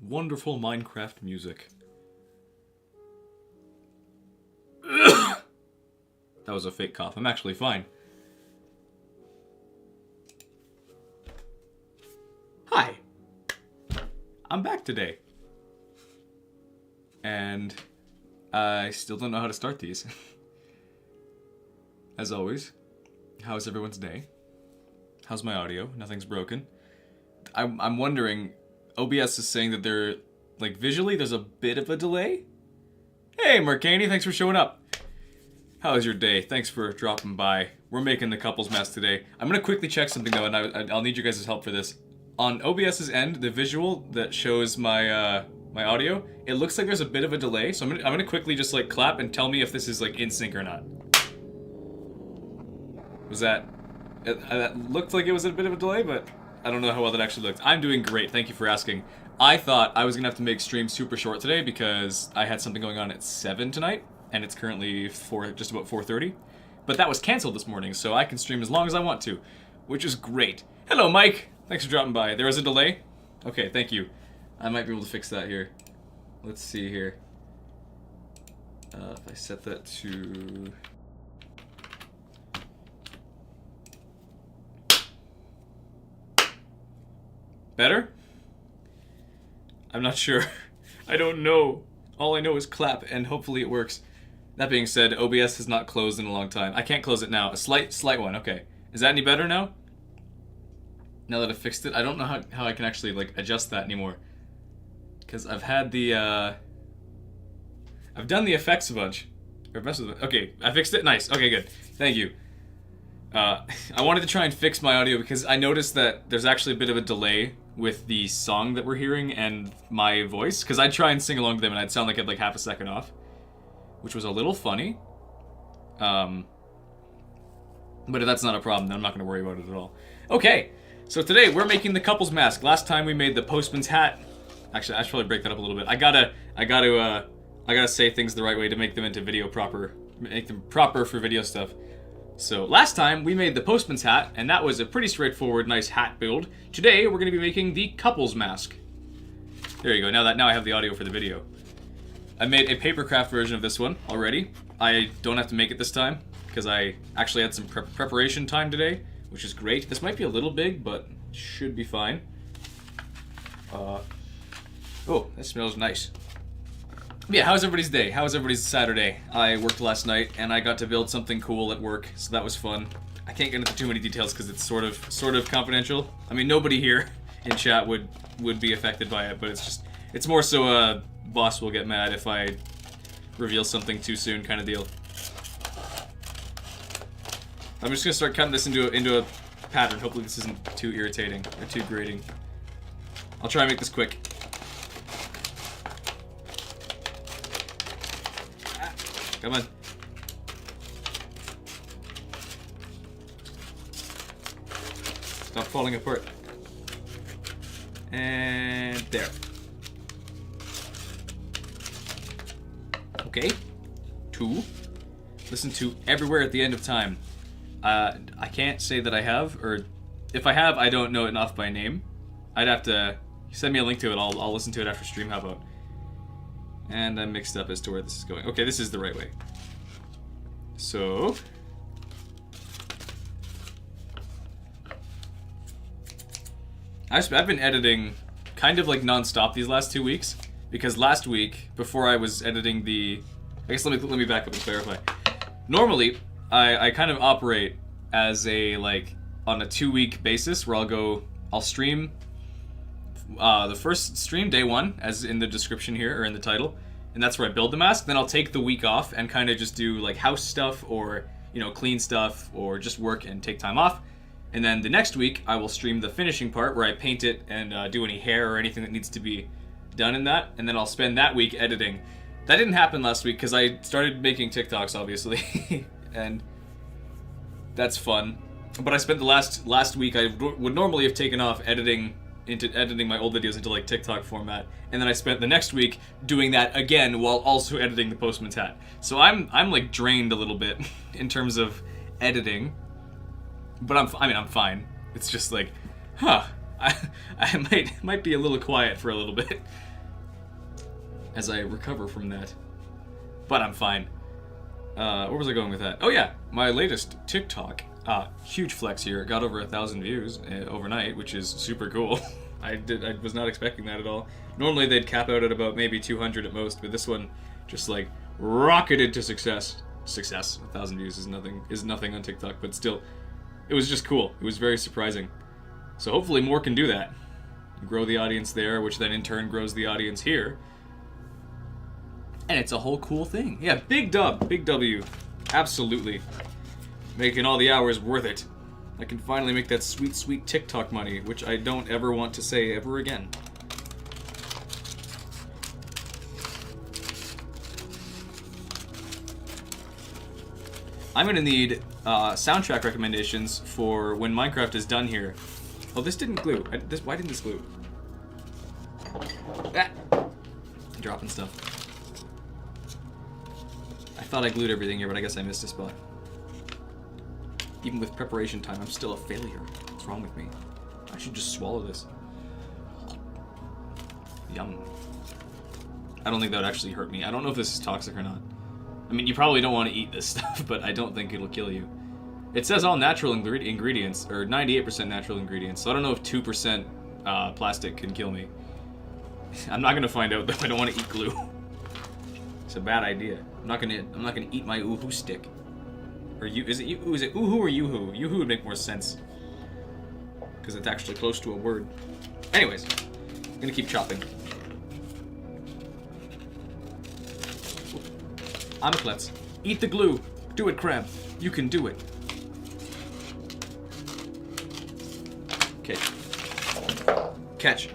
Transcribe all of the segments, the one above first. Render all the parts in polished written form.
wonderful Minecraft music. That was a fake cough. I'm actually fine. Hi. I'm back today. And I still don't know how to start these. As always, how's everyone's day? How's my audio? Nothing's broken. I'm wondering, OBS is saying that they're, like, visually there's a bit of a delay? Hey, Mercani, thanks for showing up. How was your day? Thanks for dropping by. We're making the couples mess today. I'm gonna quickly check something though, and I'll need you guys' help for this. On OBS's end, the visual that shows my my audio, it looks like there's a bit of a delay. So I'm gonna quickly just like clap and tell me if this is like in sync or not. Was that? That looked like it was a bit of a delay, but I don't know how well that actually looked. I'm doing great. Thank you for asking. I thought I was gonna have to make stream super short today because I had something going on at 7 tonight. And it's currently just about 4:30. But that was canceled this morning, so I can stream as long as I want to, which is great. Hello, Mike! Thanks for dropping by. There was a delay? Okay, thank you. I might be able to fix that here. Let's see here. If I set that to... Better? I'm not sure. I don't know. All I know is clap, and hopefully it works. That being said, OBS has not closed in a long time. I can't close it now. A slight one, okay. Is that any better now? Now that I've fixed it? I don't know how I can actually, like, adjust that anymore. Because I've had the, I've done the effects a bunch. Okay, I fixed it? Nice. Okay, good. Thank you. I wanted to try and fix my audio because I noticed that there's actually a bit of a delay with the song that we're hearing and my voice. Because I'd try and sing along to them and I'd sound like I'd like half a second off. Which was a little funny. But if that's not a problem, then I'm not going to worry about it at all. Okay, so today we're making the couple's mask. Last time we made the postman's hat. Actually, I should probably break that up a little bit. I gotta say things the right way to make them into video proper. Make them proper for video stuff. So last time we made the postman's hat, and that was a pretty straightforward, nice hat build. Today we're going to be making the couple's mask. There you go. Now I have the audio for the video. I made a papercraft version of this one already. I don't have to make it this time because I actually had some preparation time today, which is great. This might be a little big, but should be fine. Oh, that smells nice. Yeah, how's everybody's day? How was everybody's Saturday? I worked last night and I got to build something cool at work, so that was fun. I can't get into too many details because it's sort of confidential. I mean, nobody here in chat would be affected by it, but it's more so boss will get mad if I reveal something too soon, kind of deal. I'm just gonna start cutting this into a pattern. Hopefully this isn't too irritating or too grating. I'll try and make this quick. Come on. Stop falling apart. And there. Okay. 2. Listen to everywhere at the end of time. I can't say that I have, or if I have, I don't know it enough by name. I'd have to send me a link to it. I'll listen to it after stream. How about? And I'm mixed up as to where this is going. Okay, this is the right way. So I've been editing kind of like non-stop these last 2 weeks. Because last week, before I was editing the... I guess let me back up and clarify. Normally, I kind of operate as a, like, on a 2-week basis where I'll stream the first stream, day 1, as in the description here, or in the title. And that's where I build the mask. Then I'll take the week off and kind of just do, like, house stuff or, you know, clean stuff or just work and take time off. And then the next week, I will stream the finishing part where I paint it and do any hair or anything that needs to be done in that, and then I'll spend that week editing. That didn't happen last week because I started making TikToks, obviously, and that's fun. But I spent the last week, I would normally have taken off editing my old videos into like TikTok format, and then I spent the next week doing that again while also editing the Postman's Hat. So I'm like drained a little bit in terms of editing, but I'm fine. It's just like, I might be a little quiet for a little bit. as I recover from that. But I'm fine. Where was I going with that? Oh yeah, my latest TikTok. Huge flex here. Got over 1,000 views overnight, which is super cool. I was not expecting that at all. Normally they'd cap out at about maybe 200 at most, but this one just like rocketed to success. Success. 1,000 views is nothing on TikTok, but still, it was just cool. It was very surprising. So hopefully more can do that. Grow the audience there, which then in turn grows the audience here. And it's a whole cool thing. Yeah, big dub, big W. Absolutely. Making all the hours worth it. I can finally make that sweet, sweet TikTok money, which I don't ever want to say ever again. I'm gonna need soundtrack recommendations for when Minecraft is done here. Oh, this didn't glue. Why didn't this glue? Ah! Dropping stuff. I thought I glued everything here, but I guess I missed a spot. Even with preparation time, I'm still a failure. What's wrong with me? I should just swallow this. Yum. I don't think that would actually hurt me. I don't know if this is toxic or not. I mean, you probably don't want to eat this stuff, but I don't think it'll kill you. It says all natural ingredients, or 98% natural ingredients, so I don't know if 2% plastic can kill me. I'm not gonna find out though. I don't want to eat glue. It's a bad idea. I'm not gonna eat my oohoo stick. Or is it oohoo or yoo-hoo? Yoo-hoo would make more sense. Because it's actually close to a word. Anyways, I'm gonna keep chopping. I'm a klutz. Eat the glue. Do it, Crab. You can do it. Okay. Catch.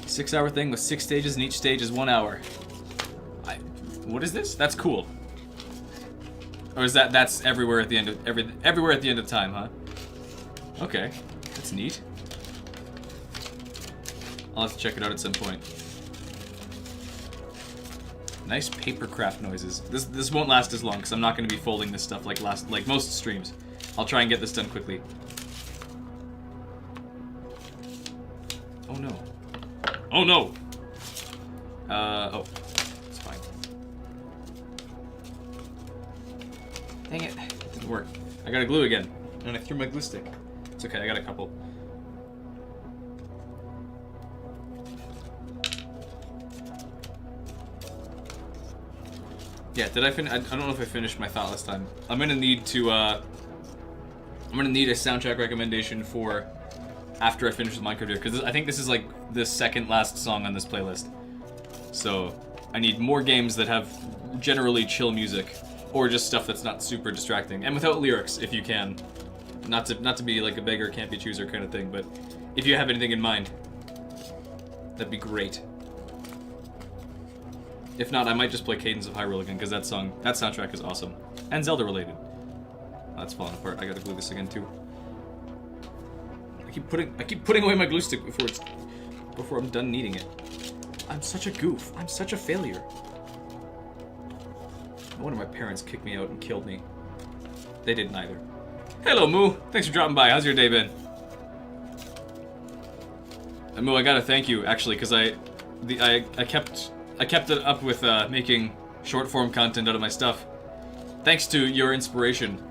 6-hour thing with 6 stages, and each stage is 1 hour. What is this? That's cool. Or is that's everywhere at the end of everywhere at the end of time, huh? Okay, that's neat. I'll have to check it out at some point. Nice paper craft noises. This won't last as long because I'm not going to be folding this stuff like most streams. I'll try and get this done quickly. Oh no. Oh no. Oh, it's fine. Dang it, it didn't work. I gotta glue again, and I threw my glue stick. It's okay, I got a couple. Yeah, did I finish? I don't know if I finished my thought last time. I'm gonna need to, I'm gonna need a soundtrack recommendation for after I finish with Minecraft here, because I think this is like the second last song on this playlist. So, I need more games that have generally chill music, or just stuff that's not super distracting, and without lyrics, if you can. Not to be like a beggar can't be chooser kind of thing, but if you have anything in mind, that'd be great. If not, I might just play Cadence of Hyrule again, because that soundtrack is awesome. And Zelda related. Oh, that's falling apart. I gotta glue this again too. I keep putting away my glue stick before I'm done kneading it. I'm such a goof. I'm such a failure. No wonder my parents kicked me out and killed me. They didn't either. Hello, Moo. Thanks for dropping by. How's your day been? And Moo, I gotta thank you actually, because I kept it up with making short form content out of my stuff, thanks to your inspiration.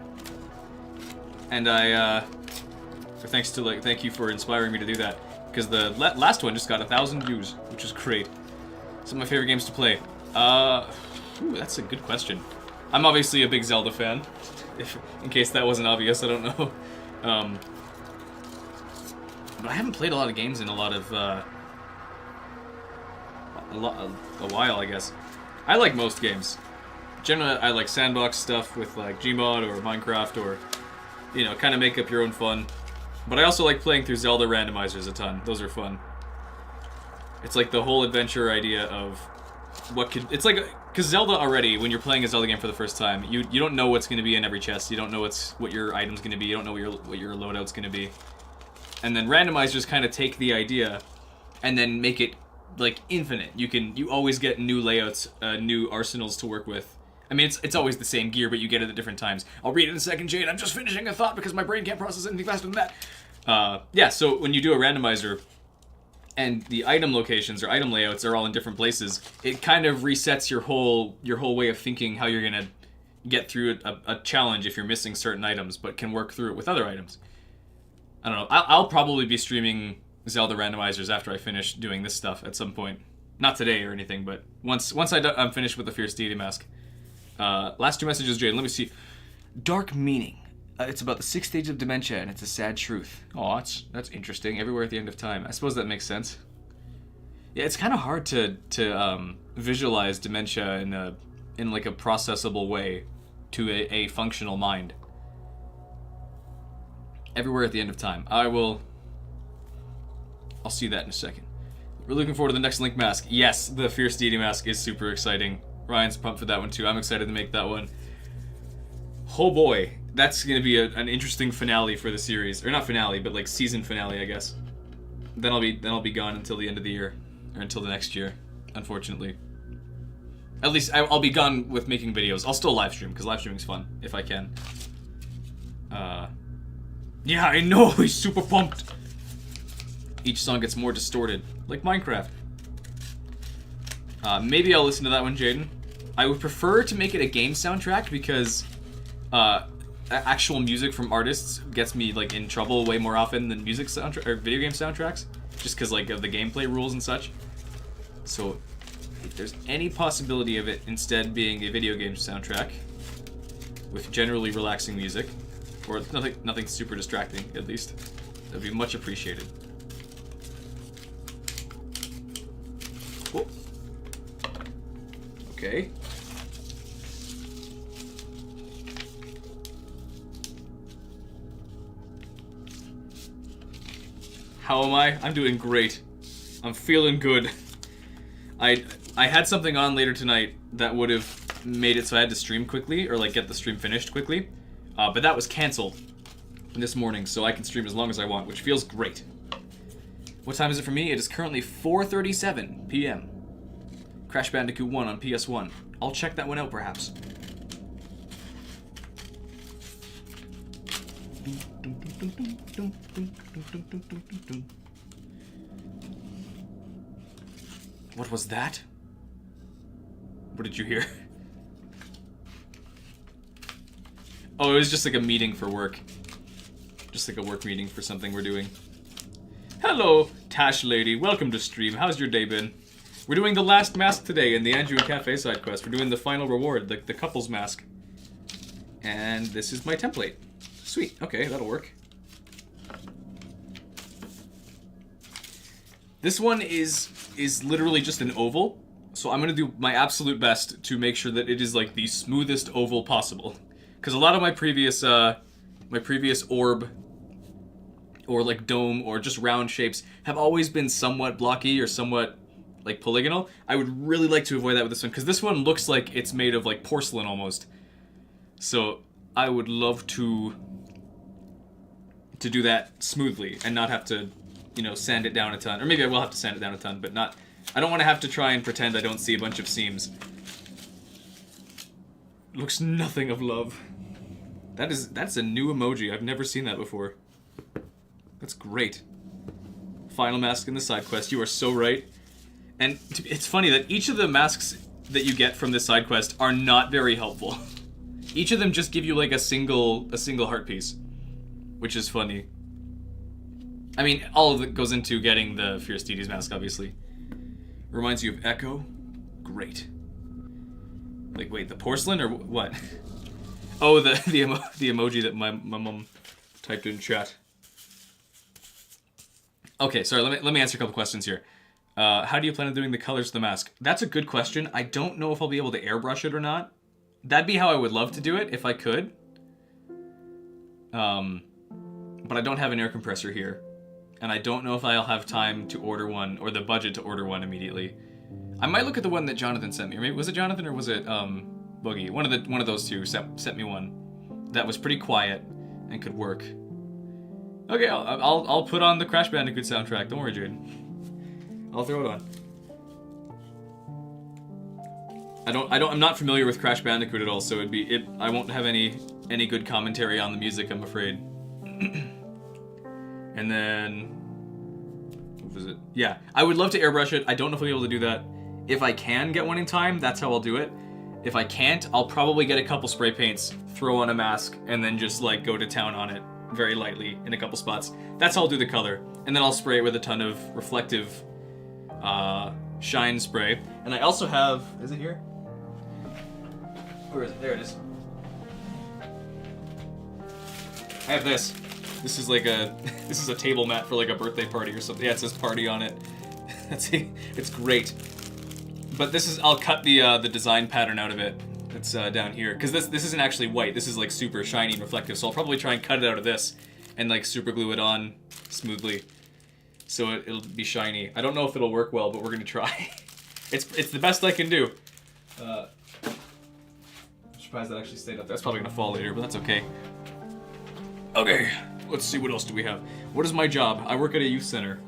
And thank you for inspiring me to do that, because the last one just got 1,000 views, which is great. Some of my favorite games to play. Ooh, that's a good question. I'm obviously a big Zelda fan, in case that wasn't obvious. I don't know. But I haven't played a lot of games in a while, I guess. I like most games. Generally, I like sandbox stuff with like Gmod or Minecraft, or kind of make up your own fun. But I also like playing through Zelda randomizers a ton. Those are fun. It's like the whole adventure idea of it's like, because Zelda already, when you're playing a Zelda game for the first time, you don't know what's going to be in every chest. You don't know what your item's going to be. You don't know what your loadout's going to be. And then randomizers kind of take the idea and then make it like infinite. You always get new layouts, new arsenals to work with. I mean, it's always the same gear, but you get it at different times. I'll read it in a second, Jade. I'm just finishing a thought because my brain can't process anything faster than that. Yeah, so when you do a randomizer, and the item locations or item layouts are all in different places, it kind of resets your whole way of thinking how you're gonna get through a challenge if you're missing certain items, but can work through it with other items. I don't know. I'll probably be streaming Zelda randomizers after I finish doing this stuff at some point. Not today or anything, but once I'm finished with the Fierce Deity Mask. Last 2 messages, Jade. Let me see. Dark Meaning. It's about the 6th stage of dementia, and it's a sad truth. Oh, that's interesting. Everywhere at the end of time. I suppose that makes sense. Yeah, it's kind of hard to visualize dementia in like a processable way to a functional mind. Everywhere at the end of time. I'll see that in a second. We're looking forward to the next Link mask. Yes, the Fierce Deity Mask is super exciting. Ryan's pumped for that one too. I'm excited to make that one. Oh boy, that's gonna be an interesting finale for the series, or not finale, but like season finale, I guess. Then I'll be gone until the end of the year, or until the next year, unfortunately. At least I'll be gone with making videos. I'll still live stream because live streaming's fun if I can. Yeah, I know. He's super pumped. Each song gets more distorted, like Minecraft. Maybe I'll listen to that one, Jaden. I would prefer to make it a game soundtrack because actual music from artists gets me like in trouble way more often than music soundtrack or video game soundtracks, just because like of the gameplay rules and such. So if there's any possibility of it instead being a video game soundtrack with generally relaxing music, or nothing super distracting at least, that'd be much appreciated. Cool. Okay. How am I? I'm doing great. I'm feeling good. I had something on later tonight that would have made it so I had to stream quickly, or like get the stream finished quickly, but that was canceled this morning, so I can stream as long as I want, which feels great. What time is it for me? It is currently 4:37 p.m. Crash Bandicoot 1 on PS1. I'll check that one out, perhaps. What was that? What did you hear? Oh, it was just like a meeting for work. Just like a work meeting for something we're doing. Hello, Tash lady. Welcome to stream. How's your day been? We're doing the last mask today in the Andrew Cafe side quest. We're doing the final reward, the couple's mask. And this is my template. Sweet. Okay, that'll work. This one is literally just an oval, so I'm gonna do my absolute best to make sure that it is like the smoothest oval possible. Because a lot of my previous orb or like dome or just round shapes have always been somewhat blocky or somewhat like polygonal. I would really like to avoid that with this one, because this one looks like it's made of like porcelain almost. So I would love to do that smoothly and not have to, you know, sand it down a ton. Or maybe I will have to sand it down a ton, but not... I don't want to have to try and pretend I don't see a bunch of seams. Looks nothing of love. That's a new emoji. I've never seen that before. That's great. Final mask in the side quest. You are so right. And it's funny that each of the masks that you get from this side quest are not very helpful. Each of them just give you like a single heart piece, which is funny. I mean, all of it goes into getting the Fierce Deity's mask, obviously. Reminds you of Echo? Great. Like, wait, the porcelain or what? Oh, the emoji that my mom typed in chat. Okay, sorry, let me answer a couple questions here. How do you plan on doing the colors of the mask? That's a good question. I don't know if I'll be able to airbrush it or not. That'd be how I would love to do it, if I could. But I don't have an air compressor here. And I don't know if I'll have time to order one, or the budget to order one immediately. I might look at the one that Jonathan sent me. Or maybe, was it Jonathan or was it Boogie? One of those two sent me one that was pretty quiet and could work. Okay, I'll put on the Crash Bandicoot soundtrack. Don't worry, Jade. I'll throw it on. I'm not familiar with Crash Bandicoot at all, so I won't have any good commentary on the music, I'm afraid. And then visit. Yeah, I would love to airbrush it. I don't know if I'll be able to do that. If I can get one in time, that's how I'll do it. If I can't, I'll probably get a couple spray paints, throw on a mask, and then just like go to town on it very lightly in a couple spots. That's how I'll do the color. And then I'll spray it with a ton of reflective shine spray. And I also have, is it here? Where is it? There it is. I have this. This is like a, this is a table mat for like a birthday party or something. Yeah, it says party on it. It's great. But this is, I'll cut the design pattern out of it. It's down here. Because this isn't actually white. This is like super shiny and reflective. So I'll probably try and cut it out of this and like super glue it on smoothly. So it'll be shiny. I don't know if it'll work well, but we're gonna try. It's the best I can do. I'm surprised that actually stayed up there. That's probably gonna fall later, but that's okay. Okay, let's see, what else do we have? What is my job? I work at a youth center.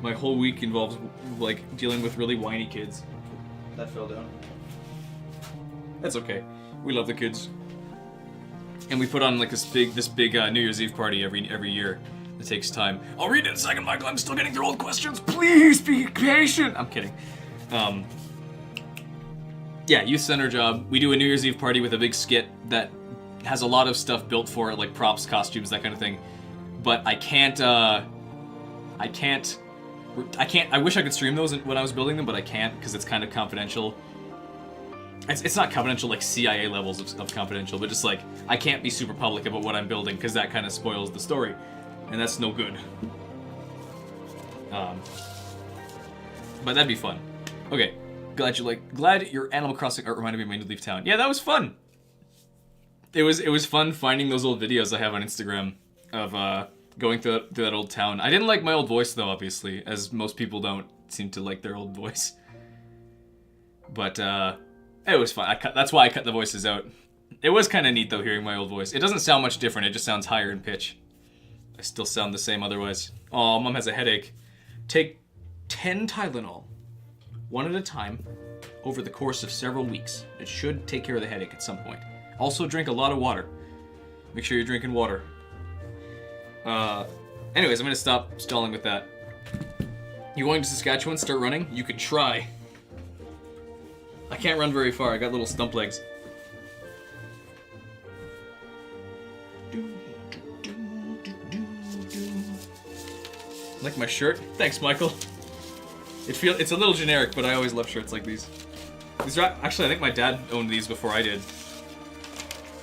My whole week involves like dealing with really whiny kids. That fell down. That's okay. We love the kids. And we put on like this big New Year's Eve party every year. It takes time. I'll read it in a second, Michael. I'm still getting through old questions. Please be patient. I'm kidding. Yeah, youth center job. We do a New Year's Eve party with a big skit that has a lot of stuff built for it, like props, costumes, that kind of thing. But I can't. I wish I could stream those when I was building them, but I can't because it's kind of confidential. It's not confidential like CIA levels of confidential, but just like I can't be super public about what I'm building because that kind of spoils the story, and that's no good. But that'd be fun. Okay, glad your Animal Crossing art reminded me of my New Leaf Town. Yeah, that was fun. It was fun finding those old videos I have on Instagram of going through that old town. I didn't like my old voice though, obviously, as most people don't seem to like their old voice. But it was fun. That's why I cut the voices out. It was kind of neat though hearing my old voice. It doesn't sound much different. It just sounds higher in pitch. I still sound the same otherwise. Oh, Mom has a headache. Take 10 Tylenol, one at a time, over the course of several weeks. It should take care of the headache at some point. Also drink a lot of water. Make sure you're drinking water. Anyways, I'm gonna stop stalling with that. You going to Saskatchewan? Start running? You could try. I can't run very far. I got little stump legs. Like my shirt? Thanks, Michael. It's a little generic, but I always love shirts like these. These are actually, I think my dad owned these before I did.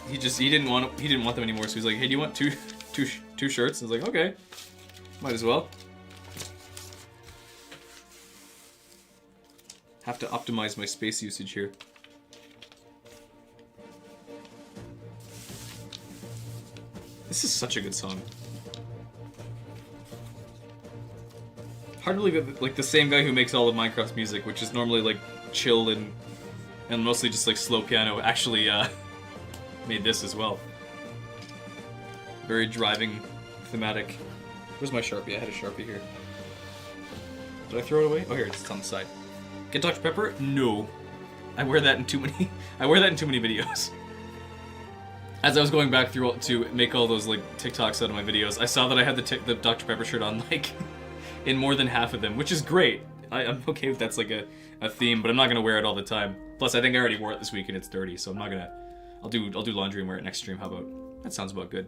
He didn't want them anymore, so he's like, "Hey, do you want two shirts?" I was like, "Okay, might as well." Have to optimize my space usage here. This is such a good song. Hard to believe that, like, the same guy who makes all of Minecraft's music, which is normally like chill and mostly just like slow piano, actually made this as well. Very driving, thematic. Where's my Sharpie? I had a Sharpie here. Did I throw it away? Oh, here, it's on the side. Get Dr. Pepper? No. I wear that in too many videos. As I was going back through to make all those like TikToks out of my videos, I saw that I had the Dr. Pepper shirt on like in more than half of them, which is great. I'm okay if that's like a theme, but I'm not gonna wear it all the time. Plus, I think I already wore it this week and it's dirty, so I'm not gonna. I'll do laundry and wear it next stream. How about? That sounds about good.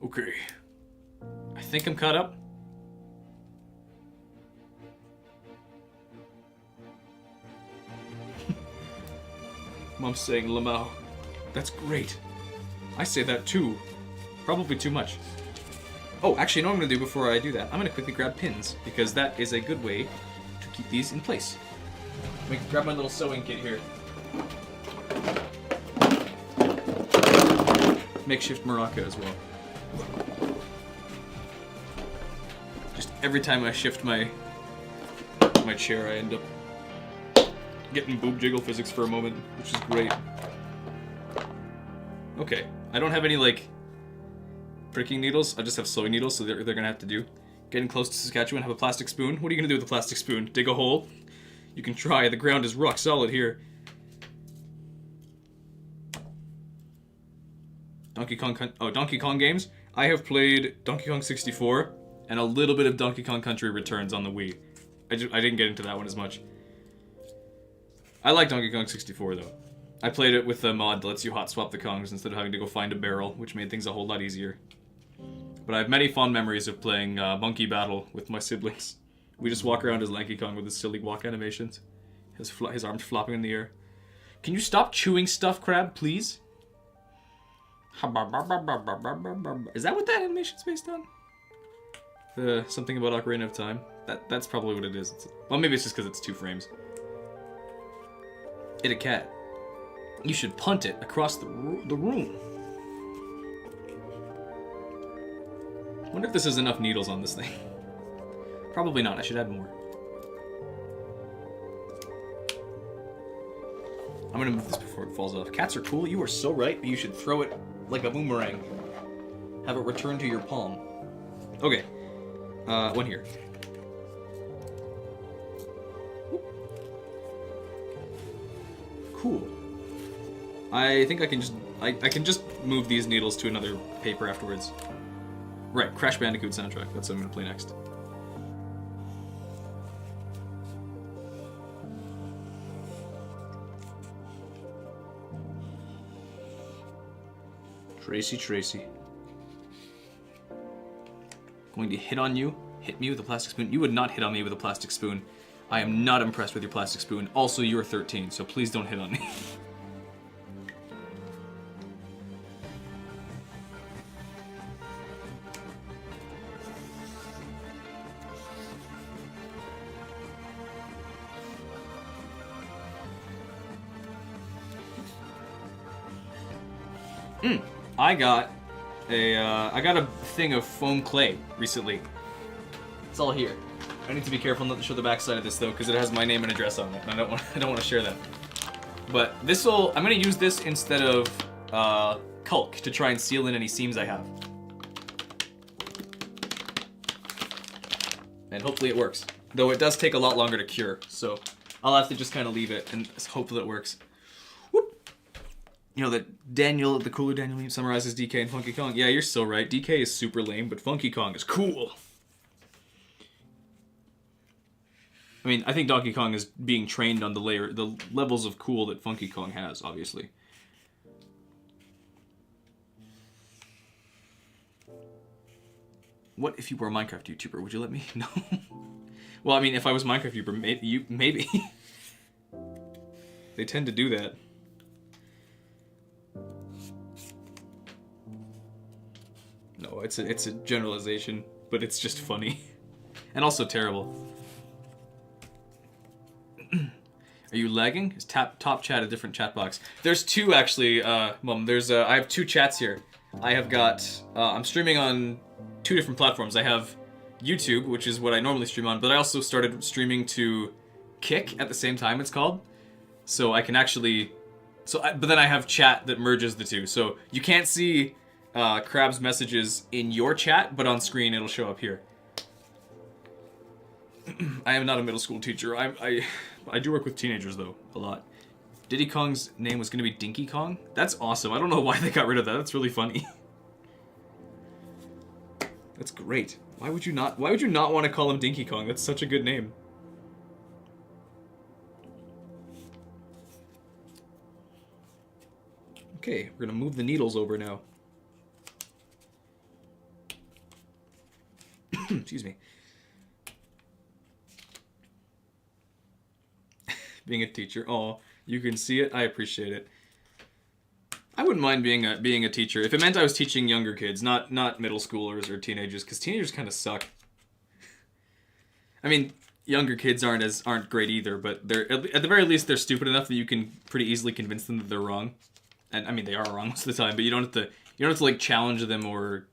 Okay. I think I'm caught up. Mom's saying Lamau. That's great. I say that too. Probably too much. Oh, actually, you know what I'm going to do before I do that? I'm going to quickly grab pins, because that is a good way to keep these in place. Let me grab my little sewing kit here. Makeshift maraca as well. Just every time I shift my chair, I end up getting boob jiggle physics for a moment, which is great. Okay, I don't have any, like, pricking needles. I just have sewing needles, so they're gonna have to do. Getting close to Saskatchewan, have a plastic spoon. What are you gonna do with a plastic spoon? Dig a hole? You can try. The ground is rock solid here. Donkey Kong games. I have played Donkey Kong 64 and a little bit of Donkey Kong Country Returns on the Wii. I didn't get into that one as much. I like Donkey Kong 64 though. I played it with a mod that lets you hot swap the Kongs instead of having to go find a barrel, which made things a whole lot easier. But I have many fond memories of playing Monkey Battle with my siblings. We just walk around as Lanky Kong with his silly walk animations. His arms flopping in the air. Can you stop chewing stuff, Crab, please? Is that what that animation's based on? Something about Ocarina of Time? That's probably what it is. Well, maybe it's just because it's 2 frames. It a cat. You should punt it across the room. Wonder if this is enough needles on this thing. Probably not. I should add more. I'm gonna move this before it falls off. Cats are cool. You are so right. But you should throw it like a boomerang. Have it return to your palm. Okay. One here. Cool. I think I can just I can just move these needles to another paper afterwards. Right, Crash Bandicoot soundtrack. That's what I'm gonna play next. Tracy. Going to hit on you? Hit me with a plastic spoon? You would not hit on me with a plastic spoon. I am not impressed with your plastic spoon. Also, you are 13, so please don't hit on me. I got a thing of foam clay recently. It's all here. I need to be careful not to show the backside of this though, because it has my name and address on it. And I don't want to share that. But I'm gonna use this instead of Culk to try and seal in any seams I have. And hopefully it works. Though it does take a lot longer to cure, so I'll have to just kind of leave it and hope that it works. You know that Daniel, the cooler Daniel meme summarizes DK and Funky Kong. Yeah, you're so right. DK is super lame, but Funky Kong is cool. I mean, I think Donkey Kong is being trained on the levels of cool that Funky Kong has, obviously. What if you were a Minecraft YouTuber? Would you let me? No. Well, I mean, if I was a Minecraft YouTuber, maybe. They tend to do that. No, it's a generalization, but it's just funny. And also terrible. Are you lagging? Is top chat a different chat box? There's 2 actually, Mom. I have 2 chats here. I have got, I'm streaming on 2 different platforms. I have YouTube, which is what I normally stream on, but I also started streaming to Kick at the same time, it's called. So I can actually, but then I have chat that merges the 2. So you can't see Crab's messages in your chat, but on screen it'll show up here. I am not a middle school teacher. I do work with teenagers though, a lot. Diddy Kong's name was gonna be Dinky Kong? That's awesome. I don't know why they got rid of that. That's really funny. That's great. Why would you not want to call him Dinky Kong? That's such a good name. Okay, we're gonna move the needles over now. Excuse me. Being a teacher. Oh, you can see it. I appreciate it. I wouldn't mind being a teacher if it meant I was teaching younger kids, not middle schoolers or teenagers, because teenagers kind of suck. I mean, younger kids aren't great either, but they're at the very least they're stupid enough that you can pretty easily convince them that they're wrong. And I mean, they are wrong most of the time, but you don't have to like challenge them or,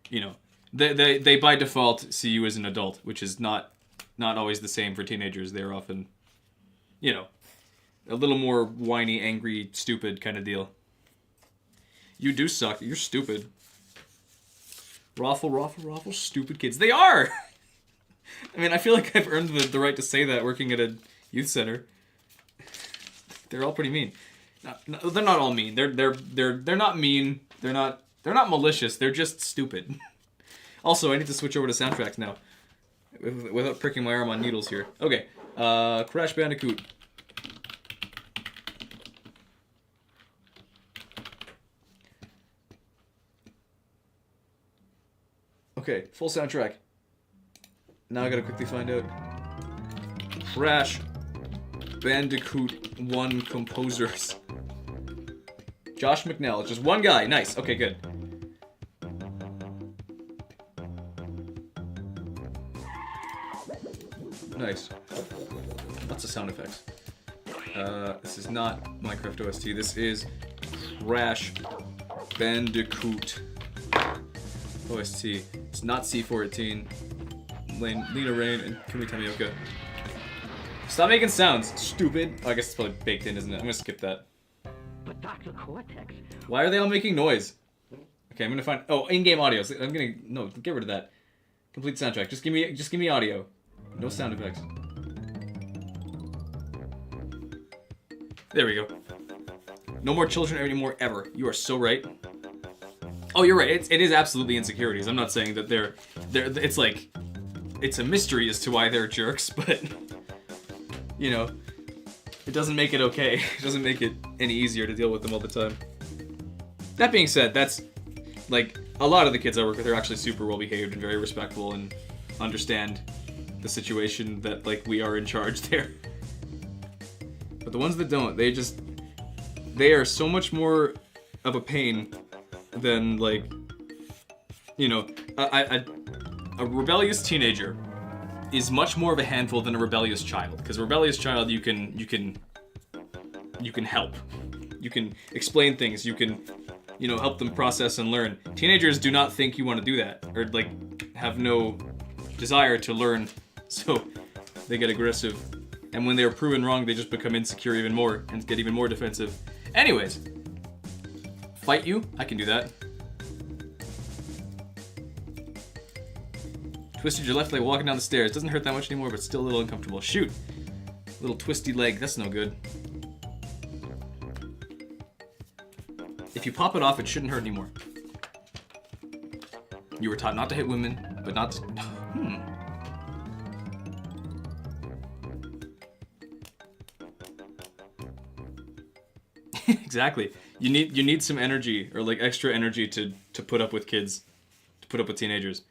you know, they by default see you as an adult, which is not always the same for teenagers. They're often, you know, a little more whiny, angry, stupid kind of deal. You do suck. You're stupid. Raffle, stupid kids. They are! I mean, I feel like I've earned the right to say that working at a youth center. They're all pretty mean. No, they're not all mean. They're not mean. They're not malicious. They're just stupid. Also, I need to switch over to soundtracks now. Without pricking my arm on needles here. Okay, Crash Bandicoot. Okay, full soundtrack. Now I gotta quickly find out. Crash Bandicoot 1 composers. Josh McNell, just one guy. Nice. Okay, good. Nice. Lots of sound effects. This is not Minecraft OST. This is Crash Bandicoot OST. It's not C14. Lena Rain and Kumi Tamioka. Stop making sounds, stupid. Oh, I guess it's probably baked in, isn't it? I'm gonna skip that. But Dr. Cortex. Why are they all making noise? Okay, I'm gonna find. Oh, in-game audio. So I'm gonna get rid of that. Complete soundtrack. Just give me audio. No sound effects. There we go. No more children anymore ever. You are so right. Oh, you're right. It is absolutely insecurities. I'm not saying that they're. It's like, it's a mystery as to why they're jerks, but you know, it doesn't make it okay. It doesn't make it any easier to deal with them all the time. That being said, that's like a lot of the kids I work with are actually super well behaved and very respectful and understand the situation that like we are in charge there. But the ones that don't, they are so much more of a pain than like, you know, a rebellious teenager is much more of a handful than a rebellious child. Because a rebellious child, you can help, you can explain things, you can, you know, help them process and learn. Teenagers do not think you want to do that, or like have no desire to learn, so they get aggressive. And when they're proven wrong, they just become insecure even more and get even more defensive. Anyways, fight you? I can do that. Twisted your left leg walking down the stairs. Doesn't hurt that much anymore, but still a little uncomfortable. Shoot. Little twisty leg. That's no good. If you pop it off, it shouldn't hurt anymore. You were taught not to hit women, but not to... Exactly. You need some energy, or like extra energy to put up with kids, to put up with teenagers.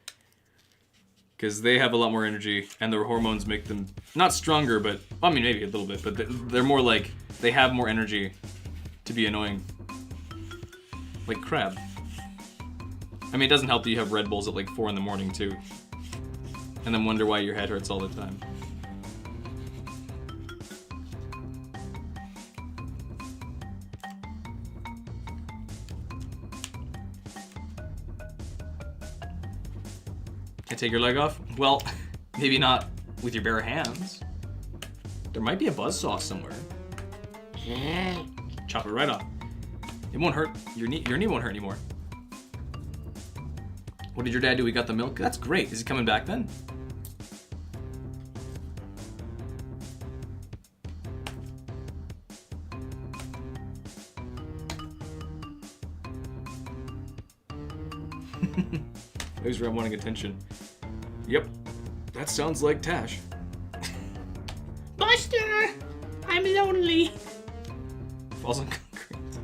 Because they have a lot more energy, and their hormones make them not stronger, but I mean maybe a little bit, but they're more like, they have more energy to be annoying. Like Crab. I mean, it doesn't help that you have Red Bulls at like 4 in the morning too, and then wonder why your head hurts all the time. Can I take your leg off? Well, maybe not with your bare hands. There might be a buzzsaw somewhere. Chop it right off. It won't hurt. Your knee won't hurt anymore. What did your dad do? He got the milk? That's great. Is he coming back then? He's wanting attention. Yep, that sounds like Tash. Buster! I'm lonely. Falls on concrete.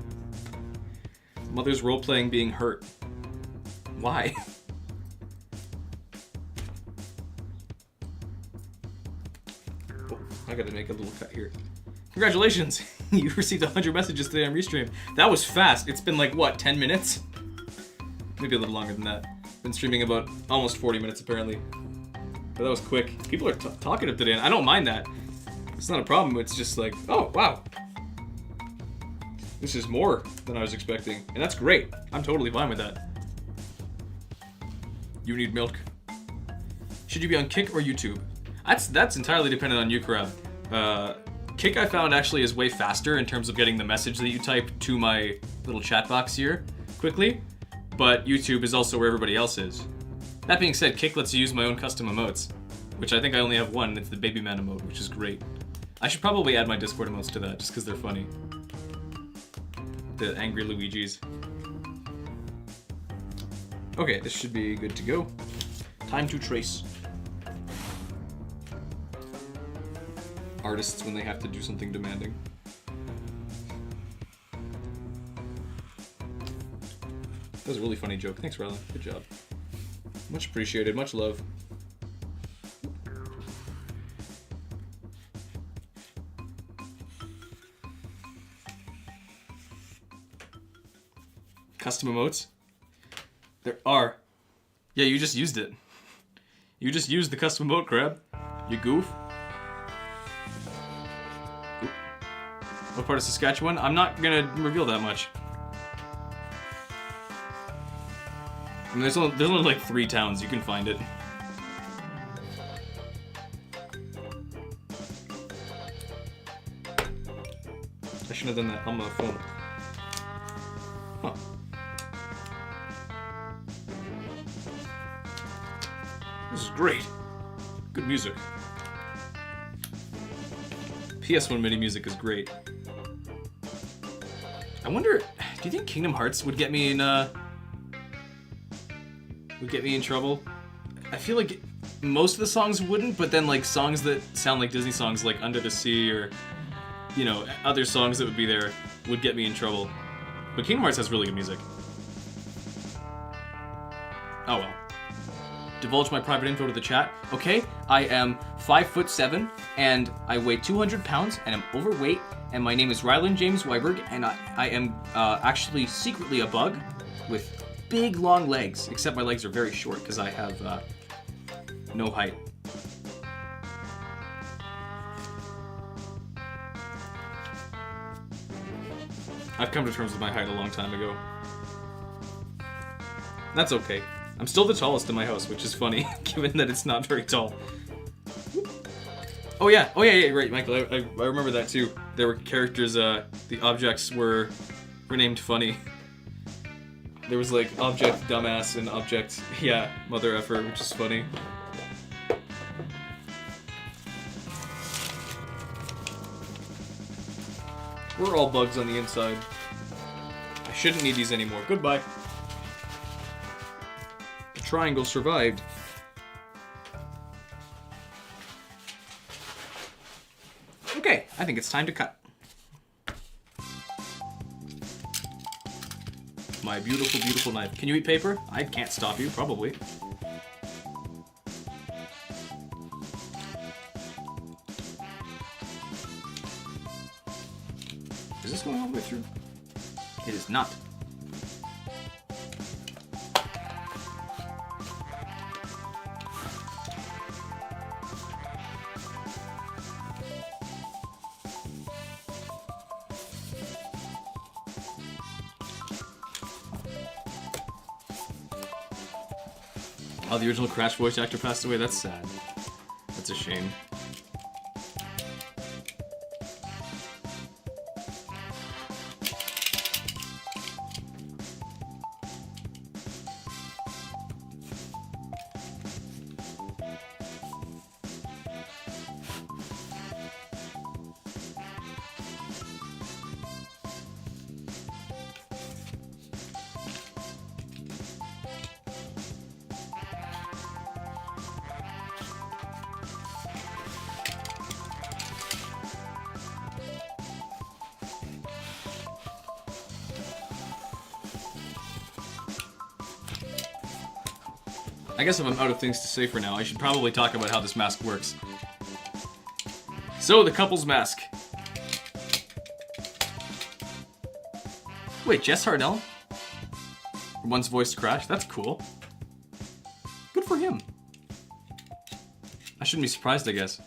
Mother's role-playing being hurt. Why? Oh, I gotta make a little cut here. Congratulations! You received 100 messages today on Restream. That was fast. It's been like, what, 10 minutes? Maybe a little longer than that. Been streaming about almost 40 minutes apparently. But that was quick. People are talkative today, and I don't mind that. It's not a problem. It's just like, oh, wow. This is more than I was expecting. And that's great. I'm totally fine with that. You need milk. Should you be on Kick or YouTube? That's entirely dependent on you, Crab. Kick I found actually is way faster in terms of getting the message that you type to my little chat box here quickly. But YouTube is also where everybody else is. That being said, Kick lets you use my own custom emotes, which I think I only have one, and it's the Baby Man emote, which is great. I should probably add my Discord emotes to that, just because they're funny. The angry Luigis. Okay, this should be good to go. Time to trace. Artists when they have to do something demanding. That was a really funny joke. Thanks, Rylan. Good job. Much appreciated. Much love. Custom emotes? There are. Yeah, you just used it. You just used the custom emote, Crab. You goof. Oop. What part of Saskatchewan? I'm not gonna reveal that much. I mean, there's only like 3 towns. You can find it. I shouldn't have done that on my phone. Huh. This is great. Good music. PS1 MIDI music is great. I wonder, do you think Kingdom Hearts would get me in trouble? I feel like most of the songs wouldn't, but then like songs that sound like Disney songs like Under the Sea or, you know, other songs that would be there would get me in trouble. But Kingdom Hearts has really good music. Oh well. Divulge my private info to the chat. Okay, I am 5'7" and I weigh 200 pounds and I'm overweight and my name is Rylan James Weiberg and I am actually secretly a bug with big long legs, except my legs are very short because I have no height. I've come to terms with my height a long time ago. That's okay. I'm still the tallest in my house, which is funny, given that it's not very tall. Oh yeah, right, Michael, I remember that too. There were characters, the objects were named funny. There was like object dumbass and object, yeah, mother effer, which is funny. We're all bugs on the inside. I shouldn't need these anymore. Goodbye. The triangle survived. Okay, I think it's time to cut. My beautiful, beautiful knife. Can you eat paper? I can't stop you, probably. Is this going all the way through? It is not. Oh, the original Crash voice actor passed away? That's sad. That's a shame. I guess if I'm out of things to say for now, I should probably talk about how this mask works. So, the couple's mask. Wait, Jess Harnell? Once voiced Crash? That's cool. Good for him. I shouldn't be surprised, I guess.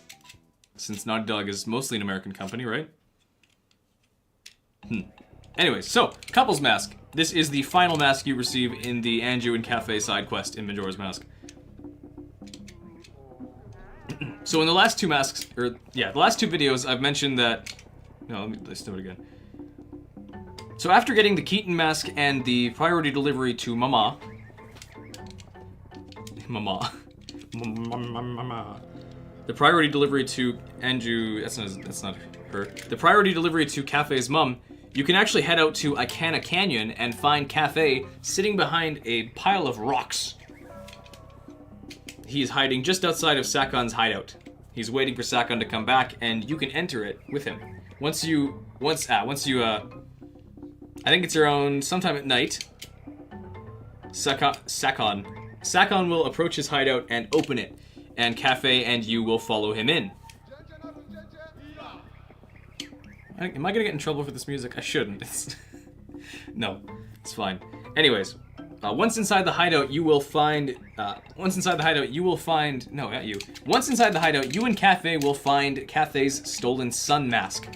Since Naughty Dog is mostly an American company, right? Anyways, so, couple's mask. This is the final mask you receive in the Anju and Cafe side quest in Majora's Mask. So in the last two masks, the last two videos, I've mentioned that... No, let's do it again. So after getting the Keaton mask and the priority delivery to Mama... The priority delivery to Anju... That's not her. The priority delivery to Cafe's mum, you can actually head out to Icana Canyon and find Cafe sitting behind a pile of rocks. he is hiding just outside of Sakon's hideout. He's waiting for Sakon to come back, and you can enter it with him. Once you, I think it's around sometime at night, Sakon will approach his hideout and open it, and Cafe and you will follow him in. Am I gonna get in trouble for this music? I shouldn't. No, it's fine. Anyways, once inside the hideout, you will find. Once inside the hideout, No, not you. Once inside the hideout, you and Cafe will find Cafe's stolen sun mask.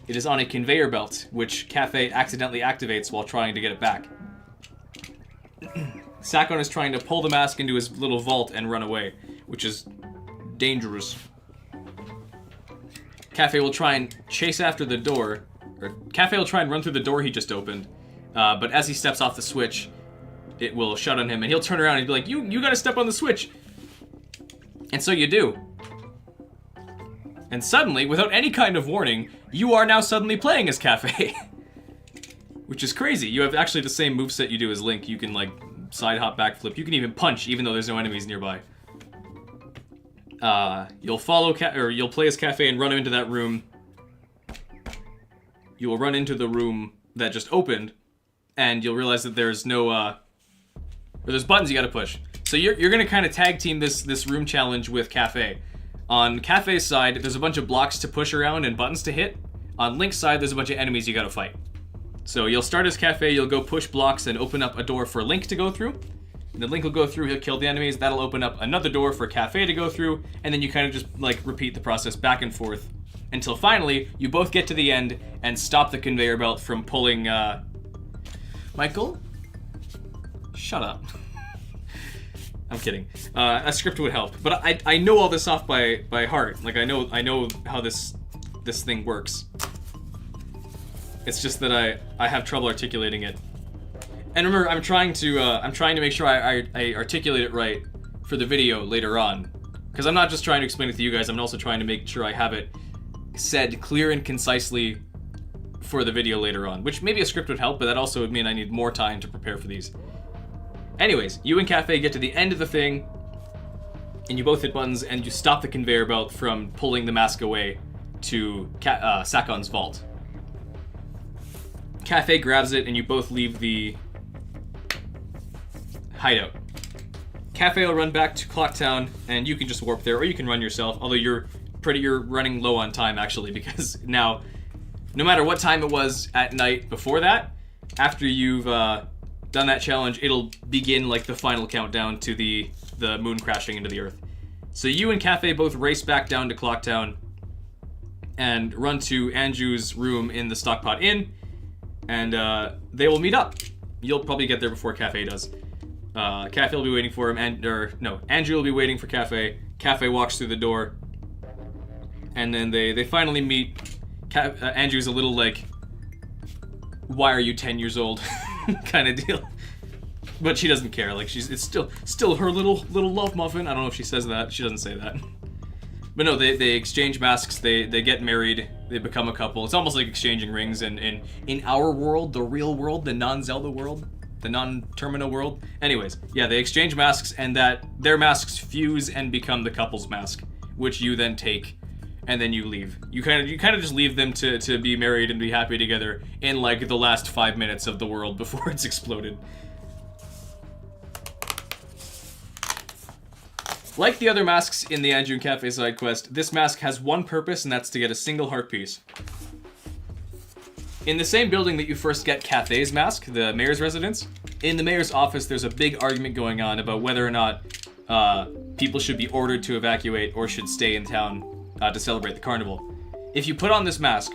It is on a conveyor belt, which Cafe accidentally activates while trying to get it back. Sakon is trying to pull the mask into his little vault and run away, which is dangerous. Cafe will try and chase after the door, or Cafe will try and run through the door he just opened, but as he steps off the switch, it will shut on him, and he'll turn around and be like, you gotta step on the switch! And so you do. And suddenly, without any kind of warning, you are now suddenly playing as Cafe. Which is crazy. You have actually the same moveset you do as Link. You can, like, side hop, backflip. You can even punch, even though there's no enemies nearby. You'll you'll play as Cafe and run into that room. You will run into the room that just opened, and you'll realize that there's no, or there's buttons you gotta push. So you're gonna kind of tag team this room challenge with Cafe. On Cafe's side, there's a bunch of blocks to push around and buttons to hit. On Link's side, there's a bunch of enemies you gotta fight. So you'll start as Cafe, you'll go push blocks and open up a door for Link to go through. And then Link will go through, he'll kill the enemies, that'll open up another door for Cafe to go through, and then you kind of just, like, repeat the process back and forth until finally, you both get to the end and stop the conveyor belt from pulling, Michael? Shut up. I'm kidding. A script would help, but I know all this off by heart. Like, I know how this thing works. It's just that I have trouble articulating it. And remember, I'm trying to make sure I articulate it right for the video later on, because I'm not just trying to explain it to you guys. I'm also trying to make sure I have it said clear and concisely for the video later on. Which maybe a script would help, but that also would mean I need more time to prepare for these. Anyways, you and Cafe get to the end of the thing, and you both hit buttons, and you stop the conveyor belt from pulling the mask away to Sakon's vault. Cafe grabs it, and you both leave the hideout. Cafe will run back to Clocktown, and you can just warp there, or you can run yourself, although you're running low on time, actually, because now, no matter what time it was at night before that, after you've done that challenge, it'll begin, like, the final countdown to the moon crashing into the Earth. So you and Cafe both race back down to Clocktown and run to Anju's room in the Stockpot Inn, and they will meet up. You'll probably get there before Cafe does. Cafe will be waiting for him, Anju will be waiting for Cafe. Cafe walks through the door, and then they finally meet. Anju's a little like, why are you 10 years old kind of deal. But she doesn't care, like it's still her little love muffin. I don't know if she says that, she doesn't say that. But no, they exchange masks, they get married, they become a couple. It's almost like exchanging rings in our world, the real world, the non-Zelda world, the non-Termina world. Anyways, yeah, they exchange masks, and their masks fuse and become the couple's mask, which you then take, and then you leave. You kind of just leave them to be married and be happy together in like the last 5 minutes of the world before it's exploded. Like the other masks in the Anju and Cafe side quest, this mask has one purpose, and that's to get a single heart piece. In the same building that you first get Cafe's mask, the mayor's residence, in the mayor's office there's a big argument going on about whether or not people should be ordered to evacuate or should stay in town to celebrate the carnival. If you put on this mask,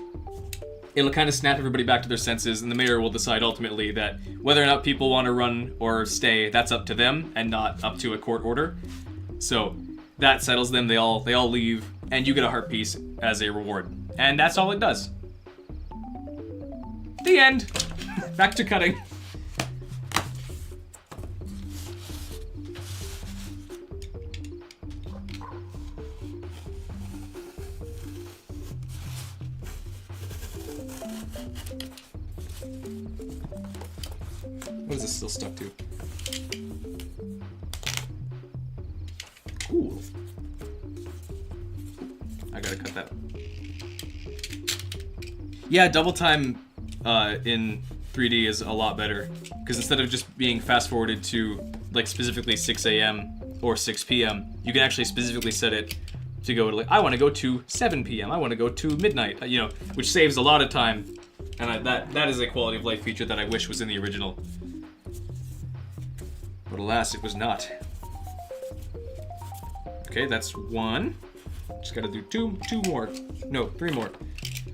it'll kind of snap everybody back to their senses, and the mayor will decide ultimately that whether or not people want to run or stay, that's up to them and not up to a court order. So that settles them, they all leave, and you get a heart piece as a reward. And that's all it does. The end. Back to cutting. What is this still stuck to? Yeah, double time in 3D is a lot better, because instead of just being fast forwarded to like specifically 6 a.m. or 6 p.m., you can actually specifically set it to go to like, I want to go to 7 p.m. I want to go to midnight, you know, which saves a lot of time, and that is a quality of life feature that I wish was in the original. But alas, it was not. Okay, that's one. Just gotta do two more. No, 3 more.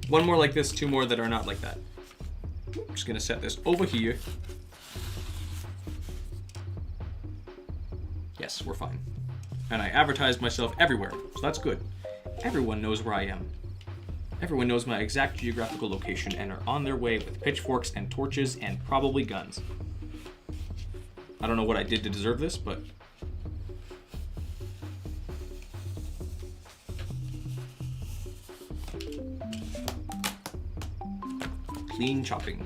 1 more like this, 2 more that are not like that. I'm just gonna set this over here. Yes, we're fine. And I advertised myself everywhere, so that's good. Everyone knows where I am. Everyone knows my exact geographical location and are on their way with pitchforks and torches and probably guns. I don't know what I did to deserve this, but... Clean chopping.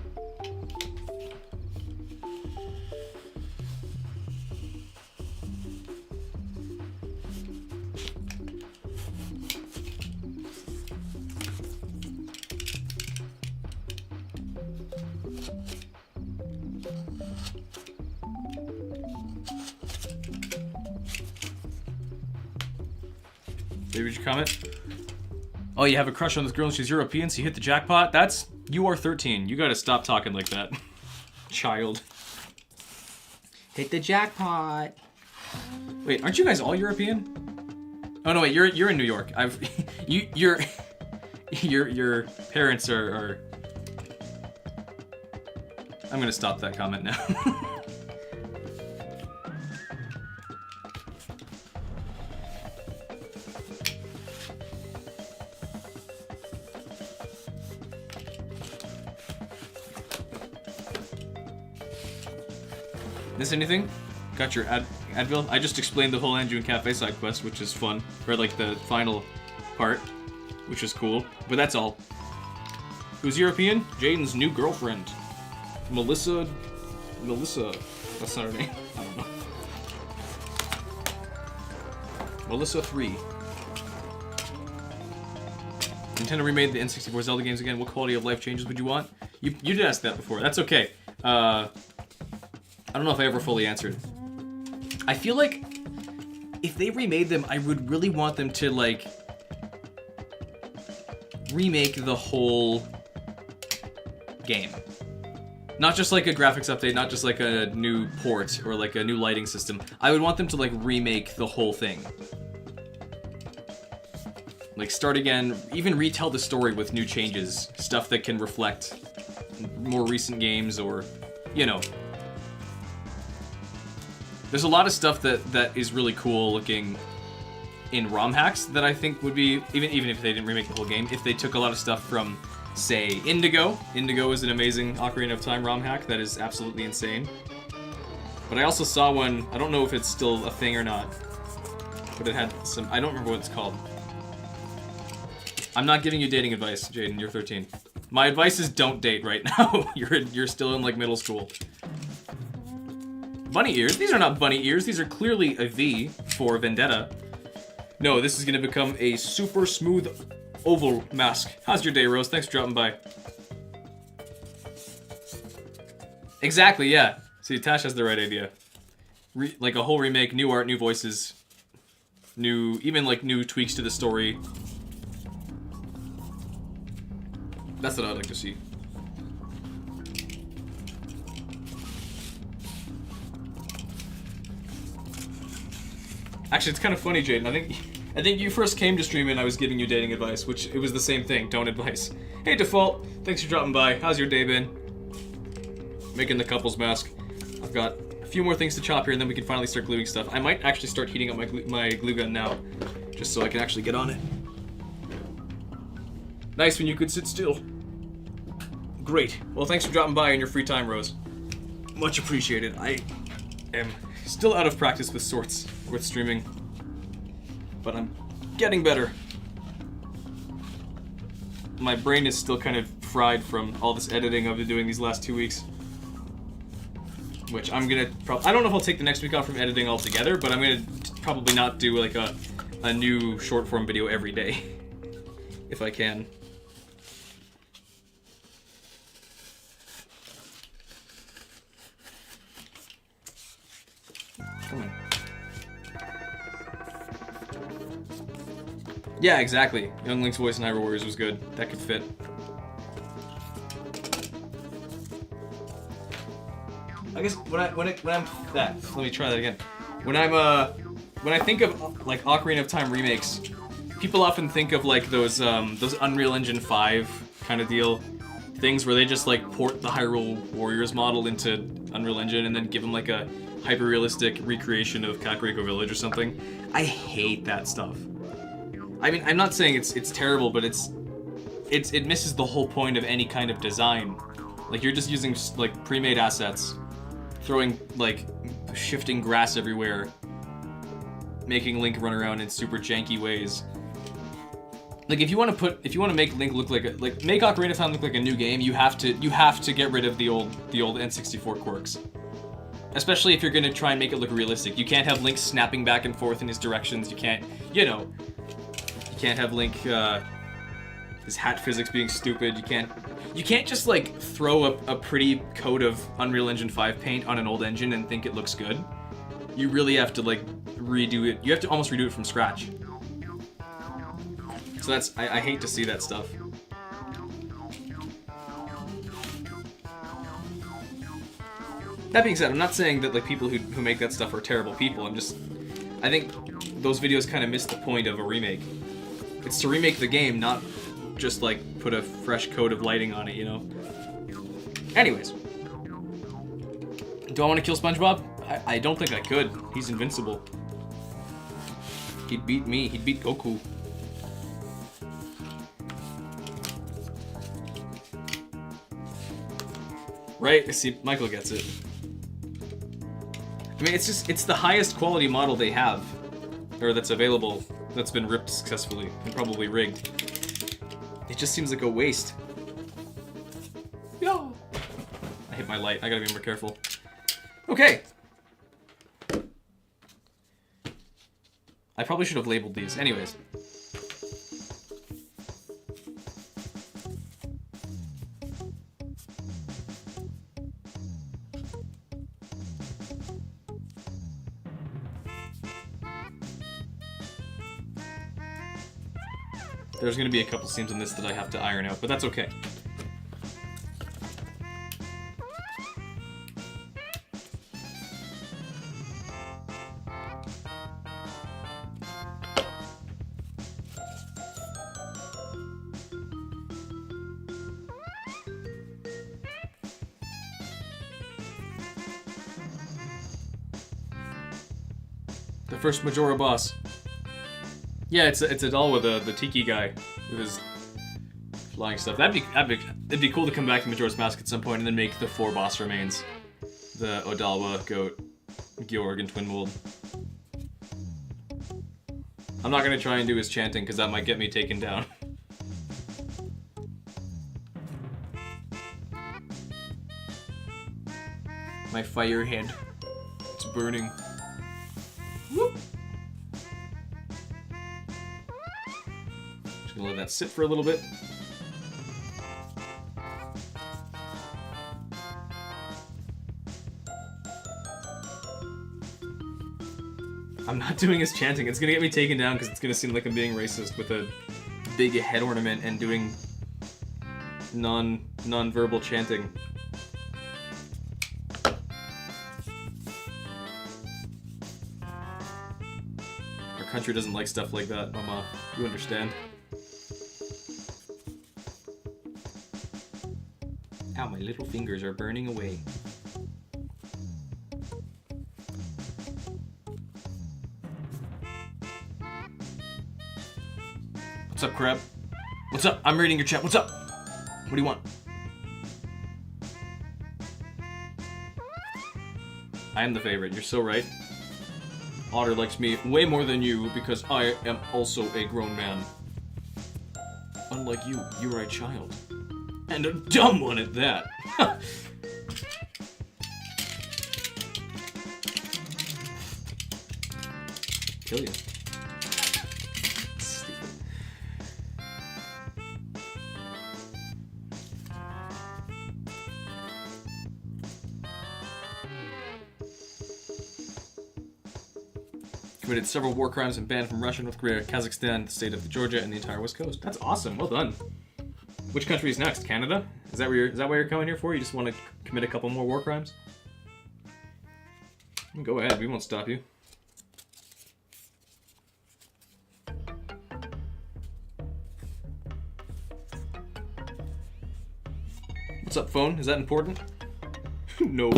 Maybe would you comment? Oh, you have a crush on this girl and she's European, so you hit the jackpot? You are 13. You gotta stop talking like that. Child. Hit the jackpot. Wait, aren't you guys all European? Oh no, wait, you're in New York. Your parents are I'm gonna stop that comment now. Miss anything? Got your Advil? I just explained the whole Andrew and Cafe side quest, which is fun. Or like the final part, which is cool. But that's all. Who's European? Jaden's new girlfriend. Melissa. That's not her name. I don't know. Melissa 3. Nintendo remade the N64 Zelda games again. What quality of life changes would you want? You did ask that before. That's okay. I don't know if I ever fully answered. I feel like if they remade them, I would really want them to, like, remake the whole game. Not just like a graphics update, not just like a new port or like a new lighting system. I would want them to, like, remake the whole thing. Like, start again, even retell the story with new changes. Stuff that can reflect more recent games or, you know. There's a lot of stuff that is really cool looking in ROM hacks that I think would be, even if they didn't remake the whole game, if they took a lot of stuff from, say, Indigo. Indigo is an amazing Ocarina of Time ROM hack that is absolutely insane. But I also saw one, I don't know if it's still a thing or not, but it had some, I don't remember what it's called. I'm not giving you dating advice, Jaden, you're 13. My advice is don't date right now. You're still in like middle school. Bunny ears? These are not bunny ears. These are clearly a V for Vendetta. No, this is going to become a super smooth oval mask. How's your day, Rose? Thanks for dropping by. Exactly, yeah. See, Tash has the right idea. Like a whole remake, new art, new voices, even like new tweaks to the story. That's what I'd like to see. Actually, it's kind of funny, Jaden. I think you first came to stream and I was giving you dating advice, which it was the same thing. Don't advice. Hey, Default. Thanks for dropping by. How's your day been? Making the couples mask. I've got a few more things to chop here, and then we can finally start gluing stuff. I might actually start heating up my glue gun now, just so I can actually get on it. Nice when you could sit still. Great. Well, thanks for dropping by in your free time, Rose. Much appreciated. I am still out of practice with sorts with streaming, but I'm getting better. My brain is still kind of fried from all this editing I've been doing these last 2 weeks, which I'm gonna I don't know if I'll take the next week off from editing altogether, but I'm gonna probably not do like a new short form video every day if I can. Come on. Yeah, exactly. Young Link's voice in Hyrule Warriors was good. That could fit. I guess when I'm that. Let me try that again. When I think of like Ocarina of Time remakes, people often think of like those Unreal Engine 5 kind of deal things where they just like port the Hyrule Warriors model into Unreal Engine and then give them like a hyper-realistic recreation of Kakariko Village or something. I hate that stuff. I mean, I'm not saying it's terrible, but it misses the whole point of any kind of design. Like you're just using like pre-made assets, throwing like shifting grass everywhere, making Link run around in super janky ways. Like if you want to make Link look like make Ocarina of Time look like a new game, you have to get rid of the old N64 quirks. Especially if you're gonna try and make it look realistic. You can't have Link snapping back and forth in his directions. You can't have Link his hat physics being stupid. You can't just like throw a pretty coat of Unreal Engine 5 paint on an old engine and think it looks good. You really have to like redo it. You have to almost redo it from scratch. So that's I hate to see that stuff. That being said, I'm not saying that like people who make that stuff are terrible people. I think those videos kind of miss the point of a remake. It's to remake the game, not just like put a fresh coat of lighting on it, you know? Anyways. Do I want to kill SpongeBob? I don't think I could. He's invincible. He'd beat me. He'd beat Goku. Right? See, Michael gets it. I mean, it's the highest quality model they have, or that's available, that's been ripped successfully, and probably rigged. It just seems like a waste. Yo! I hit my light, I gotta be more careful. Okay! I probably should have labeled these. Anyways. There's gonna be a couple seams in this that I have to iron out, but that's okay. The first Majora boss. Yeah, it's a doll with the tiki guy with his flying stuff. It'd be cool to come back to Majora's Mask at some point and then make the 4 boss remains: the Odalwa, Goat, Georg, and Twin Mold. I'm not gonna try and do his chanting because that might get me taken down. My fire head. It's burning. Whoop. Just gonna let that sit for a little bit. I'm not doing his chanting. It's gonna get me taken down because it's gonna seem like I'm being racist with a big head ornament and doing non-verbal chanting. Our country doesn't like stuff like that, Mama. You understand? Ow, my little fingers are burning away. What's up, Crab? What's up? I'm reading your chat. What's up? What do you want? I am the favorite. You're so right. Otter likes me way more than you because I am also a grown man. Unlike you, you are a child. And a dumb one at that. Kill you. Committed several war crimes and banned from Russia, North Korea, Kazakhstan, the state of Georgia, and the entire West Coast. That's awesome. Well done. Which country is next? Canada? Is that why you're coming here for? You just want to commit a couple more war crimes? Go ahead. We won't stop you. What's up, phone? Is that important? No.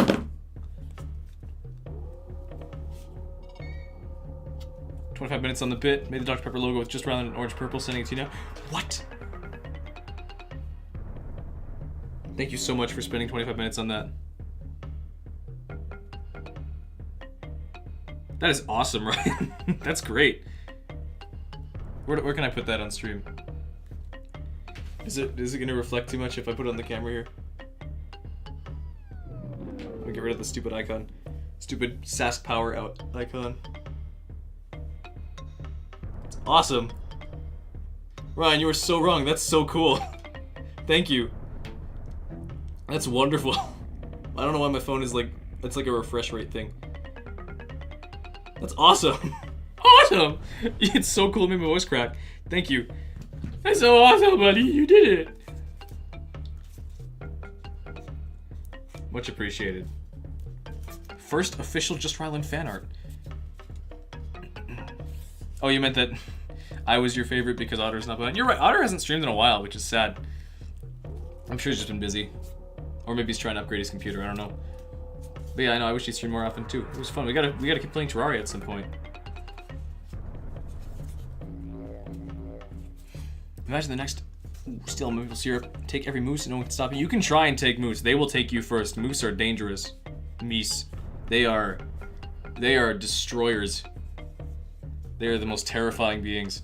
$25 on the bit. Made the Dr. Pepper logo with just round and orange purple. Sending it to you now. What? Thank you so much for spending 25 minutes on that. That is awesome, Ryan. That's great. Where can I put that on stream? Is it gonna reflect too much if I put it on the camera here? Let me get rid of the stupid icon. Stupid Sask Power Out icon. It's awesome. Ryan, you were so wrong. That's so cool. Thank you. That's wonderful. I don't know why my phone is like, it's like a refresh rate thing. That's awesome. Awesome! It's so cool to make my voice crack. Thank you. That's so awesome, buddy. You did it. Much appreciated. First official Just Ryland fan art. Oh, you meant that I was your favorite because Otter's not playing? You're right. Otter hasn't streamed in a while, which is sad. I'm sure he's just been busy. Or maybe he's trying to upgrade his computer. I don't know. But yeah, I know. I wish he'd stream more often too. It was fun. We gotta keep playing Terraria at some point. Imagine the next still maple syrup. Take every moose and no one can stop you. You can try and take moose. They will take you first. Moose are dangerous. Meese. They are destroyers. They are the most terrifying beings.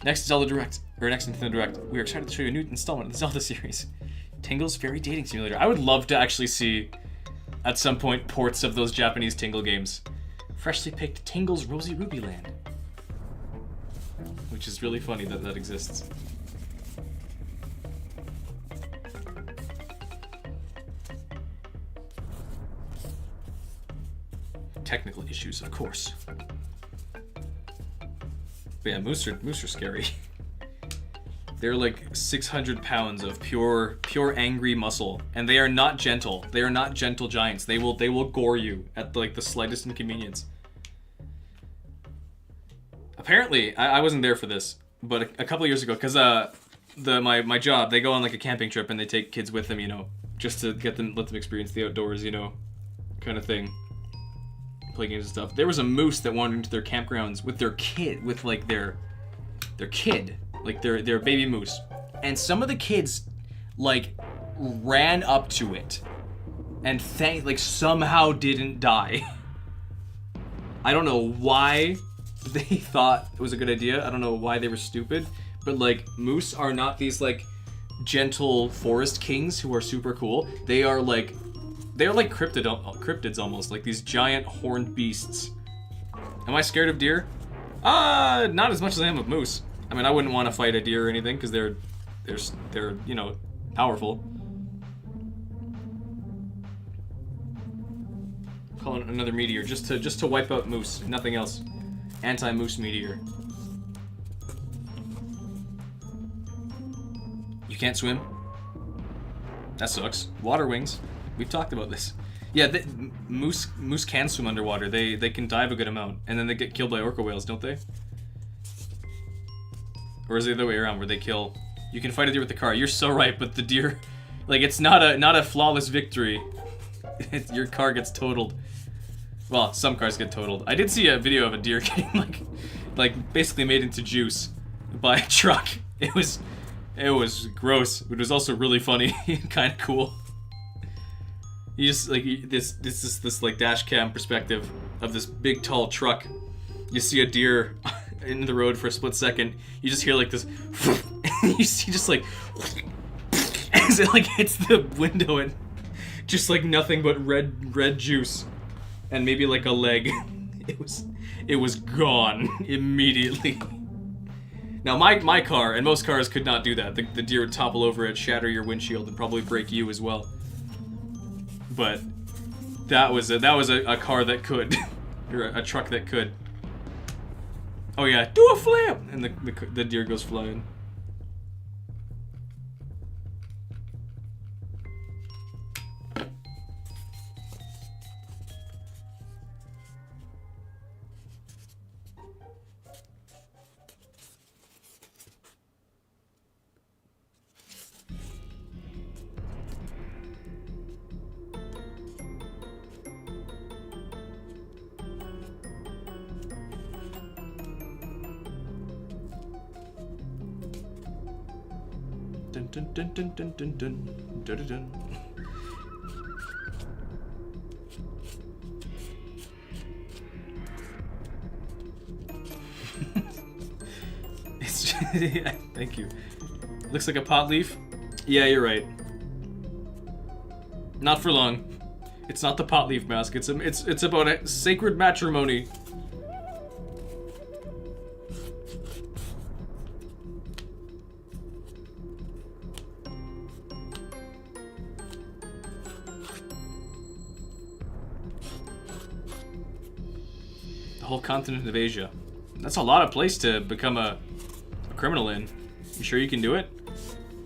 Next Zelda Direct, or next Nintendo Direct, we are excited to show you a new installment of the Zelda series. Tingle's Fairy Dating Simulator. I would love to actually see, at some point, ports of those Japanese Tingle games. Freshly picked Tingle's Rosy Ruby Land. Which is really funny that that exists. Technical issues, of course. But yeah, moose are scary. They're like 600 pounds of pure angry muscle, and they are not gentle. They are not gentle giants. They will gore you at like the slightest inconvenience. Apparently, I wasn't there for this, but a couple of years ago, because my job, they go on like a camping trip and they take kids with them, you know, just to let them experience the outdoors, you know, kind of thing. Play games and stuff. There was a moose that wandered into their campgrounds with their kid, with like their kid, like their baby moose, and some of the kids like ran up to it and somehow didn't die. I don't know why they thought it was a good idea. I don't know why they were stupid, but like moose are not these like gentle forest kings who are super cool. They are like cryptids almost, like these giant horned beasts. Am I scared of deer? Not as much as I am of moose. I mean, I wouldn't want to fight a deer or anything because they're you know, powerful. Call it another meteor just to wipe out moose, nothing else. Anti-moose meteor. You can't swim? That sucks. Water wings. We've talked about this. Yeah, moose can swim underwater. They can dive a good amount, and then they get killed by orca whales, don't they? Or is it the other way around, where they kill? You can fight a deer with the car. You're so right, but the deer, like, it's not a flawless victory. Your car gets totaled. Well, some cars get totaled. I did see a video of a deer getting like basically made into juice by a truck. It was gross, but it was also really funny and kind of cool. You just like this like dash cam perspective of this big tall truck. You see a deer in the road for a split second. You just hear like this, and you see just like as it like hits the window and just like nothing but red juice, and maybe like a leg. It was gone immediately. Now my car and most cars could not do that. The deer would topple over it, shatter your windshield, and probably break you as well. But that was a car that could, or a truck that could. Oh yeah, do a flip! And the deer goes flying. Dun dun dun dun dun dun dun dun dun. It's just, yeah, thank you. Looks like a pot leaf. Yeah, you're right. Not for long. It's not the pot leaf mask. It's about a sacred matrimony. The whole continent of Asia. That's a lot of place to become a criminal in. You sure you can do it?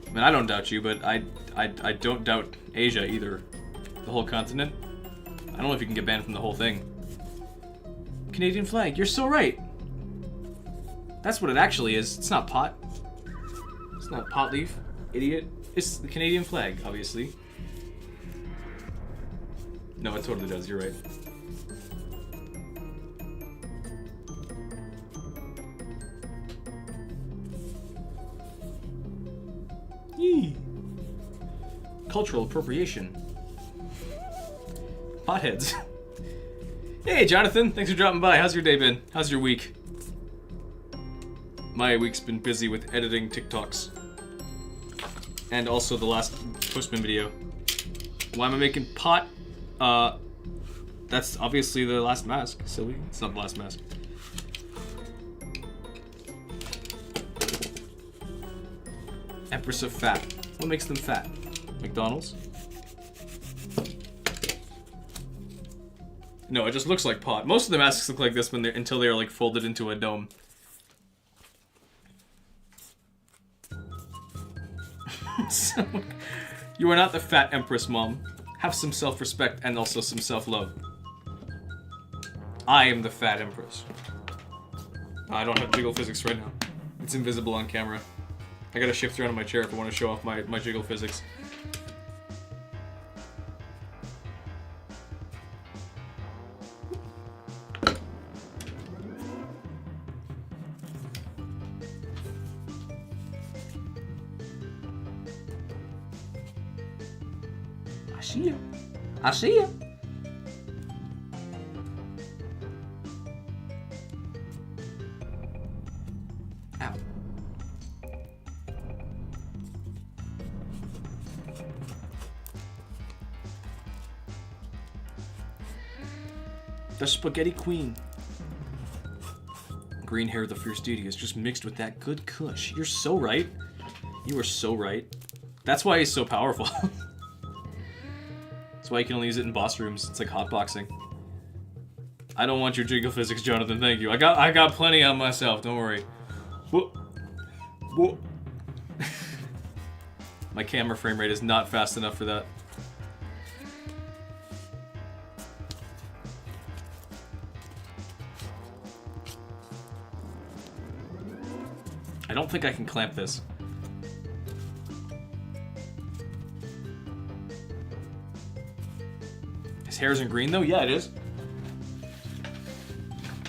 I mean, I don't doubt you, but I don't doubt Asia either. The whole continent. I don't know if you can get banned from the whole thing. Canadian flag. You're so right. That's what it actually is. It's not pot. It's not pot leaf. Idiot. It's the Canadian flag, obviously. No, it totally does. You're right. Yee. Cultural appropriation. Potheads. Hey, Jonathan. Thanks for dropping by. How's your day been? How's your week? My week's been busy with editing TikToks. And also the last Postman video. Why am I making pot? That's obviously the last mask. Silly. It's not the last mask. Empress of fat. What makes them fat? McDonald's? No, it just looks like pot. Most of the masks look like this when until they are like folded into a dome. So, you are not the fat Empress, Mom. Have some self-respect and also some self-love. I am the fat Empress. I don't have jiggle physics right now. It's invisible on camera. I gotta shift around in my chair if I want to show off my jiggle physics. I see ya. I see ya. Ow. The Spaghetti Queen. Green hair of the Fierce Deity is just mixed with that good kush. You're so right. You are so right. That's why he's so powerful. That's why you can only use it in boss rooms. It's like hotboxing. I don't want your jiggle physics, Jonathan. Thank you. I got plenty on myself. Don't worry. Whoa. Whoa. My camera frame rate is not fast enough for that. I don't think I can clamp this. His hair isn't green though? Yeah, it is.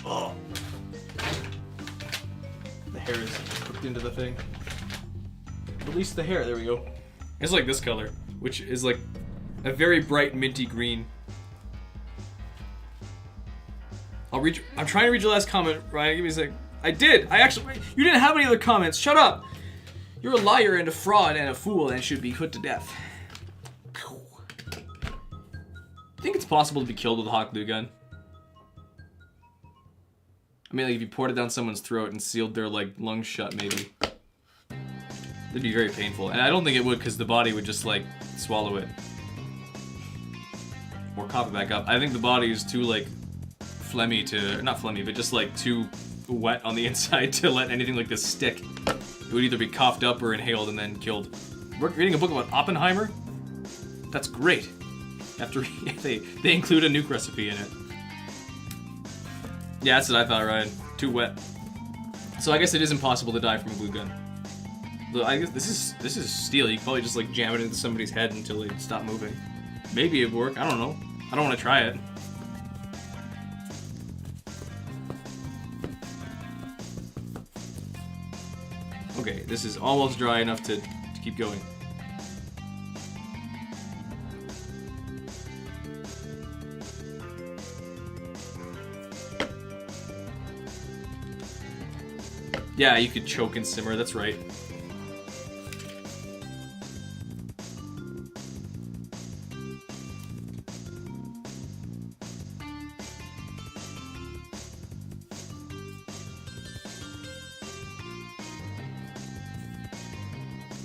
Oh. The hair is hooked into the thing. Release the hair, there we go. It's like this color, which is like a very bright minty green. I'm trying to read your last comment, Ryan. Give me a sec. I did! You didn't have any other comments. Shut up! You're a liar and a fraud and a fool and should be put to death. I think it's possible to be killed with a hot glue gun. I mean, like, if you poured it down someone's throat and sealed their, like, lungs shut, maybe. That'd be very painful. And I don't think it would, because the body would just, like, swallow it. Or cough it back up. I think the body is too, like, phlegmy to... Not phlegmy, but just, like, too wet on the inside to let anything like this stick. It would either be coughed up or inhaled and then killed. We're reading a book about Oppenheimer? That's great. After they include a nuke recipe in it. Yeah, that's what I thought, Ryan. Too wet. So I guess it is impossible to die from a glue gun. Though I guess this is steel. You can probably just like jam it into somebody's head until they stop moving. Maybe it'd work. I don't know. I don't want to try it. Okay, this is almost dry enough to keep going. Yeah, you could choke and simmer, that's right.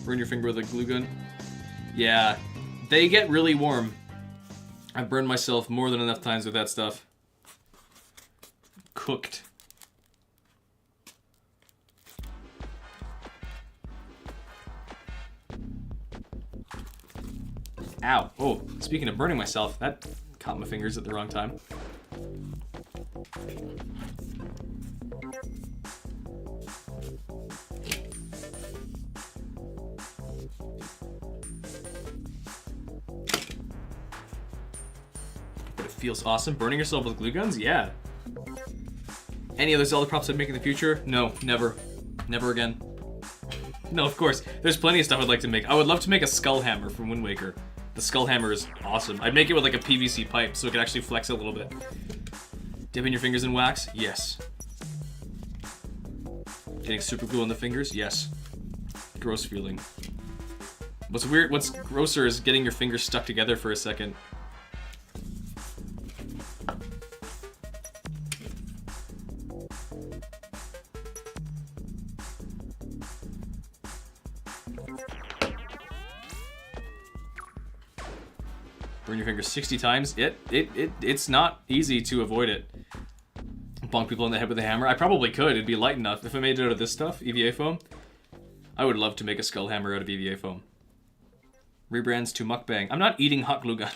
Burn your finger with a glue gun? Yeah, they get really warm. I've burned myself more than enough times with that stuff. Cooked. Ow. Oh, speaking of burning myself, that caught my fingers at the wrong time. But it feels awesome. Burning yourself with glue guns? Yeah. Any other Zelda props I'd make in the future? No, never. Never again. No, of course. There's plenty of stuff I'd like to make. I would love to make a skull hammer from Wind Waker. The skull hammer is awesome. I'd make it with like a PVC pipe so it could actually flex a little bit. Dipping your fingers in wax? Yes. Getting super glue on the fingers? Yes. Gross feeling. What's grosser is getting your fingers stuck together for a second. Burn your fingers 60 times. It's not easy to avoid it. Bonk people in the head with a hammer. I probably could. It'd be light enough. If I made it out of this stuff, EVA foam, I would love to make a skull hammer out of EVA foam. Rebrands to mukbang. I'm not eating hot glue gun.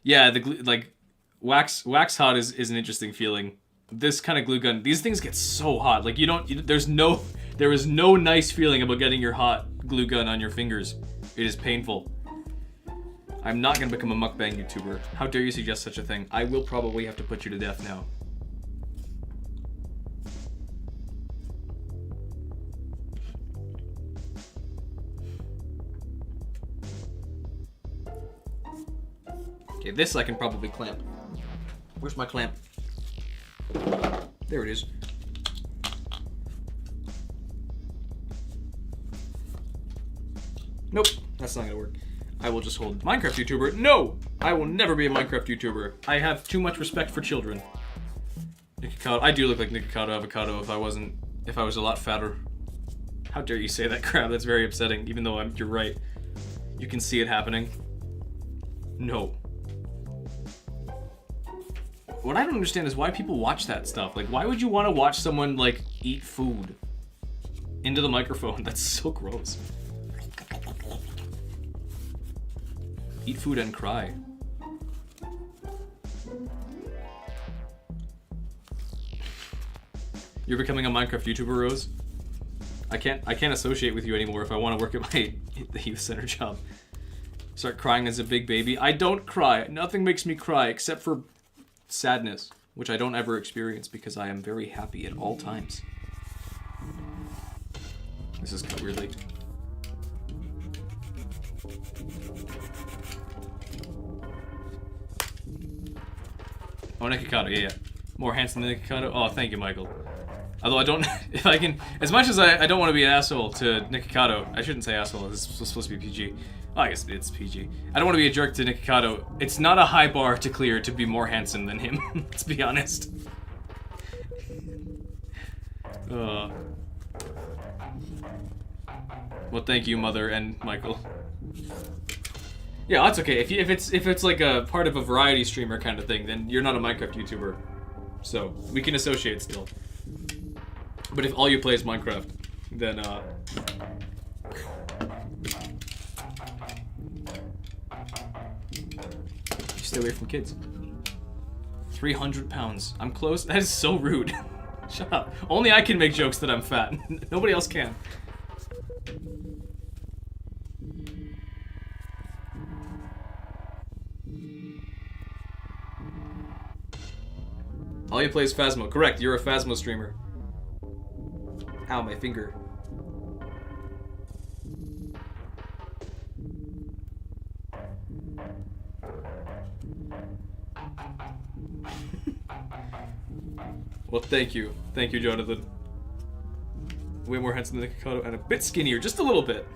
Yeah, like wax hot is an interesting feeling. This kind of glue gun, these things get so hot. Like there is no nice feeling about getting your hot glue gun on your fingers. It is painful. I'm not gonna become a mukbang YouTuber. How dare you suggest such a thing? I will probably have to put you to death now. Okay, this I can probably clamp. Where's my clamp? There it is. Nope, that's not gonna work. I will just hold Minecraft YouTuber. No! I will never be a Minecraft YouTuber. I have too much respect for children. Nikocado. I do look like Nikocado Avocado if I was a lot fatter. How dare you say that crap? That's very upsetting, even though you're right. You can see it happening. No. What I don't understand is why people watch that stuff. Like, why would you want to watch someone, like, eat food into the microphone? That's so gross. Eat food and cry. You're becoming a Minecraft YouTuber, Rose? I can't associate with you anymore if I want to work at the youth center job. Start crying as a big baby. I don't cry. Nothing makes me cry except for sadness, which I don't ever experience because I am very happy at all times. This is cut weirdly. Oh, Nikocado, yeah. More handsome than Nikocado? Oh, thank you, Michael. Although I don't, if I can, as much as I don't want to be an asshole to Nikocado, I shouldn't say asshole, this is supposed to be PG. Oh, I guess it's PG. I don't want to be a jerk to Nikocado. It's not a high bar to clear to be more handsome than him, let's be honest. Well, thank you, Mother and Michael. Yeah, that's okay. If it's like a part of a variety streamer kind of thing, then you're not a Minecraft YouTuber. So, we can associate still. But if all you play is Minecraft, then, you stay away from kids. 300 pounds. I'm close. That is so rude. Shut up. Only I can make jokes that I'm fat. Nobody else can. All you play is Phasmo. Correct, you're a Phasmo streamer. Ow, my finger. Well, thank you. Thank you, Jonathan. Way more handsome than Kakato and a bit skinnier. Just a little bit.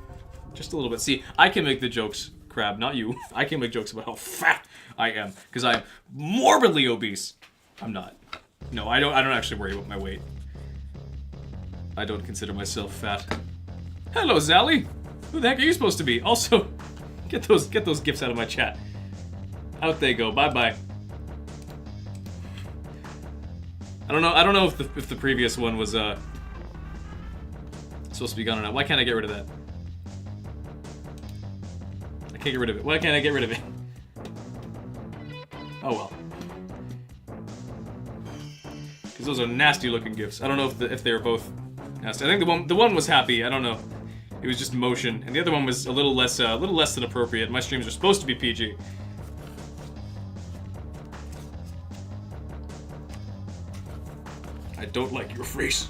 Just a little bit. See, I can make the jokes, Crab, not you. I can make jokes about how fat I am. Because I'm morbidly obese. I'm not. No, I don't actually worry about my weight. I don't consider myself fat. Hello, Zally! Who the heck are you supposed to be? Also, get those gifts out of my chat. Out they go. Bye-bye. I don't know if the previous one was supposed to be gone or not. Why can't I get rid of that? I can't get rid of it. Why can't I get rid of it? Oh well. Because those are nasty looking gifts. I don't know if they were both nasty. I think the one was happy. I don't know. It was just motion, and the other one was a little less than appropriate. My streams are supposed to be PG. I don't like your face.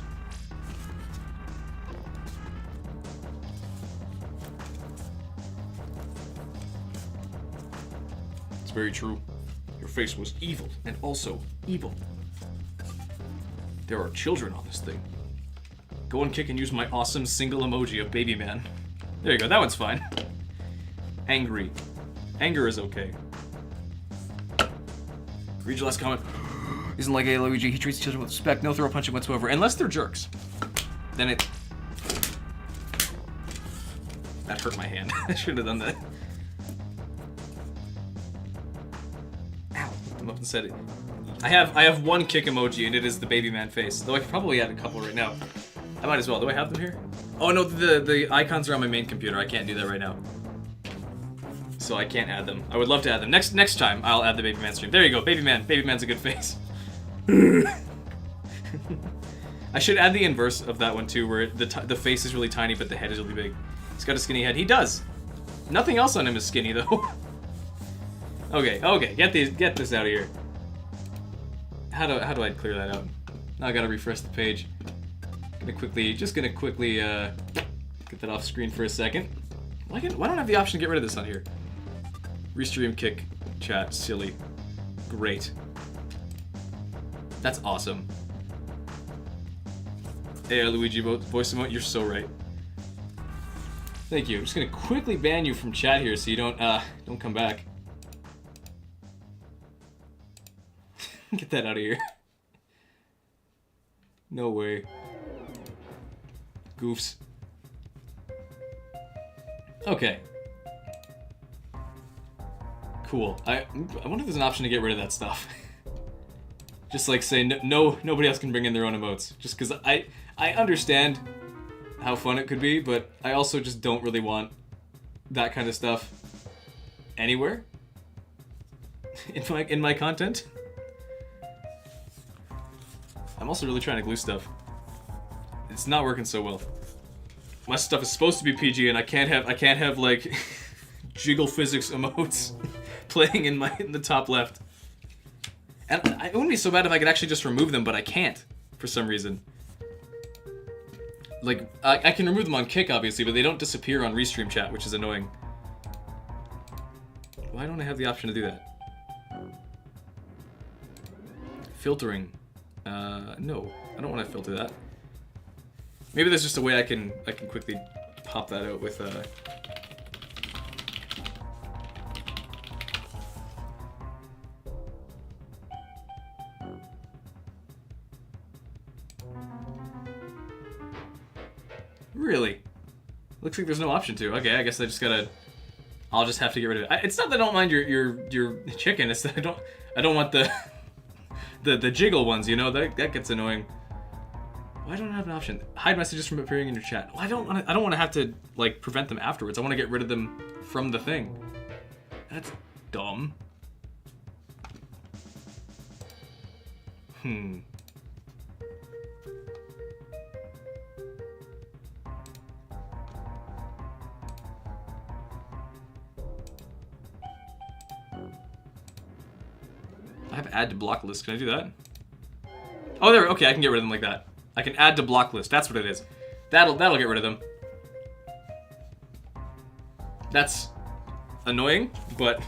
It's very true. Your face was evil, and also evil. There are children on this thing. Go and kick and use my awesome single emoji of baby man. There you go, that one's fine. Angry. Anger is okay. Read your last comment. Isn't like a Luigi, he treats children with respect, no throw punching whatsoever, unless they're jerks. Then it... That hurt my hand. I should have done that. Ow. I'm up and said it. I have one kick emoji, and it is the baby man face. Though I could probably add a couple right now. I might as well. Do I have them here? Oh no, the icons are on my main computer. I can't do that right now. So I can't add them. I would love to add them. Next time, I'll add the baby man stream. There you go, baby man. Baby man's a good face. I should add the inverse of that one too, where the face is really tiny, but the head is really big. He's got a skinny head. He does. Nothing else on him is skinny though. Okay. Get this out of here. How do I clear that out? Now I gotta refresh the page. Just gonna quickly get that off screen for a second. Why don't I have the option to get rid of this on here? Restream kick chat silly. Great. That's awesome. Hey Luigi voice emote, you're so right. Thank you. I'm just gonna quickly ban you from chat here so you don't come back. Get that out of here. No way. Goofs. Okay. Cool. I wonder if there's an option to get rid of that stuff. Just like say nobody else can bring in their own emotes. Just because I understand how fun it could be, but I also just don't really want that kind of stuff anywhere in my content. I'm also really trying to glue stuff. It's not working so well. My stuff is supposed to be PG, and I can't have like jiggle physics emotes playing in the top left. And it wouldn't be so bad if I could actually just remove them, but I can't for some reason. Like I can remove them on Kick, obviously, but they don't disappear on Restream chat, which is annoying. Why don't I have the option to do that? Filtering. No, I don't want to filter that. Maybe there's just a way I can quickly pop that out with Really? Looks like there's no option to. Okay, I guess I'll just have to get rid of it. It's not that I don't mind your chicken. It's that I don't want the the jiggle ones, you know, that gets annoying. Why don't I have an option? Hide messages from appearing in your chat. Well, I don't want to have to like prevent them afterwards. I want to get rid of them from the thing. That's dumb. I have add to block list. Can I do that? Oh, there. Okay, I can get rid of them like that. I can add to block list. That's what it is. That'll get rid of them. That's annoying, but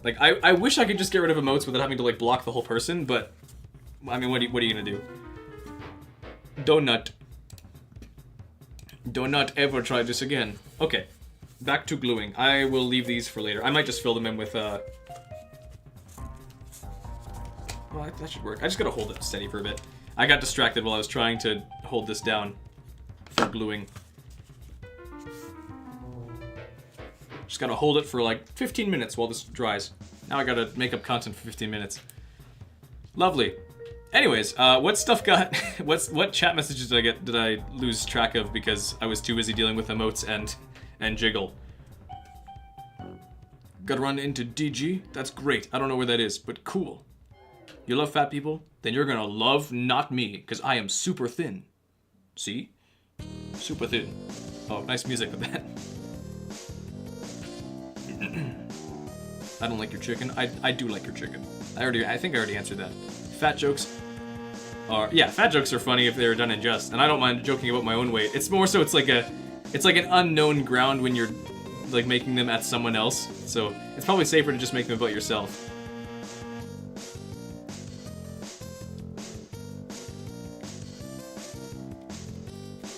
like I wish I could just get rid of emotes without having to like block the whole person. But I mean, what are you gonna do? Donut. Do not ever try this again. Okay, back to gluing. I will leave these for later. I might just fill them in with well, that should work. I just gotta hold it steady for a bit. I got distracted while I was trying to hold this down for gluing. Just gotta hold it for like 15 minutes while this dries. Now I gotta make up content for 15 minutes. Lovely. Anyways, what stuff got... what chat messages did I lose track of because I was too busy dealing with emotes and jiggle? Gotta run into DG? That's great. I don't know where that is, but cool. You love fat people? Then you're gonna love not me, because I am super thin. See? Super thin. Oh, nice music with that. I don't like your chicken. I do like your chicken. I think I already answered that. Fat jokes are... Yeah, fat jokes are funny if they're done in jest, and I don't mind joking about my own weight. It's more so it's like an unknown ground when you're like making them at someone else, so it's probably safer to just make them about yourself.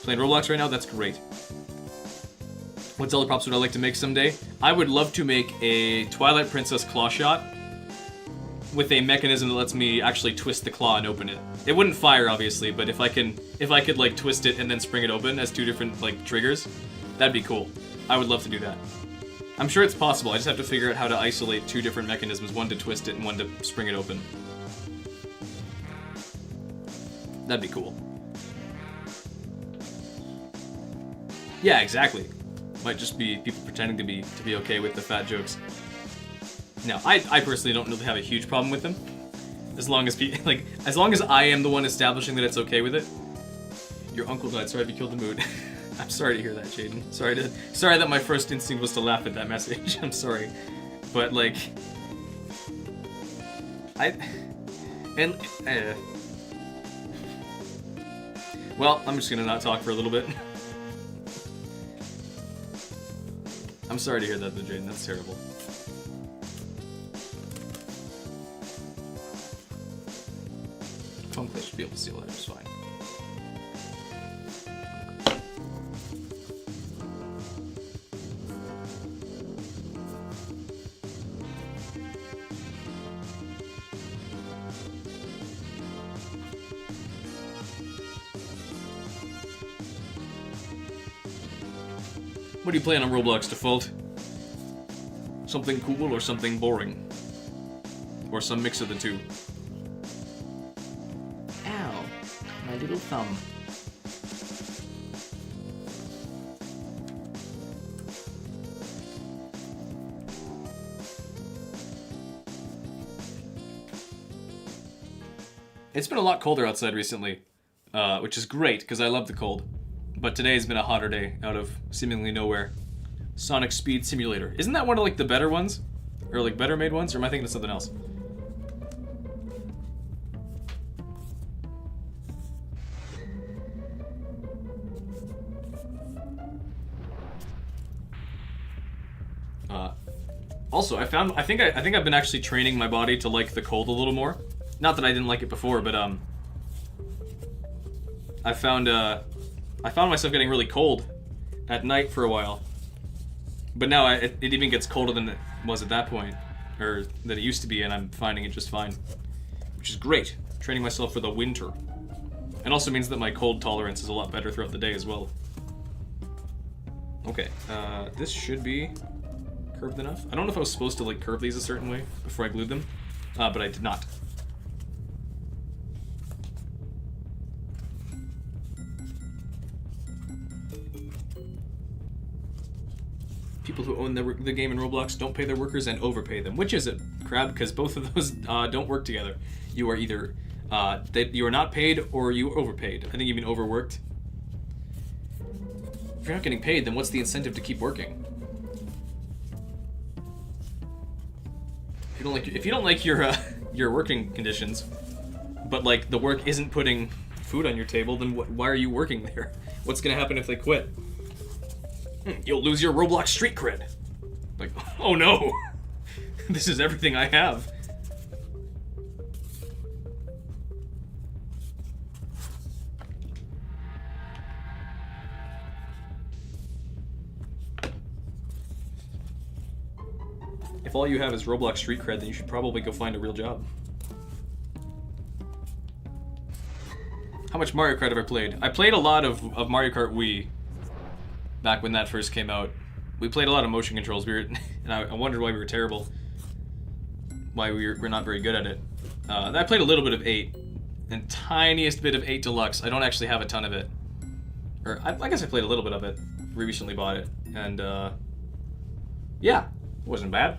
Playing Roblox right now? That's great. What Zelda props would I like to make someday? I would love to make a Twilight Princess claw shot with a mechanism that lets me actually twist the claw and open it. It wouldn't fire, obviously, but if I could like twist it and then spring it open as two different like triggers, that'd be cool. I would love to do that. I'm sure it's possible. I just have to figure out how to isolate two different mechanisms, one to twist it and one to spring it open. That'd be cool. Yeah, exactly. Might just be people pretending to be okay with the fat jokes. No, I personally don't really have a huge problem with them. As long as as long as I am the one establishing that it's okay with it. Your uncle died. Sorry if you killed the mood. I'm sorry to hear that, Jaden. Sorry that my first instinct was to laugh at that message. I'm sorry, but like, well, I'm just gonna not talk for a little bit. I'm sorry to hear that, though, Jaden. That's terrible. Phone clip should be able to seal that. It's fine. What are you playing on Roblox, Default? Something cool or something boring? Or some mix of the two? Ow, my little thumb. It's been a lot colder outside recently, which is great, because I love the cold. But today has been a hotter day out of seemingly nowhere. Sonic Speed Simulator. Isn't that one of like the better ones? Or like better made ones? Or am I thinking of something else? Also, I think I've been actually training my body to like the cold a little more. Not that I didn't like it before, but I found myself getting really cold at night for a while. But now it even gets colder than it was at that point, or than it used to be, and I'm finding it just fine, which is great. Training myself for the winter, and also means that my cold tolerance is a lot better throughout the day as well. Okay, this should be curved enough. I don't know if I was supposed to like curve these a certain way before I glued them, but I did not. people who own the game in Roblox don't pay their workers and overpay them. Which is it, Crab? Because both of those don't work together. You are either you are not paid or you are overpaid. I think you mean overworked. If you're not getting paid, then what's the incentive to keep working? If you don't like your your working conditions, but like the work isn't putting food on your table, then why are you working there? What's gonna happen if they quit? You'll lose your Roblox street cred. Like, oh no, this is everything I have. If all you have is Roblox street cred, then you should probably go find a real job. How much Mario Kart have I played? I played a lot of Mario Kart Wii back when that first came out. We played a lot of motion controls. And I wondered why we were terrible. Why we're not very good at it. I played a little bit of 8. And tiniest bit of 8 Deluxe. I don't actually have a ton of it. Or, I guess I played a little bit of it. We recently bought it. And, yeah. It wasn't bad.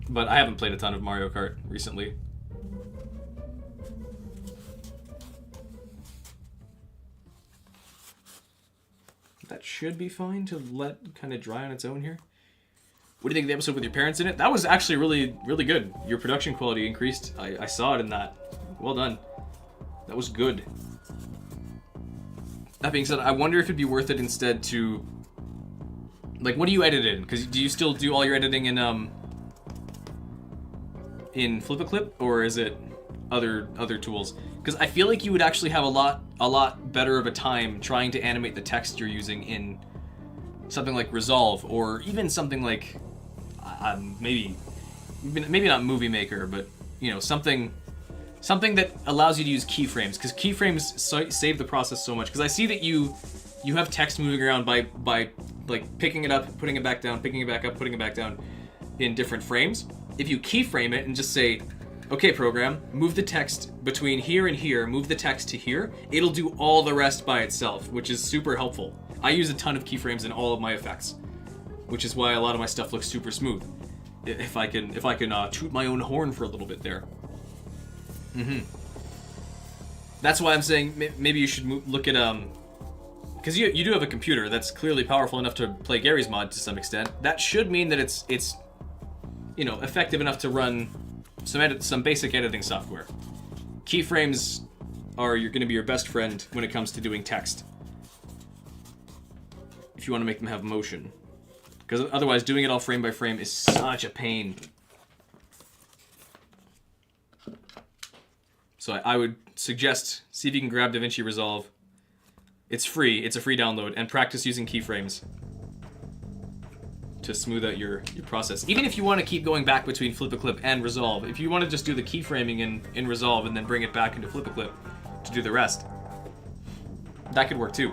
But I haven't played a ton of Mario Kart recently. That should be fine to let kind of dry on its own here. What do you think of the episode with your parents in it? That was actually really, really good. Your production quality increased. I saw it in that. Well done. That was good. That being said, I wonder if it'd be worth it instead to... Like, what do you edit in? Because do you still do all your editing in Flip-A-Clip, or is it other tools? Because I feel like you would actually have a lot better of a time trying to animate the text you're using in something like Resolve, or even something like maybe not Movie Maker, but you know, something that allows you to use keyframes, because keyframes save the process so much. Because I see that you have text moving around by like picking it up, putting it back down, picking it back up, putting it back down in different frames. If you keyframe it and just say, okay, program, move the text between here and here, move the text to here, it'll do all the rest by itself, which is super helpful. I use a ton of keyframes in all of my effects, which is why a lot of my stuff looks super smooth. If I can toot my own horn for a little bit there. That's why I'm saying maybe you should look at because you do have a computer that's clearly powerful enough to play Gary's mod to some extent. That should mean that it's you know, effective enough to run some basic editing software. Keyframes are going to be your best friend when it comes to doing text. If you want to make them have motion. Because otherwise doing it all frame by frame is such a pain. So I would suggest, see if you can grab DaVinci Resolve. It's free, it's a free download, and practice using keyframes to smooth out your process. Even if you want to keep going back between Flip-A-Clip and Resolve, if you want to just do the keyframing in Resolve and then bring it back into Flip-A-Clip to do the rest, that could work too.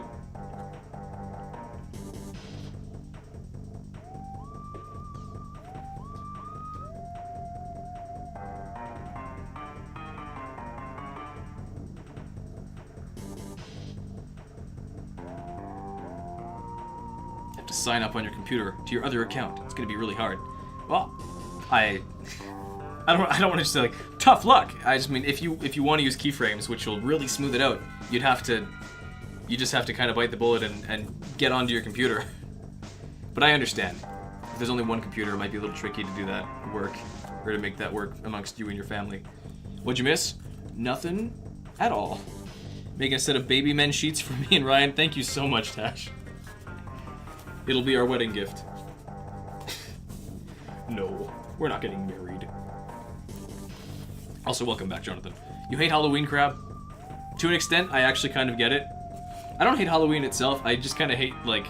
To sign up on your computer to your other account. It's gonna be really hard. Well, I don't want to just say like tough luck. I just mean if you want to use keyframes, which will really smooth it out, you just have to kind of bite the bullet and get onto your computer. But I understand. If there's only one computer, it might be a little tricky to do that work, or to make that work amongst you and your family. What'd you miss? Nothing at all. Making a set of baby men sheets for me and Ryan. Thank you so much, Tash. It'll be our wedding gift. No, we're not getting married. Also, welcome back, Jonathan. You hate Halloween, Crab? To an extent, I actually kind of get it. I don't hate Halloween itself, I just kind of hate, like,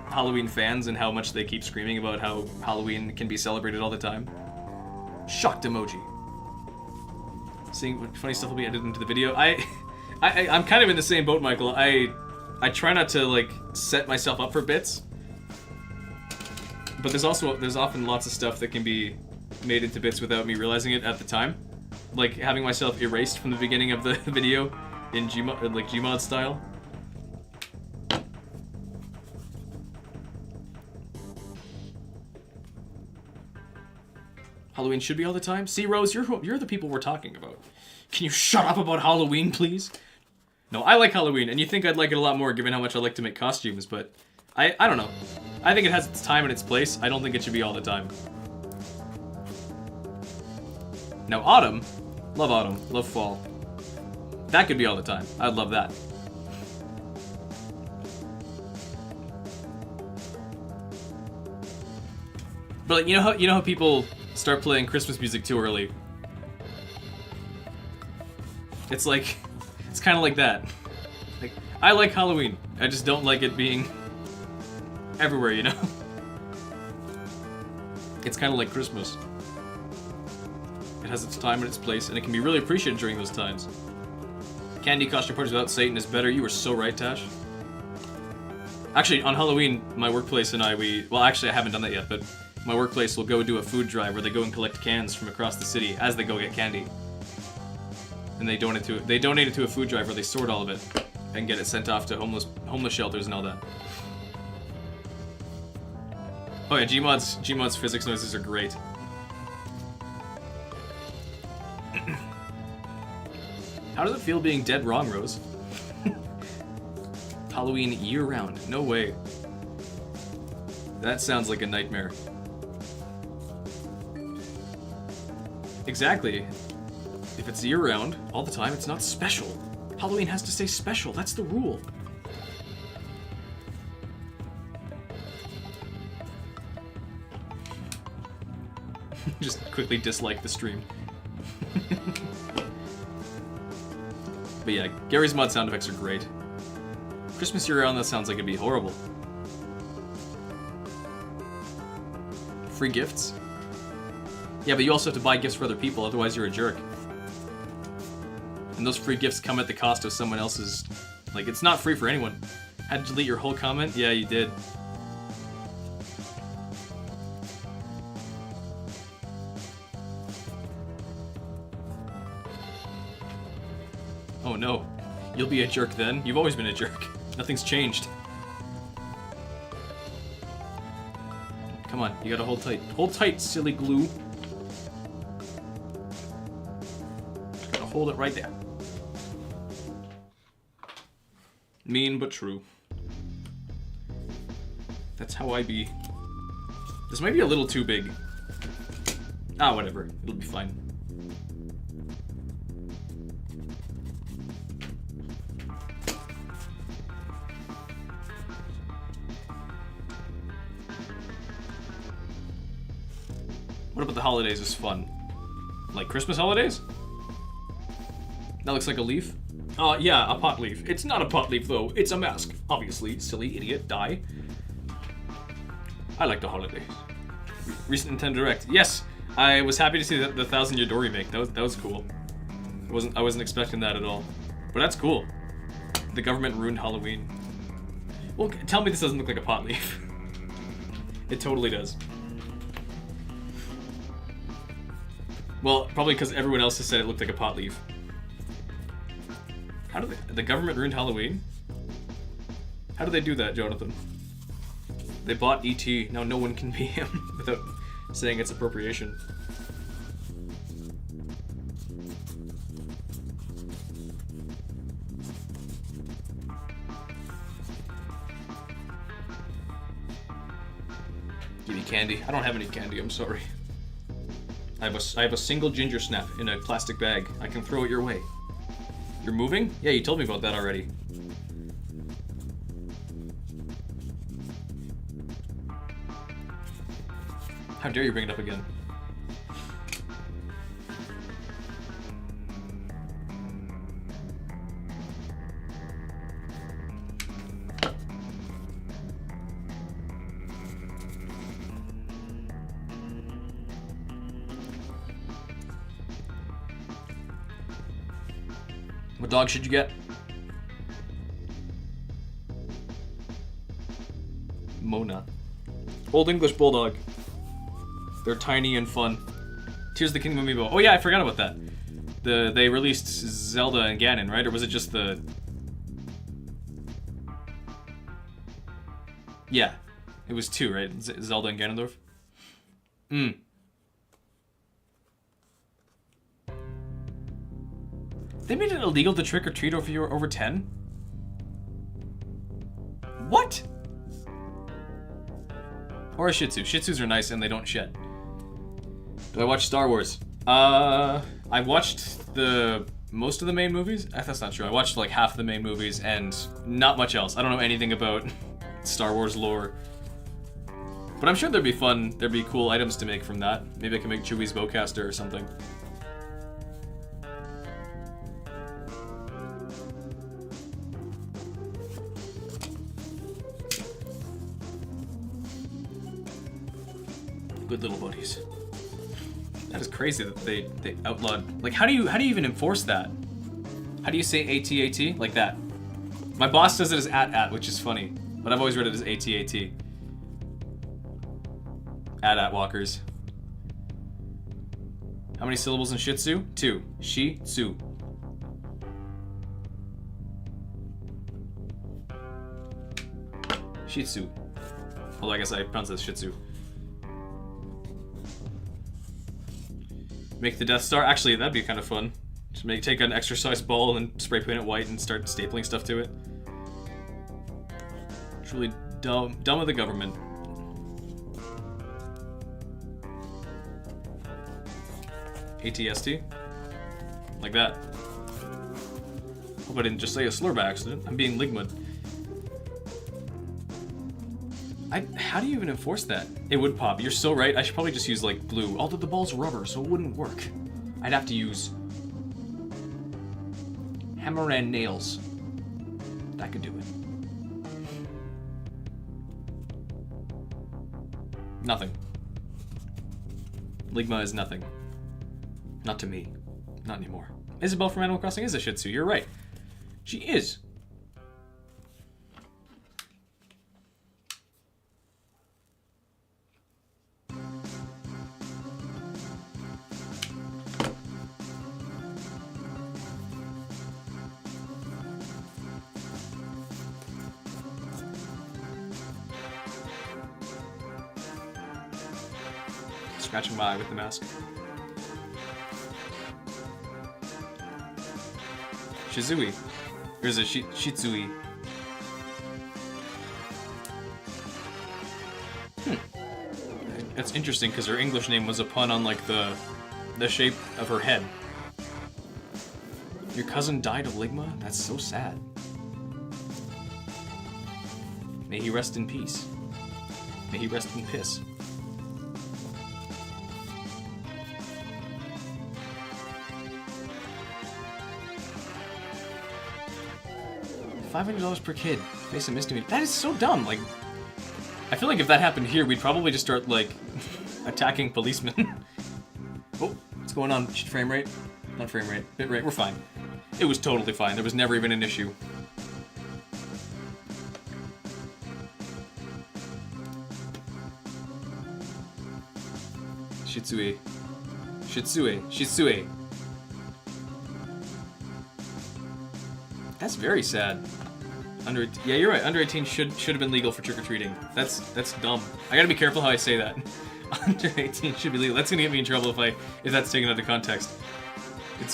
Halloween fans and how much they keep screaming about how Halloween can be celebrated all the time. Shocked emoji. Seeing what funny stuff will be added into the video. I'm kind of in the same boat, Michael. I try not to, like, set myself up for bits. But there's often lots of stuff that can be made into bits without me realizing it at the time. Like having myself erased from the beginning of the video in Gmod style. Halloween should be all the time. See, Rose, you're the people we're talking about. Can you shut up about Halloween, please? No, I like Halloween, and you think I'd like it a lot more given how much I like to make costumes, but I don't know. I think it has its time and its place. I don't think it should be all the time. Now, autumn. Love autumn. Love fall. That could be all the time. I'd love that. But like, you know how people start playing Christmas music too early? It's like, it's kind of like that. Like, I like Halloween. I just don't like it being everywhere, you know? It's kind of like Christmas. It has its time and its place, and it can be really appreciated during those times. Candy costume parties without Satan is better. You were so right, Tash. Actually, on Halloween, my workplace and I, well, actually, I haven't done that yet, but my workplace will go do a food drive where they go and collect cans from across the city as they go get candy. And they donate it to a food drive where they sort all of it and get it sent off to homeless shelters and all that. Oh yeah, Gmod's physics noises are great. How does it feel being dead wrong, Rose? Halloween year-round. No way. That sounds like a nightmare. Exactly. If it's year-round, all the time, it's not special. Halloween has to stay special. That's the rule. Just quickly dislike the stream. But yeah, Gary's mod sound effects are great. Christmas year-round, that sounds like it'd be horrible. Free gifts? Yeah, but you also have to buy gifts for other people, otherwise you're a jerk. And those free gifts come at the cost of someone else's... Like, it's not free for anyone. Had to delete your whole comment? Yeah, you did. Oh no. You'll be a jerk then? You've always been a jerk. Nothing's changed. Come on, you gotta hold tight. Hold tight, silly glue. Just gotta hold it right there. Mean but true. That's how I be. This might be a little too big. Ah, whatever. It'll be fine. What about the holidays is fun? Like Christmas holidays? That looks like a leaf? Yeah, a pot leaf. It's not a pot leaf though, it's a mask. Obviously, silly idiot, die. I like the holidays. Recent Nintendo Direct. Yes, I was happy to see the 1000 Year Door remake. That was cool. I wasn't expecting that at all. But that's cool. The government ruined Halloween. Well, tell me this doesn't look like a pot leaf. It totally does. Well, probably because everyone else has said it looked like a pot leaf. How do the government ruined Halloween? How do they do that, Jonathan? They bought E.T. Now no one can be him without saying it's appropriation. Give me candy. I don't have any candy, I'm sorry. I have a single ginger snap in a plastic bag. I can throw it your way. You're moving? Yeah, you told me about that already. How dare you bring it up again? What dog should you get? Mona. Old English Bulldog. They're tiny and fun. Tears of the Kingdom Amiibo. Oh yeah, I forgot about that. They released Zelda and Ganon, right? Or was it just the... Yeah. It was two, right? Zelda and Ganondorf? They made it illegal to trick or treat if you're over 10? What? Or a Shih Tzu. Shih Tzus are nice and they don't shed. Do I watch Star Wars? I watched most of the main movies. That's not true. I watched like half of the main movies and not much else. I don't know anything about Star Wars lore. But I'm sure there'd be cool items to make from that. Maybe I can make Chewie's bowcaster or something. Good little buddies. That is crazy that they outlawed. Like, how do you even enforce that? How do you say AT-AT? Like that. My boss says it as at, which is funny. But I've always read it as AT-AT. At walkers. How many syllables in Shih Tzu? 2. Shih Tzu. Shih Tzu. Although I guess I pronounce it as Shih Tzu. Make the Death Star. Actually, that'd be kind of fun. Just take an exercise ball and spray paint it white and start stapling stuff to it. Truly dumb of the government. ATST? Like that. Hope I didn't just say a slur by accident. I'm being ligmud. How do you even enforce that? It would pop. You're so right. I should probably just use like glue. Although the ball's rubber, so it wouldn't work. I'd have to use hammer and nails. That could do it. Nothing. Ligma is nothing. Not to me. Not anymore. Isabelle from Animal Crossing is a Shih Tzu. You're right. She is. Scratching my eye with the mask. Shizui. Or is it Shitsui? That's interesting because her English name was a pun on like the shape of her head. Your cousin died of ligma? That's so sad. May he rest in peace. May he rest in piss. $500 per kid. Face a misdemeanor. That is so dumb. Like, I feel like if that happened here, we'd probably just start like attacking policemen. Oh, what's going on? Frame rate? Not frame rate. Bit rate. We're fine. It was totally fine. There was never even an issue. Shitsui. Shitsui. Shitsui. That's very sad. Yeah, you're right. Under 18 should have been legal for trick-or-treating. That's dumb. I gotta be careful how I say that. Under 18 should be legal. That's gonna get me in trouble if that's taken out of context.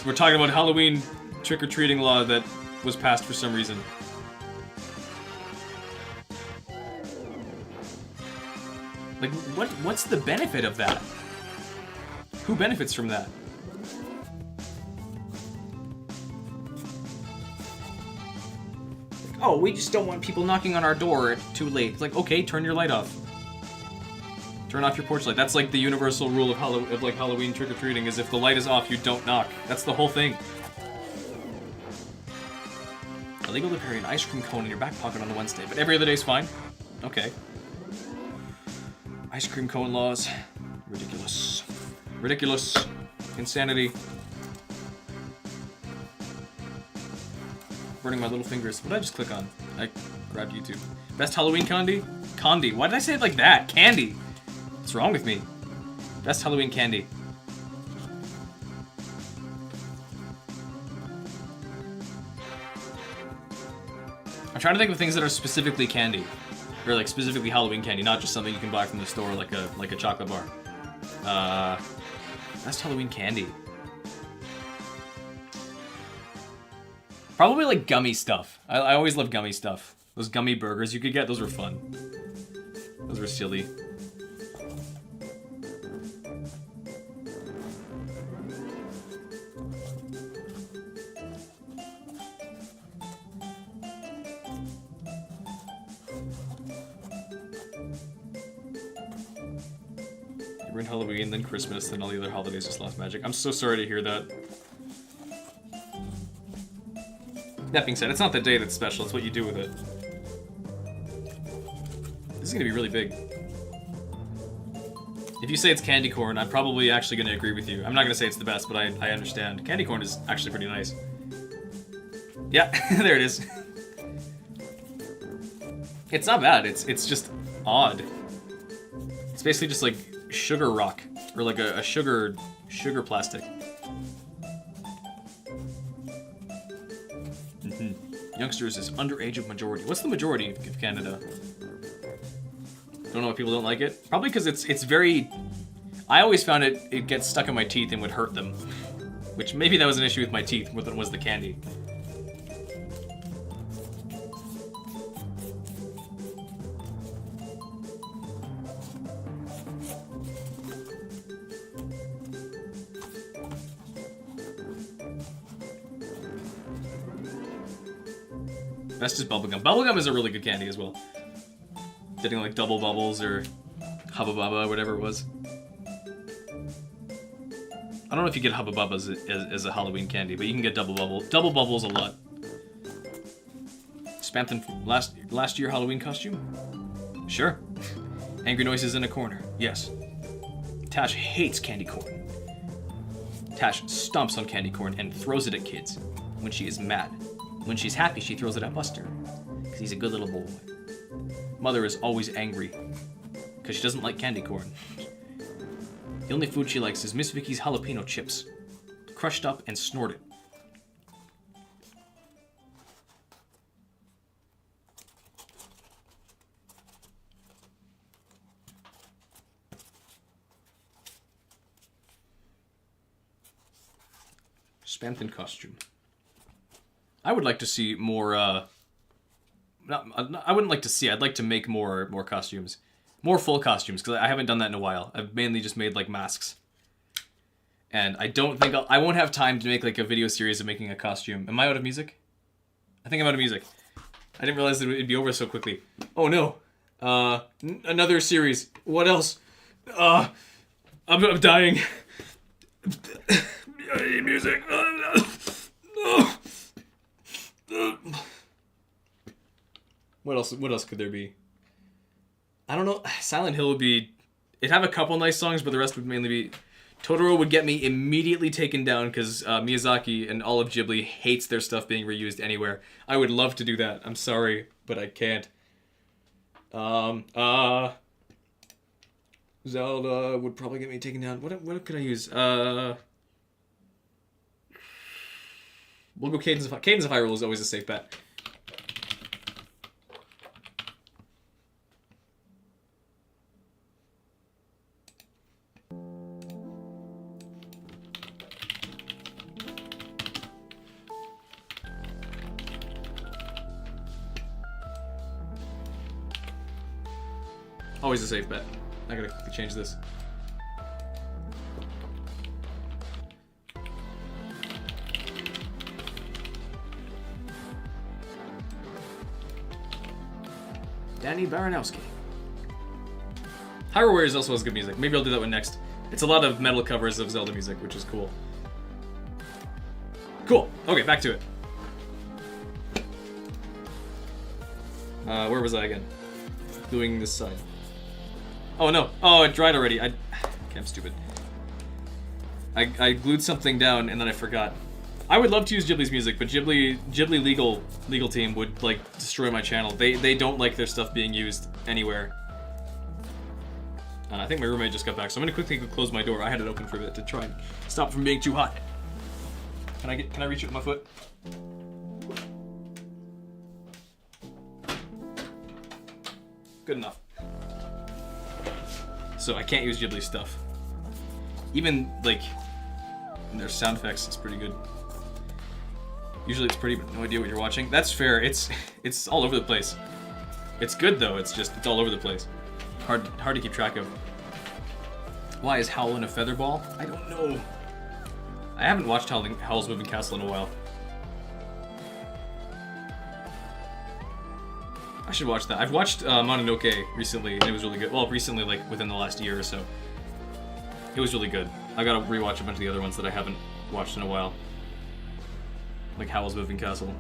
We're talking about Halloween trick-or-treating law that was passed for some reason. Like, what's the benefit of that? Who benefits from that? Oh, we just don't want people knocking on our door too late. It's like, okay, turn your light off. Turn off your porch light. That's like the universal rule of Halloween trick-or-treating is if the light is off, you don't knock. That's the whole thing. Illegal to carry an ice cream cone in your back pocket on a Wednesday, but every other day's fine. Okay. Ice cream cone laws. Ridiculous. Ridiculous. Insanity. Burning my little fingers. What did I just click on? I grabbed YouTube. Best Halloween candy? Candy. Why did I say it like that? Candy. What's wrong with me? Best Halloween candy. I'm trying to think of things that are specifically candy. Or like specifically Halloween candy, not just something you can buy from the store like a chocolate bar. Best Halloween candy. Probably like gummy stuff. I always love gummy stuff. Those gummy burgers you could get, those were fun. Those were silly. We're in Halloween, then Christmas, then all the other holidays just lost magic. I'm so sorry to hear that. That being said, it's not the day that's special, it's what you do with it. This is gonna be really big. If you say it's candy corn, I'm probably actually gonna agree with you. I'm not gonna say it's the best, but I understand. Candy corn is actually pretty nice. Yeah, there it is. It's not bad, it's just odd. It's basically just like sugar rock, or like a sugar plastic. Youngsters is underage of majority. What's the majority of Canada? Don't know if people don't like it. Probably because it's very... I always found it gets stuck in my teeth and would hurt them. Which maybe that was an issue with my teeth more than was the candy. Best is bubblegum. Bubblegum is a really good candy as well. Getting like double bubbles or Hubba Bubba, whatever it was. I don't know if you get Hubba Bubba as a Halloween candy, but you can get double bubble. Double bubbles a lot. Spamton last year Halloween costume? Sure. Angry noises in a corner. Yes. Tash hates candy corn. Tash stomps on candy corn and throws it at kids when she is mad. When she's happy, she throws it at Buster, because he's a good little boy. Mother is always angry, because she doesn't like candy corn. The only food she likes is Miss Vicky's jalapeno chips, crushed up and snorted. Spamton costume. I would like to see more, I wouldn't like to see, I'd like to make more costumes. More full costumes, because I haven't done that in a while. I've mainly just made, like, masks. And I don't think I won't have time to make, like, a video series of making a costume. Am I out of music? I think I'm out of music. I didn't realize that it'd be over so quickly. Oh, no. Another series. What else? I'm dying. I need music. What else could there be? I don't know. Silent Hill would be... It'd have a couple nice songs, but the rest would mainly be... Totoro would get me immediately taken down because Miyazaki and all of Ghibli hates their stuff being reused anywhere. I would love to do that. I'm sorry, but I can't. Zelda would probably get me taken down. What could I use? We'll go Cadence of Hyrule is always a safe bet. Always a safe bet. I gotta quickly change this. Danny Baranowski. Hyrule Warriors also has good music. Maybe I'll do that one next. It's a lot of metal covers of Zelda music, which is cool. Cool. Okay, back to it. Where was I again? Doing this side. Oh no! Oh, it dried already. Okay, I'm stupid. I glued something down and then I forgot. I would love to use Ghibli's music, but Ghibli legal team would like destroy my channel. They don't like their stuff being used anywhere. I think my roommate just got back, so I'm gonna quickly close my door. I had it open for a bit to try and stop it from being too hot. Can I reach it with my foot? Good enough. So I can't use Ghibli stuff. Even like their sound effects is pretty good. Usually it's pretty, but no idea what you're watching. That's fair. It's all over the place. It's good though. It's all over the place. Hard to keep track of. Why is Howl in a feather ball? I don't know. I haven't watched Howl's Moving Castle in a while. I should watch that. I've watched Mononoke recently, and it was really good. Well, recently, like within the last year or so. It was really good. I gotta rewatch a bunch of the other ones that I haven't watched in a while. Like Howl's Moving Castle.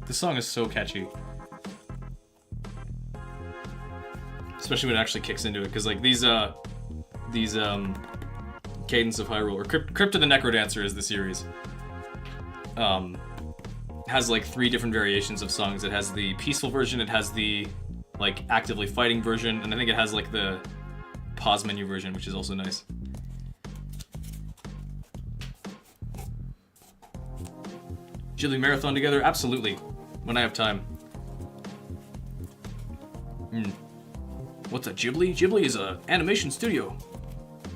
This song is so catchy. Especially when it actually kicks into it, because like these Cadence of Hyrule, or Crypt of the Necrodancer is the series. Has like 3 different variations of songs. It has the peaceful version, it has the like actively fighting version, and I think it has like the pause menu version, which is also nice. Ghibli marathon together? Absolutely. When I have time. What's a Ghibli? Ghibli is an animation studio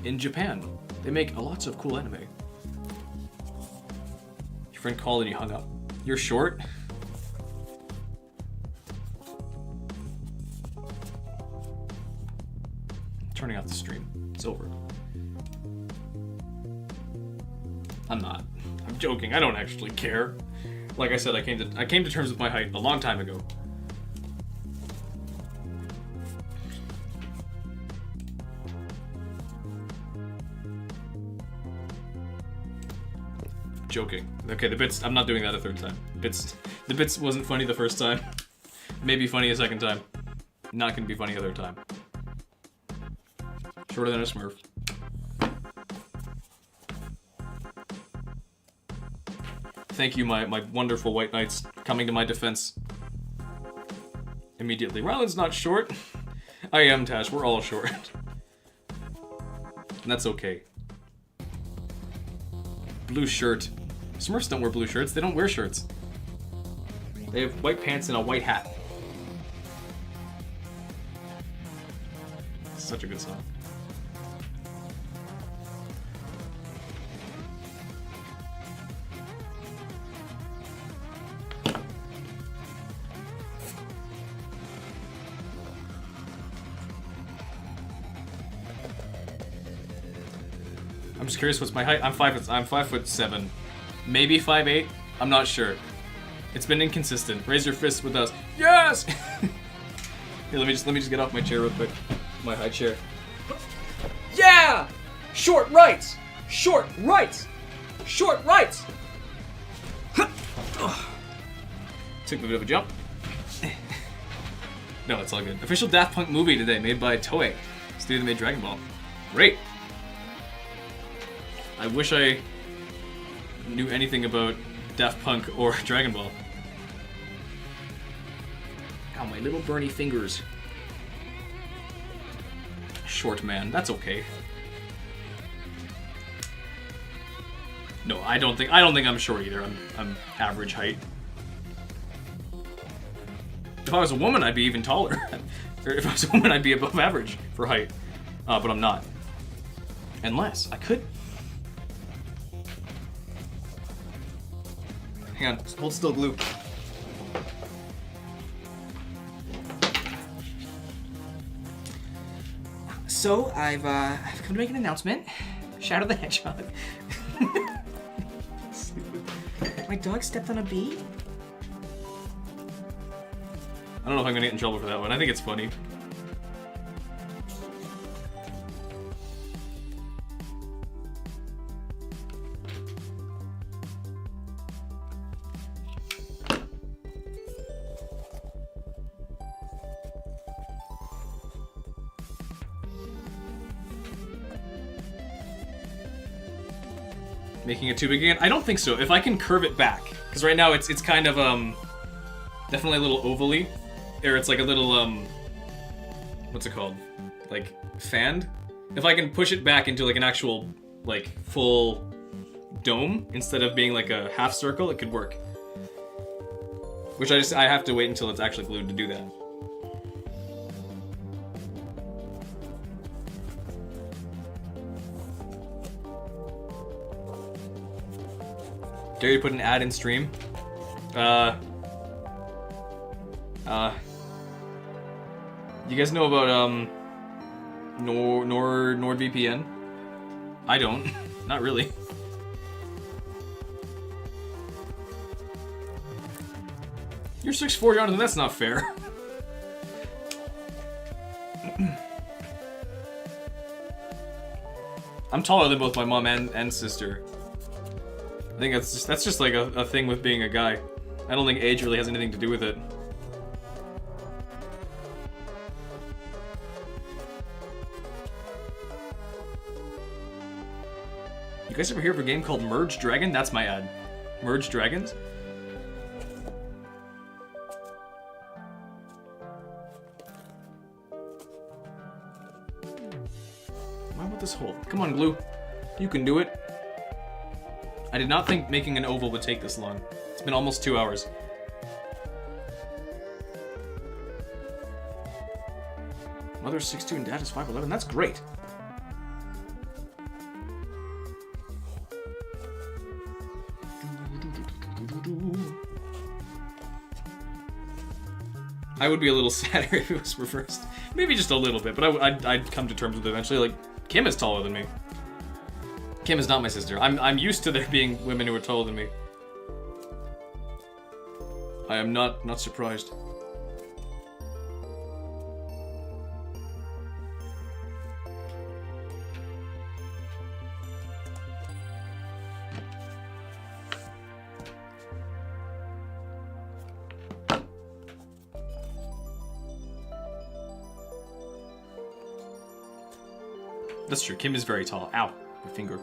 in Japan. They make lots of cool anime. Your friend called and you hung up. You're short? Turning off the stream. It's over. I'm not. I'm joking. I don't actually care. Like I said, I came to terms with my height a long time ago. Joking. Okay, the bits. I'm not doing that a third time. The bits wasn't funny the first time. Maybe funny a second time. Not gonna be funny a third time. Shorter than a Smurf. Thank you, my wonderful white knights, coming to my defense immediately. Ryland's not short. I am, Tash. We're all short. And that's okay. Blue shirt. Smurfs don't wear blue shirts. They don't wear shirts. They have white pants and a white hat. Such a good song. I'm just curious what's my height. I'm 5'7", maybe 5'8". I'm not sure. It's been inconsistent. Raise your fist with us. Yes. Here, let me just get off my chair real quick. My high chair. Yeah. Short rights. Short rights. Short rights. Took a bit of a jump. No, it's all good. Official Daft Punk movie today, made by Toei, studio that made Dragon Ball. Great. I wish I knew anything about Daft Punk or Dragon Ball. Ow, my little burny fingers. Short man, that's okay. No, I don't think I'm short either. I'm average height. If I was a woman, I'd be even taller. Or if I was a woman, I'd be above average for height. But I'm not. Unless I could. Hang on, hold still, glue. So, I've come to make an announcement. Shadow the Hedgehog. My dog stepped on a bee? I don't know if I'm gonna get in trouble for that one. I think it's funny. Making it too big again? I don't think so. If I can curve it back, because right now it's kind of definitely a little ovally, or it's like a little what's it called? Like, fanned? If I can push it back into, like, an actual, like, full dome, instead of being, like, a half circle, it could work. Which I have to wait until it's actually glued to do that. Dare you put an ad in stream? You guys know about, NordVPN? I don't. Not really. You're 6'4", Jonathan, that's not fair. I'm taller than both my mom and sister. I think that's just like a thing with being a guy. I don't think age really has anything to do with it. You guys ever hear of a game called Merge Dragon? That's my ad. Merge Dragons? Why about this hole? Come on, glue. You can do it. I did not think making an oval would take this long. It's been almost 2 hours. Mother's 6'2" and dad is 5'11". That's great. I would be a little sadder if it was reversed. Maybe just a little bit, but I'd come to terms with it eventually. Like, Kim is taller than me. Kim is not my sister. I'm used to there being women who are taller than me. I am not surprised. That's true. Kim is very tall. Ow, my finger.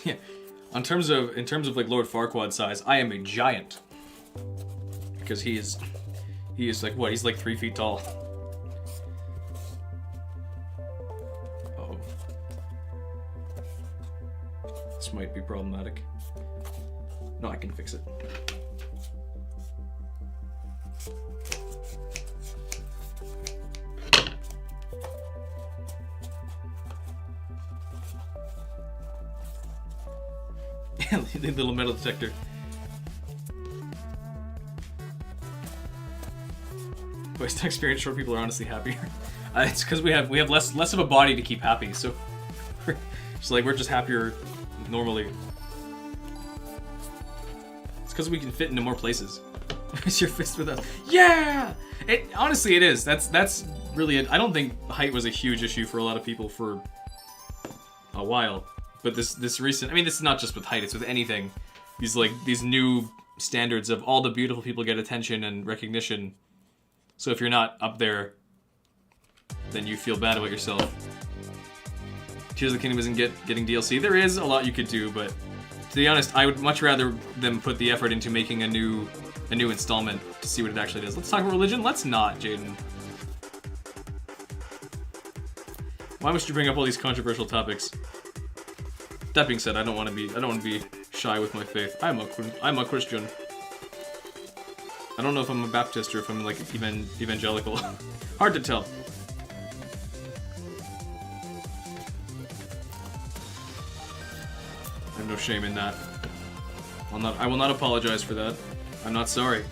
Yeah, in terms of like Lord Farquaad size, I am a giant. Because he is like what? He's like 3 feet tall. Uh-oh. This might be problematic. No, I can fix it. The little metal detector. Based on experience, short people are honestly happier. It's because we have less of a body to keep happy, so we're just happier normally. It's because we can fit into more places. Raise your fist with us. Yeah! Honestly, it is. That's really it. I don't think height was a huge issue for a lot of people for a while. But this recent, I mean, this is not just with height, it's with anything. These new standards of all the beautiful people get attention and recognition. So if you're not up there, then you feel bad about yourself. Tears of the Kingdom isn't getting DLC. There is a lot you could do, but to be honest, I would much rather them put the effort into making a new installment to see what it actually does. Let's talk about religion. Let's not, Jaden. Why must you bring up all these controversial topics? That being said, I don't want to be shy with my faith. I'm a Christian. I don't know if I'm a Baptist or if I'm like evangelical. Hard to tell. I have no shame in that. I will not apologize for that. I'm not sorry.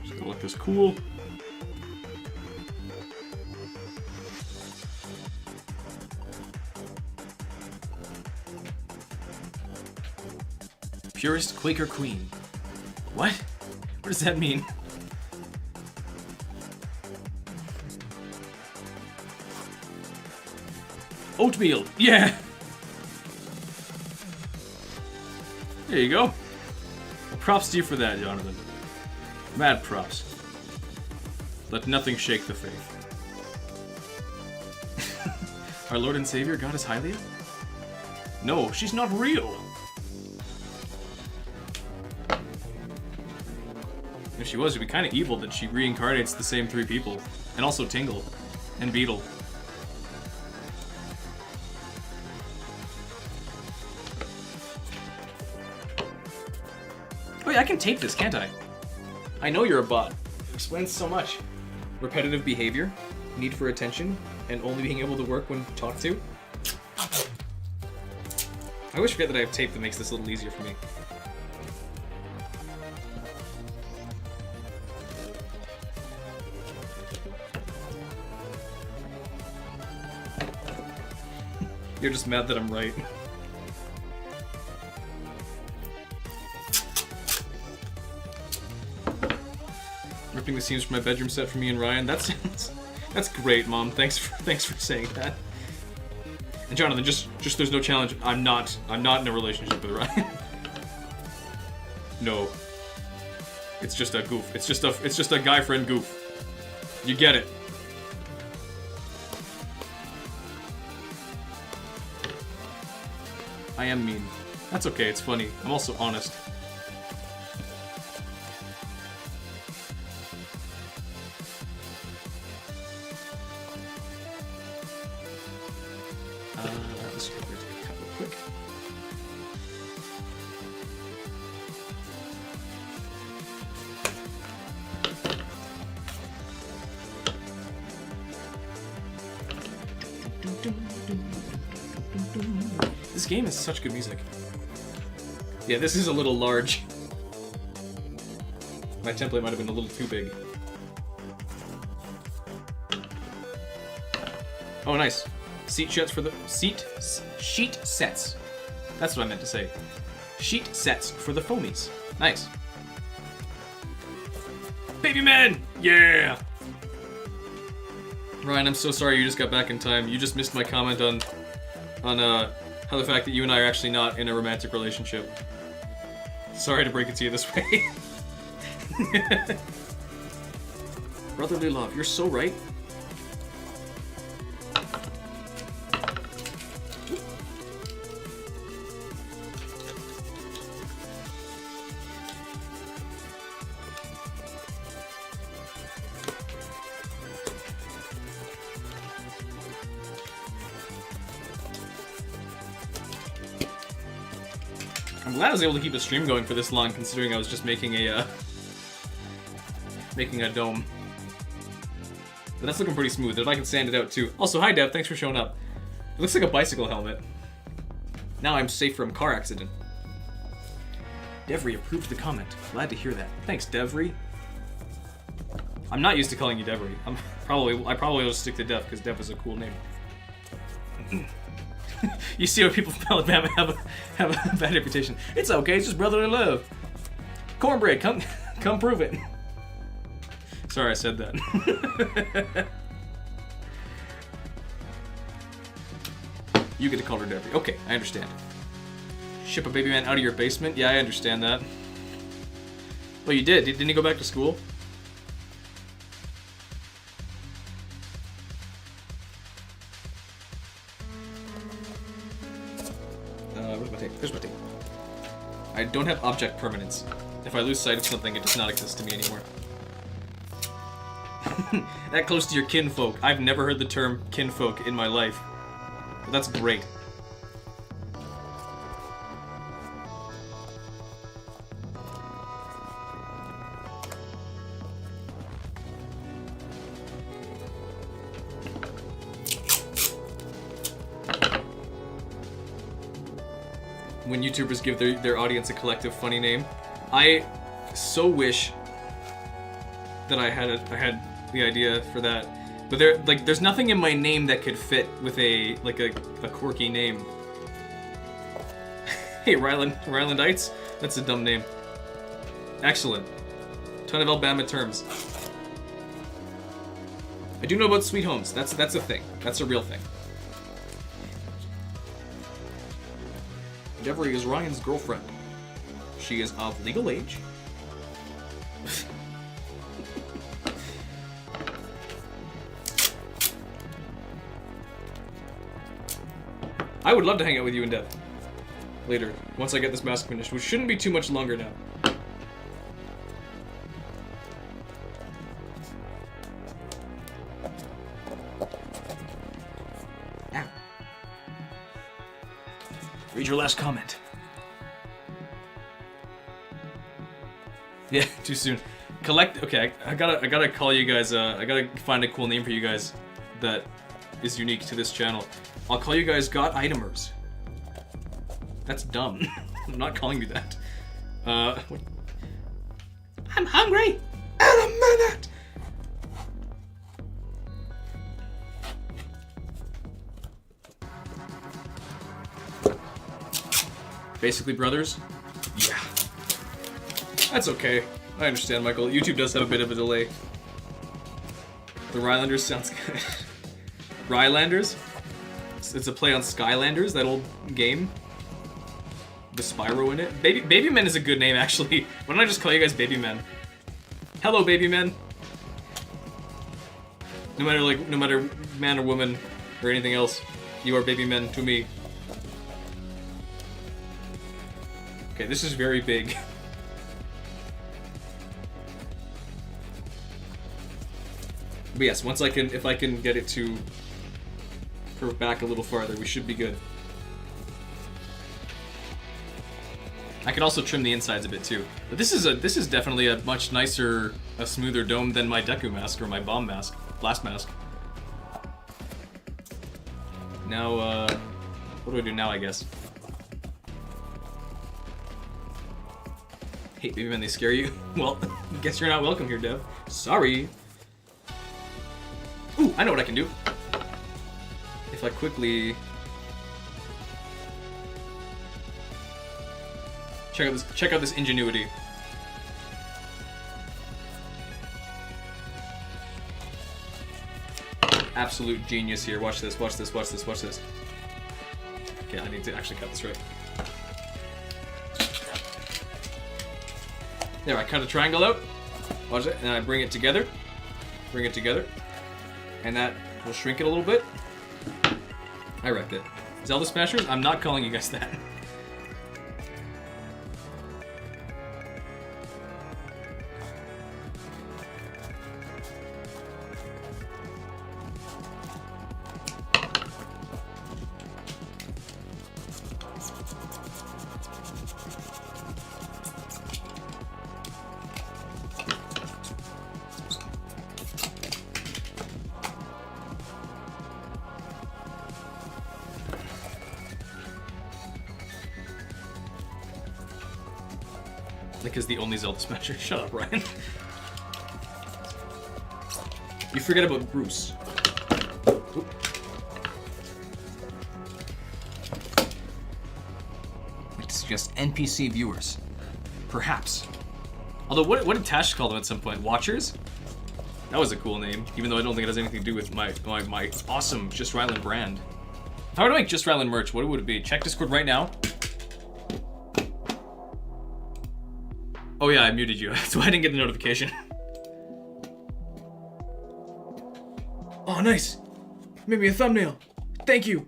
Just gonna look this cool. Purest Quaker Queen. What? What does that mean? Oatmeal. Yeah. There you go. Well, props to you for that, Jonathan. Mad props. Let nothing shake the faith. Our Lord and Savior, Goddess Hylia? No, she's not real. If she was, it'd be kind of evil that she reincarnates the same 3 people. And also Tingle. And Beetle. Oh yeah, I can tape this, can't I? I know you're a bot. It explains so much. Repetitive behavior, need for attention, and only being able to work when talked to. I always forget that I have tape that makes this a little easier for me. You're just mad that I'm right. Ripping the seams from my bedroom set for me and Ryan. That's great, Mom. Thanks for saying that. And Jonathan, just there's no challenge. I'm not in a relationship with Ryan. No. It's just a goof. It's just a guy friend goof. You get it. I am mean. That's okay, it's funny. I'm also honest. Let's go cut real quick. This game is such good music. Yeah, this is a little large. My template might have been a little too big. Oh, nice. Sheet sets. That's what I meant to say. Sheet sets for the foamies. Nice. Baby man! Yeah! Ryan, I'm so sorry you just got back in time. You just missed my comment on how the fact that you and I are actually not in a romantic relationship. Sorry to break it to you this way. Brotherly love, you're so right. I'm glad I was able to keep a stream going for this long, considering I was just making a dome. But that's looking pretty smooth. If I can sand it out too. Also, hi Dev, thanks for showing up. It looks like a bicycle helmet. Now I'm safe from car accident. Devry approved the comment. Glad to hear that. Thanks, Devry. I'm not used to calling you Devry. I probably will just stick to Dev because Dev is a cool name. You see what people from Alabama have a bad reputation. It's okay, it's just brotherly love. Cornbread, come prove it. Sorry I said that. You get to call her Debbie. Okay, I understand. Ship a baby man out of your basement? Yeah, I understand that. Well, you did. Didn't he go back to school? Where's my tape? There's my tape. I don't have object permanence. If I lose sight of something, it does not exist to me anymore. That close to your kinfolk. I've never heard the term kinfolk in my life. But that's great. When YouTubers give their audience a collective funny name, I so wish that I had the idea for that. But there's nothing in my name that could fit with a quirky name. Hey, Rylandites? That's a dumb name. Excellent. Ton of Alabama terms. I do know about sweet homes. That's a thing. That's a real thing. Devery is Ryan's girlfriend. She is of legal age. I would love to hang out with you in depth later, once I get this mask finished, which shouldn't be too much longer now. Ow. Read your last comment. Yeah, too soon. Okay, I gotta call you guys. I gotta find a cool name for you guys that is unique to this channel. I'll call you guys God Itemers. That's dumb. I'm not calling you that. What? I'm hungry. In a minute. Basically brothers. Yeah. That's okay. I understand, Michael. YouTube does have a bit of a delay. The Rylanders sounds good. Rylanders? It's a play on Skylanders, that old game. The Spyro in it. Baby Men is a good name, actually. Why don't I just call you guys Baby Men? Hello, Baby Men. No matter man or woman or anything else, you are Baby Men to me. Okay, this is very big. But yes, if I can get it to curve back a little farther, we should be good. I can also trim the insides a bit too. But this is definitely a much nicer, a smoother dome than my Deku mask or my bomb mask, blast mask. Now, what do I do now? I guess. Hate Baby Men, they scare you. Well, guess you're not welcome here, Dev. Sorry. Ooh, I know what I can do. If I quickly check out this ingenuity. Absolute genius here. Watch this, watch this, watch this, watch this. Okay, I need to actually cut this right. There, I cut a triangle out. Watch it, and I bring it together. Bring it together. And that will shrink it a little bit. I wrecked it. Zelda Smashers? I'm not calling you guys that. Nick is the only Zelda Smasher. Shut up, Ryan. You forget about Bruce. Oop. I'd like to suggest NPC viewers. Perhaps. Although, what did Tash call them at some point? Watchers? That was a cool name, even though I don't think it has anything to do with my awesome Just Ryland brand. If I were to make Just Ryland merch, what would it be? Check Discord right now. Oh yeah, I muted you. That's why I didn't get the notification. Oh, nice. Made me a thumbnail. Thank you.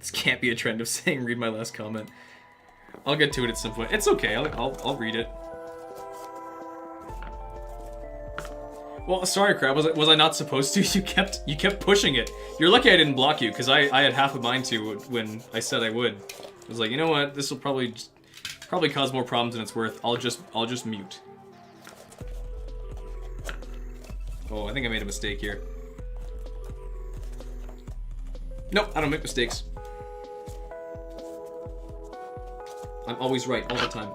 This can't be a trend of saying read my last comment. I'll get to it at some point. It's okay. I'll read it. Well, sorry, Crab. Was I not supposed to? You kept pushing it. You're lucky I didn't block you, because I had half a mind to when I said I would. I was like, you know what? This will probably cause more problems than it's worth. I'll just mute. Oh, I think I made a mistake here. Nope, I don't make mistakes. I'm always right, all the time.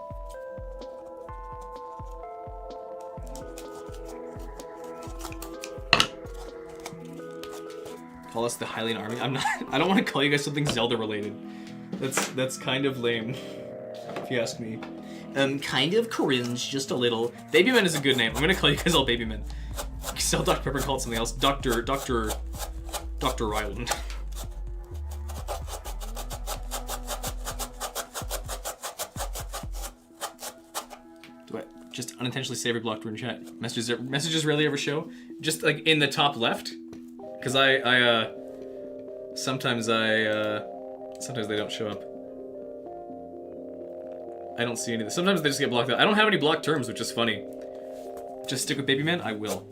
Call us the Hylian Army? I don't want to call you guys something Zelda related. That's kind of lame. If you ask me. Kind of cringe, just a little. Baby Men is a good name. I'm gonna call you guys all Baby Men. Sell Dr. Pepper called something else. Dr. Ryland. Just unintentionally save or blocked in chat. Messages rarely ever show. Just like in the top left. Because sometimes they don't show up. I don't see any of this. Sometimes they just get blocked out. I don't have any blocked terms, which is funny. Just stick with Baby Man? I will.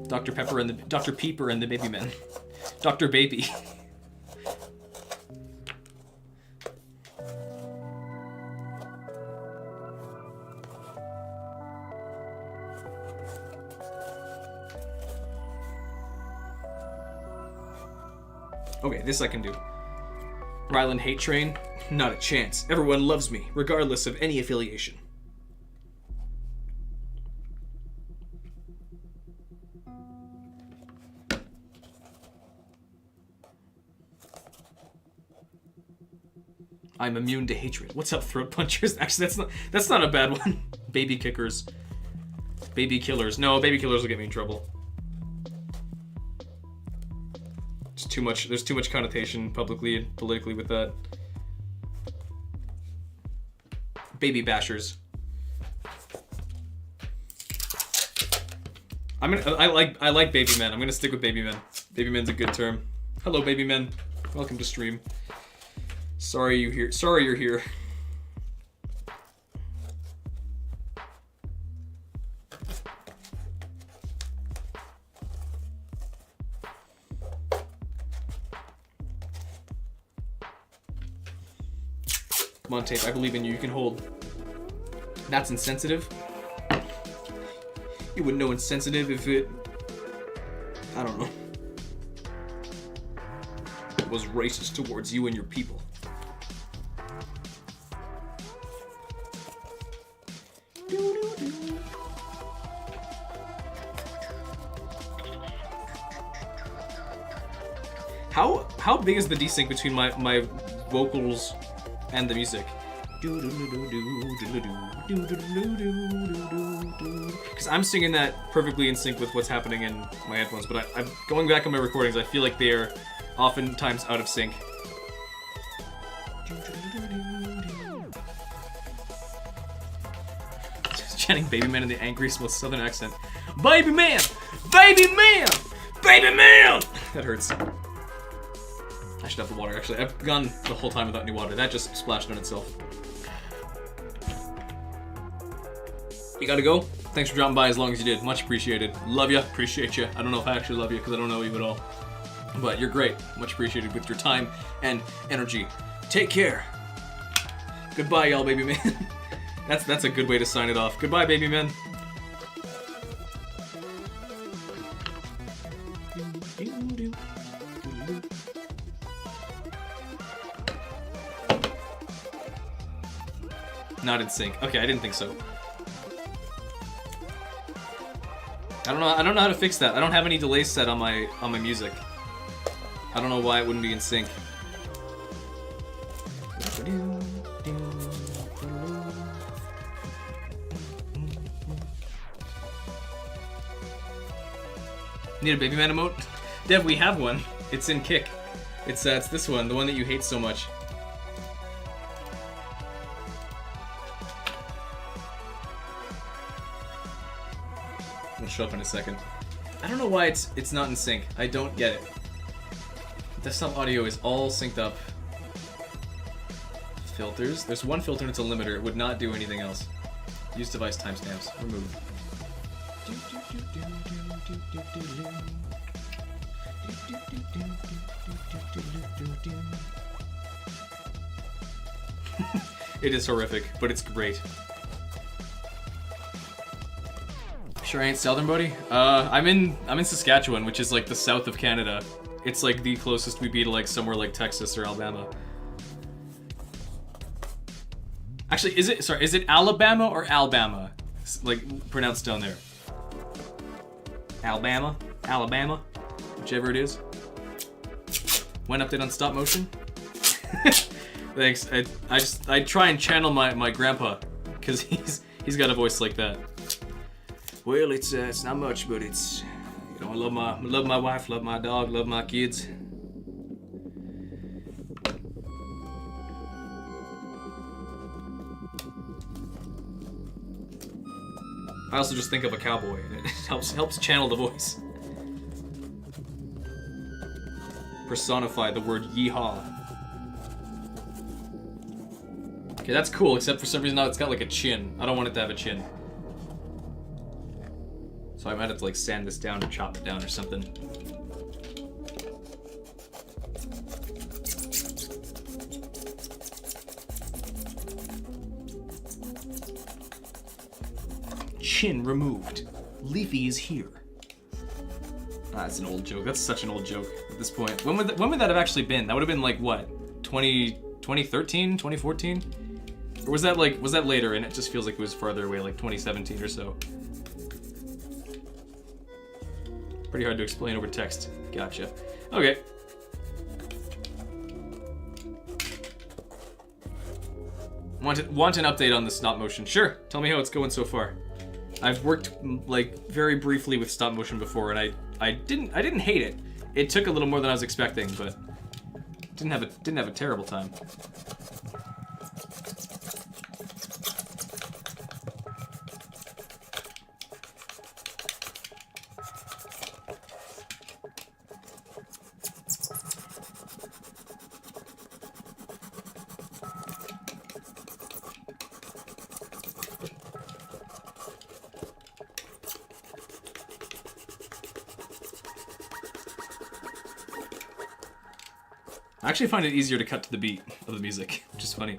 Dr. Pepper and the Dr. Peeper and the Baby Man. Dr. Baby. Okay, this I can do. Ryland Hate Train? Not a chance. Everyone loves me, regardless of any affiliation. I'm immune to hatred. What's up, throat punchers? Actually, that's not a bad one. Baby kickers. Baby killers. No, baby killers will get me in trouble. It's too much. There's too much connotation publicly and politically with that. Baby bashers. I like Baby Men. I'm gonna stick with Baby Men. Baby Men's a good term. Hello, Baby Men. Welcome to stream. Sorry you're here. Come on, Tape. I believe in you. You can hold. That's insensitive. You wouldn't know insensitive if it... I don't know. It was racist towards you and your people. How big is the desync between my vocals and the music? Because I'm singing that perfectly in sync with what's happening in my headphones, but I'm going back on my recordings, I feel like they're oftentimes out of sync. Just chanting Baby Man in the angriest, most southern accent. Baby Man! Baby Man! Baby Man! That hurts. I should have the water, actually. I've gone the whole time without any water. That just splashed on itself. You gotta go? Thanks for dropping by as long as you did. Much appreciated. Love ya. Appreciate ya. I don't know if I actually love you because I don't know you at all. But you're great. Much appreciated with your time and energy. Take care. Goodbye, y'all, Baby Man. That's a good way to sign it off. Goodbye, Baby Man. Not in sync. Okay, I didn't think so. I don't know how to fix that. I don't have any delays set on my music. I don't know why it wouldn't be in sync. Need a Baby Man emote? Dev, we have one. It's in Kick. It's this one, the one that you hate so much. It'll show up in a second. I don't know why it's not in sync. I don't get it. Desktop audio is all synced up. Filters. There's one filter and it's a limiter. It would not do anything else. Use device timestamps. Remove. It is horrific, but it's great. Sure ain't Southern, buddy? I'm in Saskatchewan, which is like the south of Canada. It's like the closest we be to like somewhere like Texas or Alabama. Actually, is it Alabama or Alabama? Like pronounced down there. Alabama, whichever it is. One update on stop motion. Thanks. I try and channel my grandpa, cause he's got a voice like that. Well, it's not much, but it's, you know, I love my wife, love my dog, love my kids. I also just think of a cowboy, and it helps channel the voice. Personify the word yeehaw. Okay, that's cool, except for some reason now it's got like a chin. I don't want it to have a chin. So I might have to like sand this down or chop it down or something. Chin removed. Leafy is here. Ah, that's an old joke. That's such an old joke at this point. When would that have actually been? That would have been like what? 2013, 2014? Or was that later and it just feels like it was farther away, like 2017 or so? Pretty hard to explain over text. Gotcha. Okay. Want an update on the stop motion? Sure. Tell me how it's going so far. I've worked like very briefly with stop motion before, and I didn't hate it. It took a little more than I was expecting, but didn't have a terrible time. I actually find it easier to cut to the beat of the music, which is funny.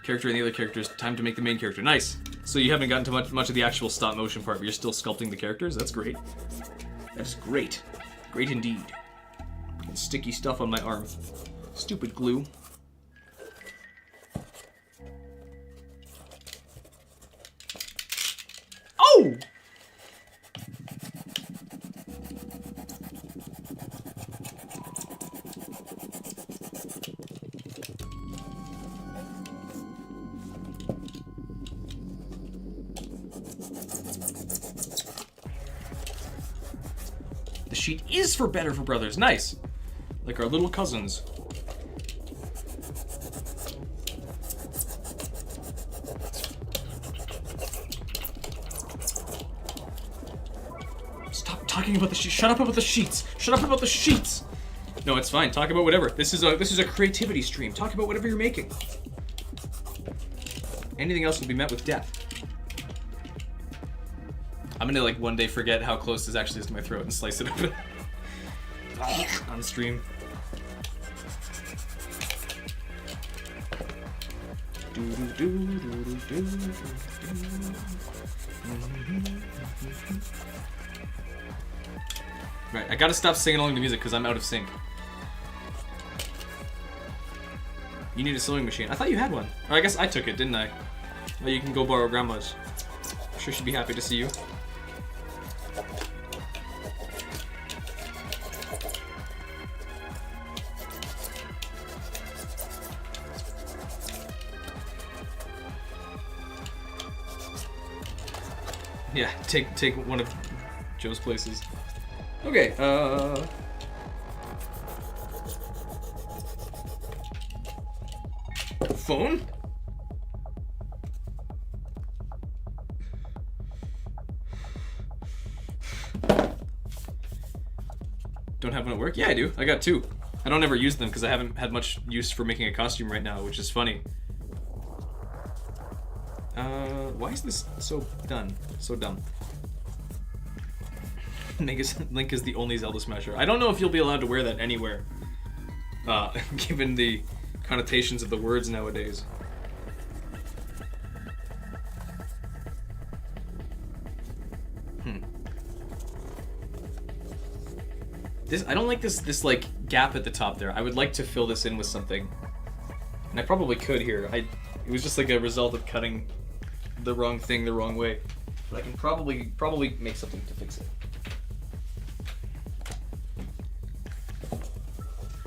Character and the other characters, time to make the main character. Nice! So you haven't gotten to much of the actual stop motion part, but you're still sculpting the characters? That's great. That's great. Great indeed. And sticky stuff on my arm. Stupid glue. Oh! The sheet is for Better for Brothers. Nice. Like our little cousins. Stop talking about the sheets. Shut up about the sheets. Shut up about the sheets. No, it's fine. Talk about whatever. This is a creativity stream. Talk about whatever you're making. Anything else will be met with death. I'm gonna like one day forget how close this actually is to my throat and slice it open on stream. Right, I gotta stop singing along the music because I'm out of sync. You need a sewing machine. I thought you had one. Or I guess I took it, didn't I? Well, you can go borrow Grandma's. I'm sure she'd be happy to see you. Yeah, take one of Joe's places. Okay, phone? Don't have one at work? Yeah, I do. I got two. I don't ever use them because I haven't had much use for making a costume right now, which is funny. Why is this so done? So dumb. Link is the only Zelda Smasher. I don't know if you'll be allowed to wear that anywhere, given the connotations of the words nowadays. I don't like this like gap at the top there. I would like to fill this in with something, and I probably could here. It was just like a result of cutting the wrong thing the wrong way, but I can probably make something to fix it.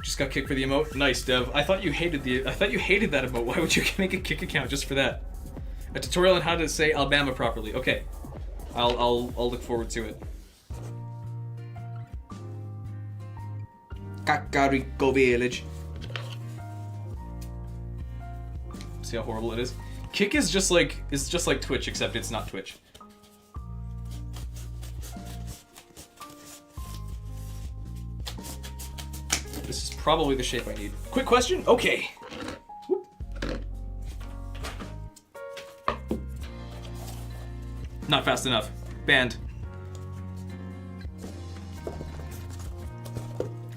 Just got kicked for the emote. Nice, Dev. I thought you hated that emote. Why would you make a kick account just for that? A tutorial on how to say Alabama properly. Okay, I'll look forward to it. Kakariko Village. See how horrible it is? Kick is just like Twitch, except it's not Twitch. This is probably the shape I need. Quick question? Okay. Whoop. Not fast enough. Banned.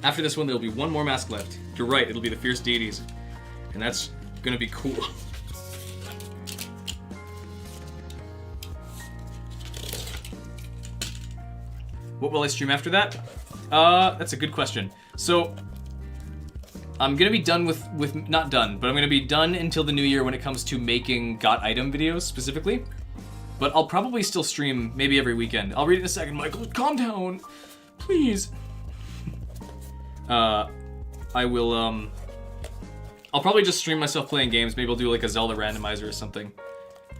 After this one, there'll be one more mask left. You're right, it'll be the Fierce Deities. And that's gonna be cool. What will I stream after that? That's a good question. So, I'm gonna be done with not done, but I'm gonna be done until the new year when it comes to making got item videos specifically. But I'll probably still stream maybe every weekend. I'll read it in a second. Michael, calm down, please. I will, I'll probably just stream myself playing games. Maybe I'll do like a Zelda randomizer or something.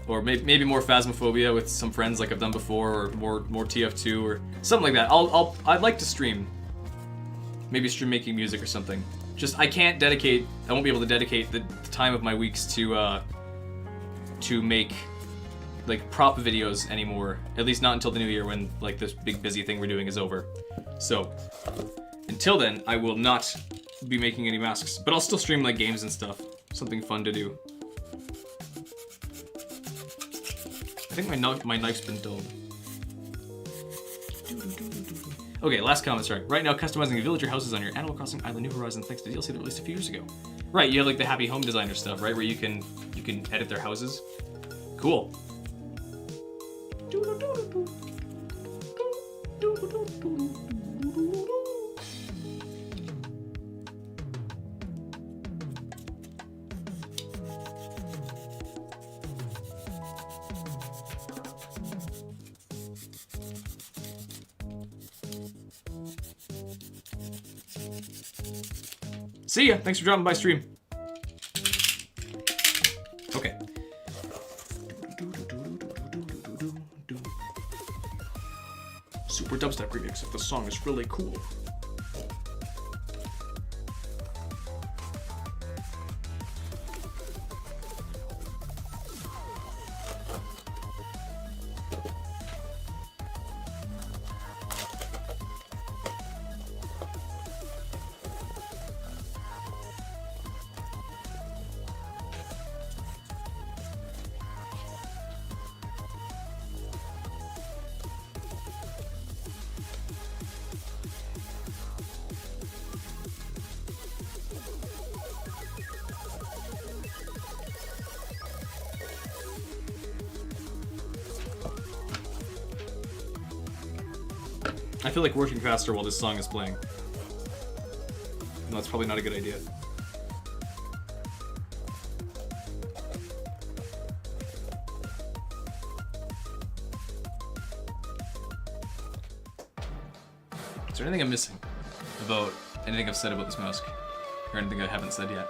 Or maybe more Phasmophobia with some friends like I've done before, or more TF2 or something like that. I'd like to stream. Maybe stream making music or something. Just, I won't be able to dedicate the time of my weeks to make like prop videos anymore. At least not until the new year when like this big busy thing we're doing is over. So, until then, I will not be making any masks, but I'll still stream like games and stuff. Something fun to do. I think my knife's been dulled. Okay, last comment, sorry. Right now, customizing the villager houses on your Animal Crossing Island New Horizons thanks to DLC that released a few years ago. Right, you have like the Happy Home Designer stuff, right, where you can edit their houses. Cool. See ya! Thanks for dropping by stream. Okay. Super dubstep remix if the song is really cool. I feel like working faster while this song is playing. No, that's probably not a good idea. Is there anything I'm missing about anything I've said about this mask? Or anything I haven't said yet?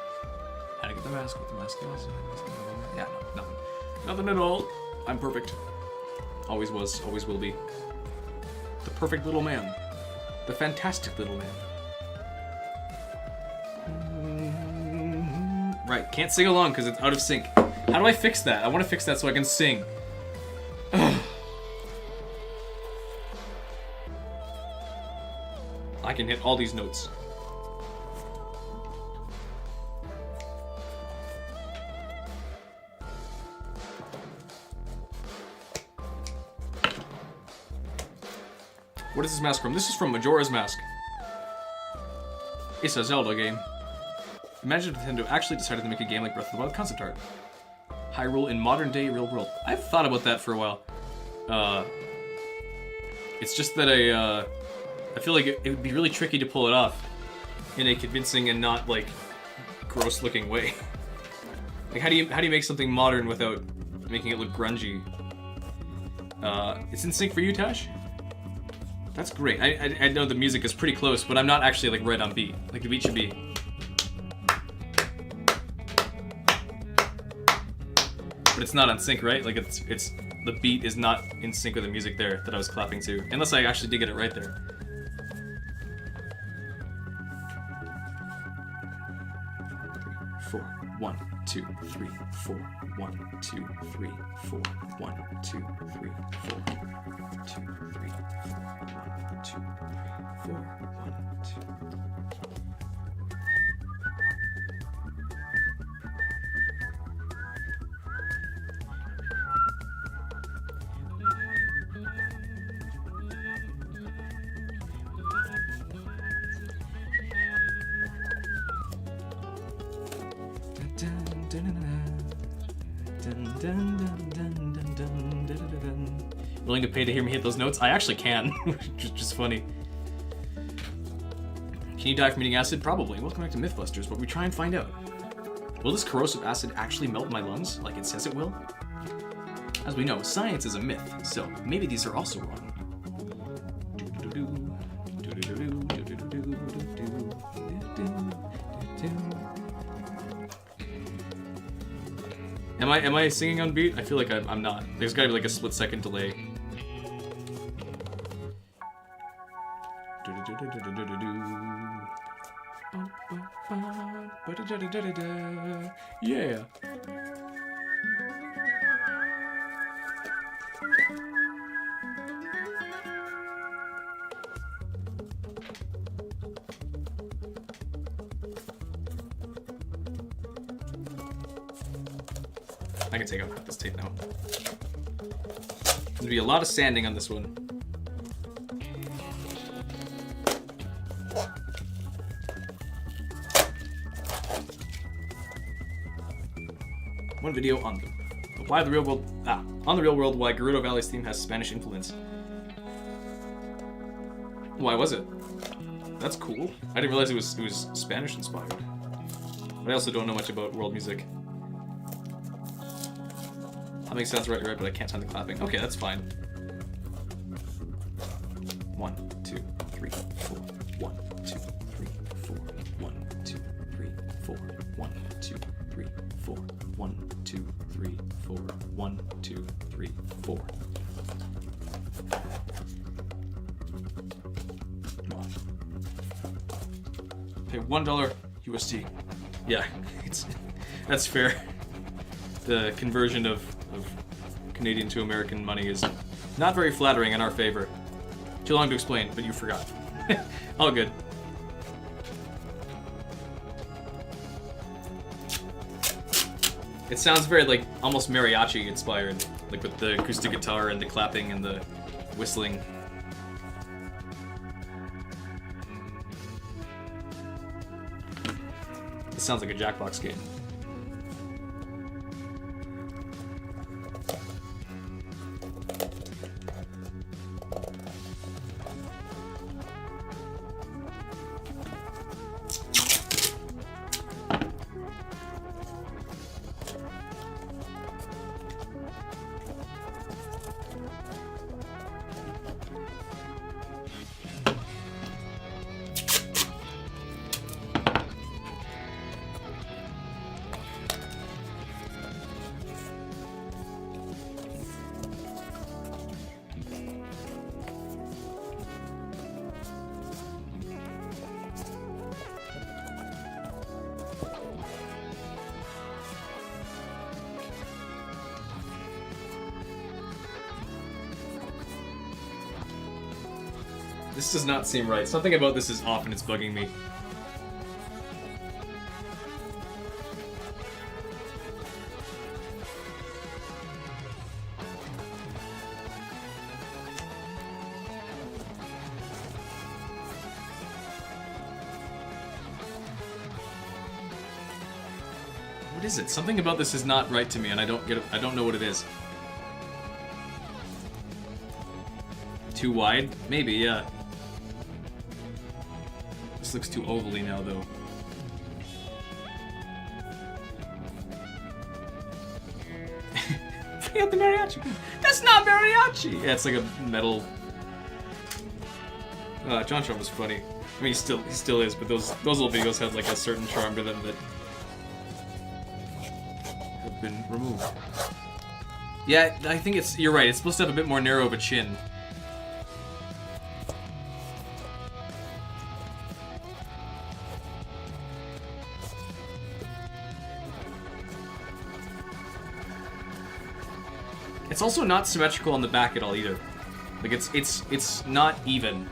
How to get the mask, what the mask is? Yeah, no, nothing. Nothing at all. I'm perfect. Always was, always will be. The perfect little man. The fantastic little man. Right, can't sing along because it's out of sync. How do I fix that? I want to fix that so I can sing. I can hit all these notes. What is this mask from? This is from Majora's Mask. It's a Zelda game. Imagine if Nintendo actually decided to make a game like Breath of the Wild concept art. Hyrule in modern day real world. I've thought about that for a while. It's just that I feel like it would be really tricky to pull it off in a convincing and not like gross looking way. Like how do you make something modern without making it look grungy? It's in sync for you, Tash? That's great. I know the music is pretty close, but I'm not actually like right on beat. Like the beat should be. But it's not on sync, right? Like it's the beat is not in sync with the music there that I was clapping to. Unless I actually did get it right there. 4, 1, 2, 3, 4, 1, 2, 3, 4, 1, 2, 3, 4, 2, 3, 4, 1, 2, 4, 1, 2. Willing to pay to hear me hit those notes? I actually can, which is just funny. Can you die from eating acid? Probably. Welcome back to Mythbusters, but we try and find out. Will this corrosive acid actually melt my lungs like it says it will? As we know, science is a myth, so maybe these are also wrong. Am I singing on beat? I feel like I'm not. There's gotta be like a split-second delay. Yeah. I can take out this tape now. There's gonna be a lot of sanding on this one. One video on why the real world on the real world why Gerudo Valley's theme has Spanish influence. Why was it? That's cool. I didn't realize it was Spanish inspired. But I also don't know much about world music. Humming sounds right, but I can't time the clapping. Okay, that's fine. 1, 2, 3, 4. 1, 2, 3, 4. 1, 2, 3, 4. 1, 2, 3, 4. 1, 2, 3, 4. 1, 2, 3, 4. Pay $1 USD. Yeah, that's fair. The conversion of Canadian to American money is not very flattering in our favor. Too long to explain, but you forgot. All good. It sounds very like almost mariachi inspired, like with the acoustic guitar and the clapping and the whistling. It sounds like a Jackbox game. This does not seem right. Something about this is off and it's bugging me. What is it? Something about this is not right to me and I don't get it. I don't know what it is. Too wide? Maybe, yeah. This looks too ovally now, though. Bring out the mariachi. That's not mariachi! Yeah, it's like a metal... John Trump was funny. I mean, he still is, but those little videos have like a certain charm to them that have been removed. Yeah, I think you're right. It's supposed to have a bit more narrow of a chin. It's also not symmetrical on the back at all either. Like it's not even.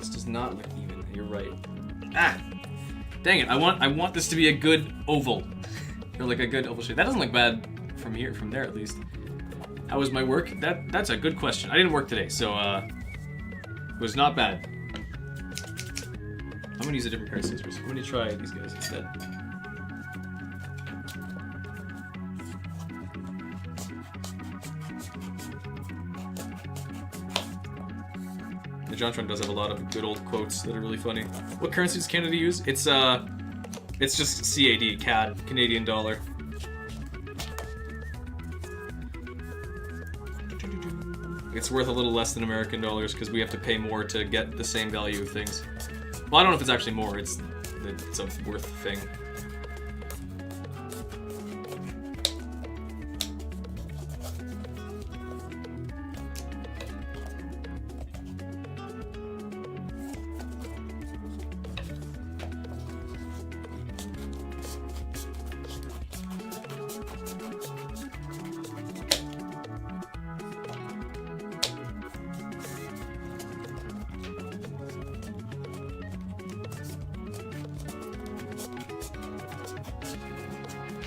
This does not look even. You're right. Ah! Dang it! I want this to be a good oval, or like a good oval shape. That doesn't look bad from here, from there at least. How was my work? That's a good question. I didn't work today, so it was not bad. I'm gonna use a different pair of scissors. I'm gonna try these guys instead. The JonTron does have a lot of good old quotes that are really funny. What currency does Canada use? It's just CAD, Canadian dollar. It's worth a little less than American dollars because we have to pay more to get the same value of things. Well, I don't know if it's actually more. It's a worth thing.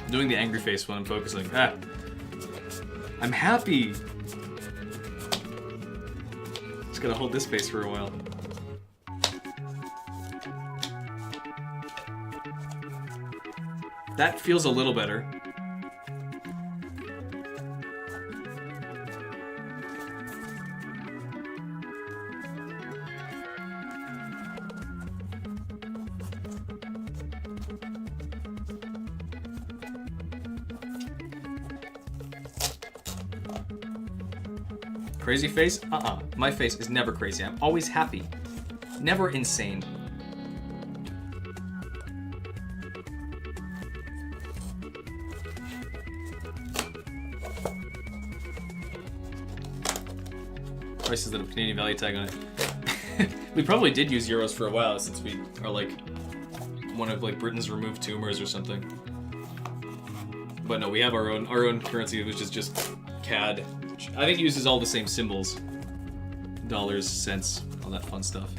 Doing the angry face when I'm focusing. Ah. I'm happy. Just gotta hold this face for a while. That feels a little better. Crazy face? My face is never crazy. I'm always happy. Never insane. Prices that have Canadian value tag on it. We probably did use euros for a while since we are like one of like Britain's removed tumors or something. But no, we have our own currency, which is just CAD. I think it uses all the same symbols. Dollars, cents, all that fun stuff.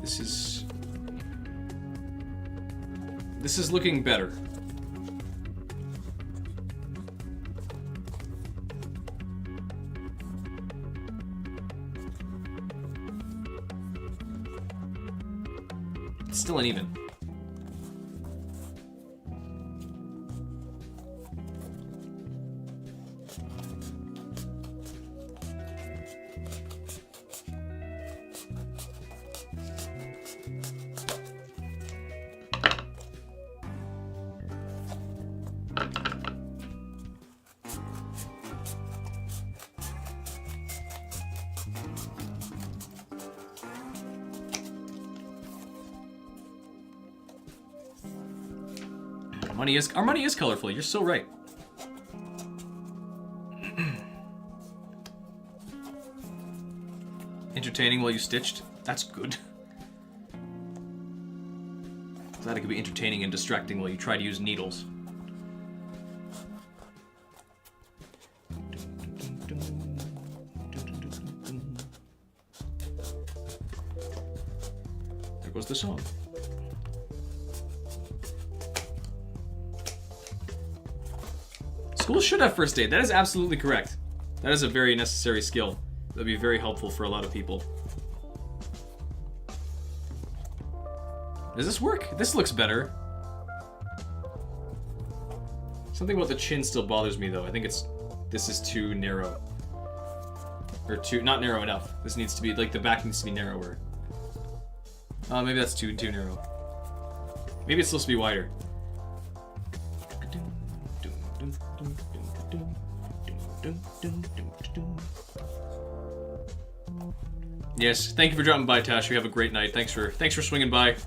This is looking better. It's still uneven. Our money is colorful. You're so right. Entertaining while you stitched. That's good. Glad it could be entertaining and distracting while you try to use needles. There goes the song. Schools should have first aid. That is absolutely correct. That is a very necessary skill. That'd be very helpful for a lot of people. Does this work? This looks better. Something about the chin still bothers me though. I think this is too narrow. Or not narrow enough. This needs to be, like, the back needs to be narrower. Maybe that's too narrow. Maybe it's supposed to be wider. Yes, thank you for dropping by, Tash. You have a great night. Thanks for swinging by.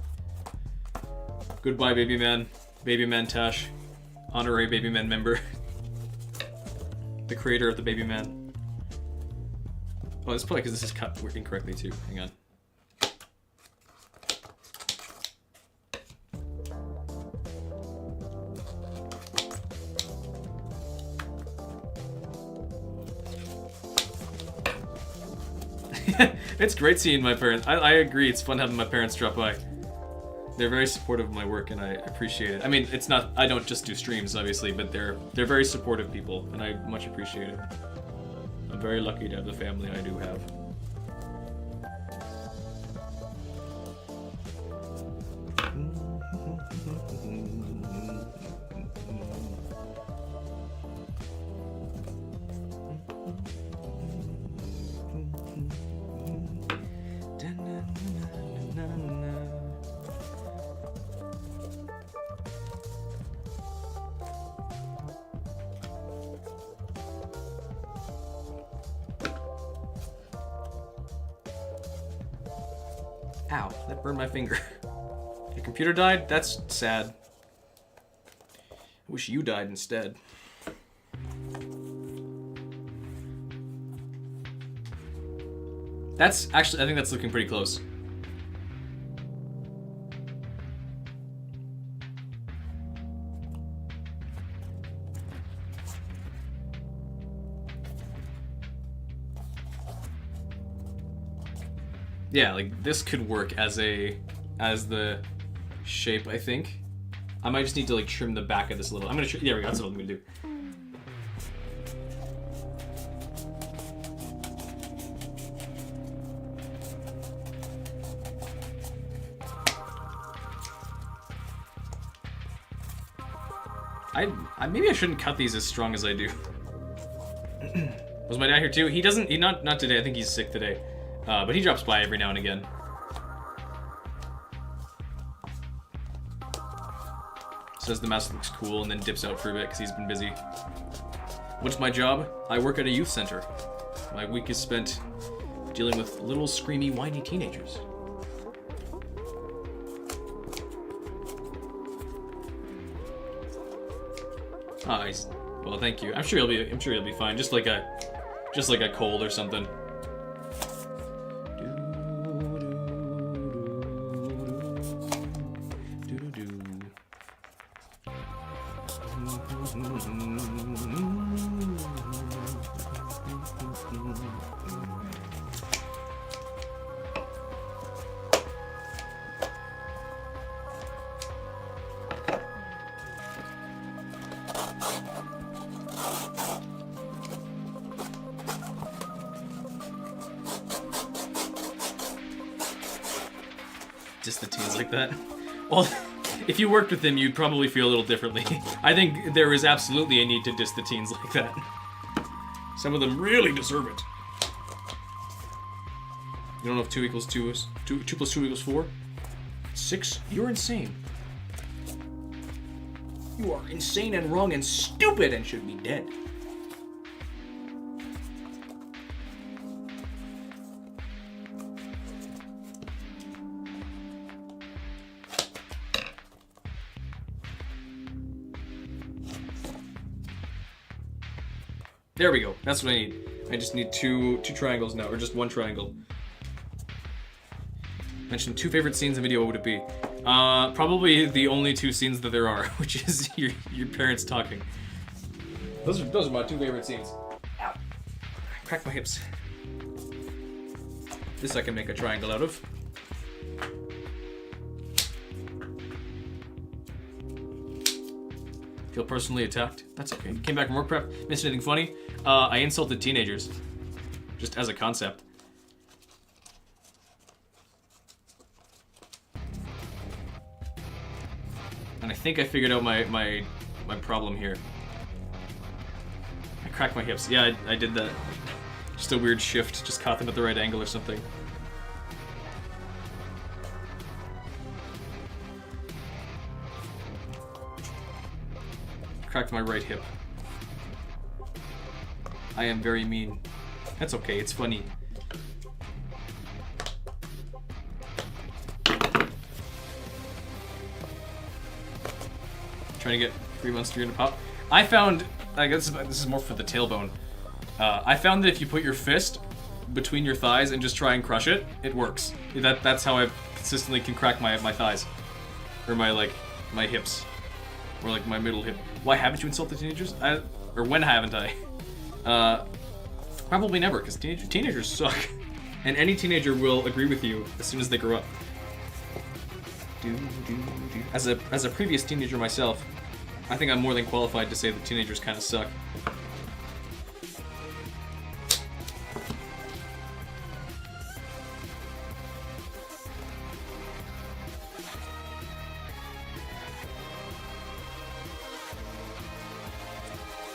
Goodbye, baby man. Baby man Tash. Honorary baby man member. The creator of the baby man. Oh, it's probably because this is cut working correctly too. Hang on. It's great seeing my parents. I agree. It's fun having my parents drop by. They're very supportive of my work, and I appreciate it. I mean, it's not. I don't just do streams, obviously, but they're very supportive people, and I much appreciate it. I'm very lucky to have the family I do have. Ow, that burned my finger. Your computer died? That's sad. I wish you died instead. That's actually, I think that's looking pretty close. Yeah, like this could work as the shape, I think. I might just need to like trim the back of this a little. I'm gonna there we go, that's what I'm gonna do. Maybe I shouldn't cut these as strong as I do. Was my dad here too? He doesn't, not today, I think he's sick today. But he drops by every now and again. Says the mask looks cool and then dips out for a bit because he's been busy. What's my job? I work at a youth center. My week is spent dealing with little screamy, whiny teenagers. Ah, well, thank you. I'm sure he'll be fine. Just like a cold or something. Just the teens like that. Well, if you worked with him, you'd probably feel a little differently. I think there is absolutely a need to diss the teens like that. Some of them really deserve it. You don't know if 2 + 2 is 2 + 2 = 4? 6? You're insane. You are insane and wrong and stupid and should be dead. There we go. That's what I need. I just need two triangles now, or just one triangle. Mention 2 favorite scenes in video. What would it be? Probably the only 2 scenes that there are, which is your parents talking. Those are my 2 favorite scenes. Ow! Crack my hips. This I can make a triangle out of. Feel personally attacked? That's okay. Came back from work prep. Missed anything funny? I insulted teenagers. Just as a concept. And I think I figured out my problem here. I cracked my hips. Yeah, I did that. Just a weird shift. Just caught them at the right angle or something. Cracked my right hip. I am very mean. That's okay, it's funny. Trying to get 3 months to into pop. I found, I guess this is more for the tailbone. I found that if you put your fist between your thighs and just try and crush it, it works. That's how I consistently can crack my thighs. Or my hips. Or like my middle hip. Why haven't you insulted teenagers? Or when haven't I? Probably never, because teenagers suck. And any teenager will agree with you as soon as they grow up. As a previous teenager myself, I think I'm more than qualified to say that teenagers kind of suck.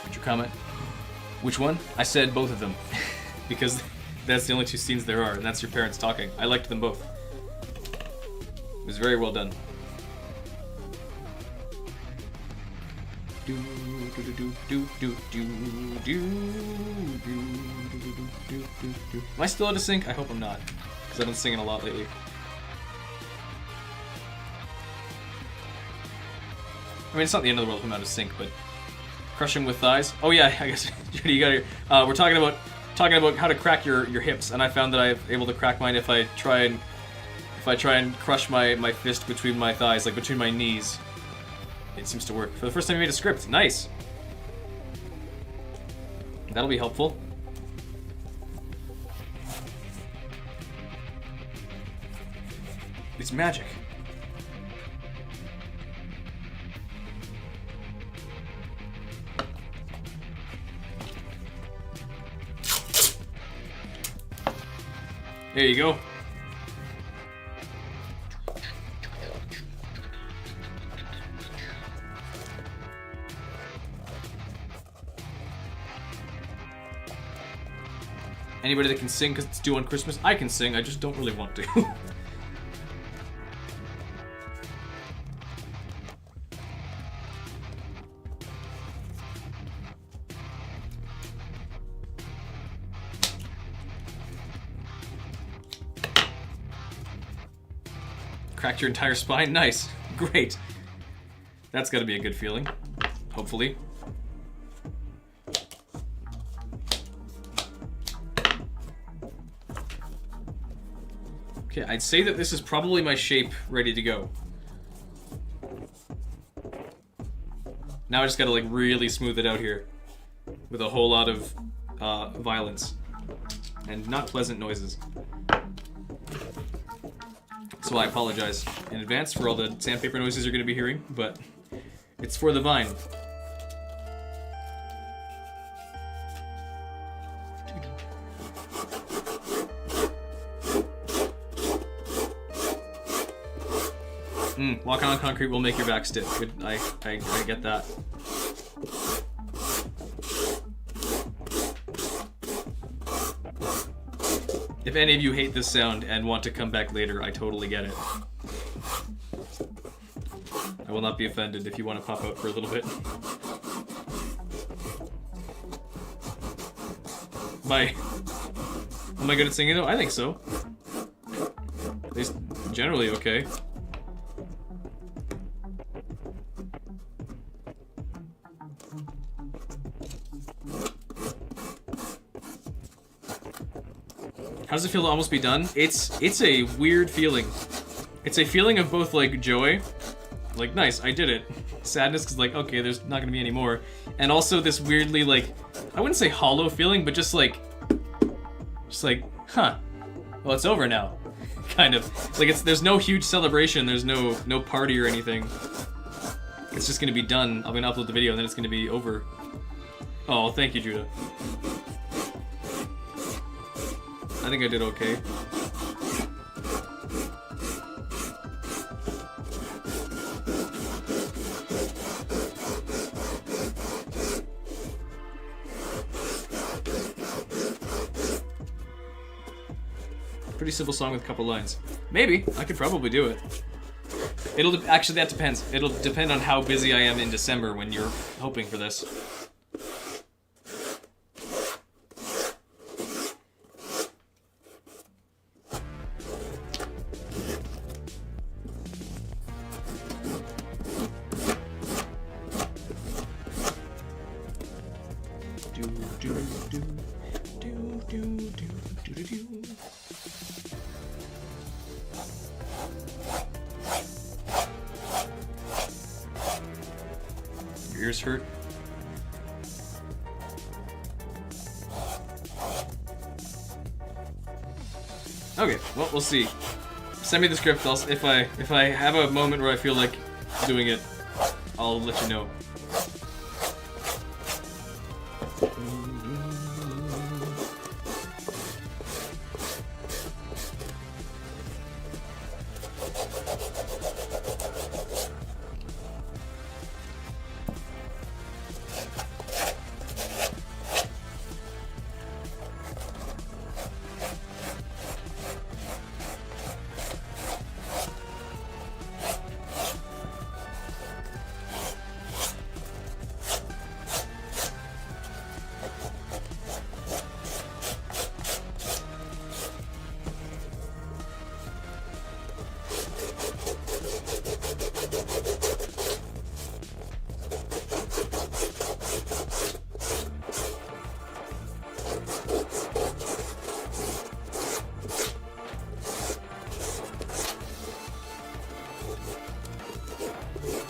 What's your comment? Which one? I said both of them. Because that's the only two scenes there are, and that's your parents talking. I liked them both. It was very well done. Am I still out of sync? I hope I'm not, because I've been singing a lot lately. I mean, it's not the end of the world if I'm out of sync, but crushing with thighs. Oh yeah, I guess Judy, you got here. We're talking about how to crack your hips, and I found that I'm able to crack mine if I try and crush my fist between my thighs, like between my knees. It seems to work. For the first time, you made a script. Nice. That'll be helpful. It's magic. There you go. Anybody that can sing because it's due on Christmas? I can sing, I just don't really want to. Cracked your entire spine? Nice. Great. That's gotta be a good feeling. Hopefully. Okay, I'd say that this is probably my shape ready to go. Now I just gotta like really smooth it out here with a whole lot of violence and not pleasant noises. So I apologize in advance for all the sandpaper noises you're gonna be hearing, but it's for the vine. Walking on concrete will make your back stiff. Good, I get that. If any of you hate this sound and want to come back later, I totally get it. I will not be offended if you want to pop out for a little bit. Am I good at singing though? I think so. At least generally okay. How does it feel to almost be done? It's a weird feeling. It's a feeling of both like joy, like nice, I did it. Sadness, cause like okay, there's not gonna be any more, and also this weirdly like I wouldn't say hollow feeling, but just like huh, well it's over now, kind of like there's no huge celebration, there's no party or anything. It's just gonna be done. I'm gonna upload the video and then it's gonna be over. Oh, thank you, Judah. I think I did okay. Pretty simple song with a couple lines. Maybe. I could probably do it. Actually, that depends. It'll depend on how busy I am in December when you're hoping for this. Your ears hurt? Okay, well, we'll see. Send me the script. If I have a moment where I feel like doing it, I'll let you know.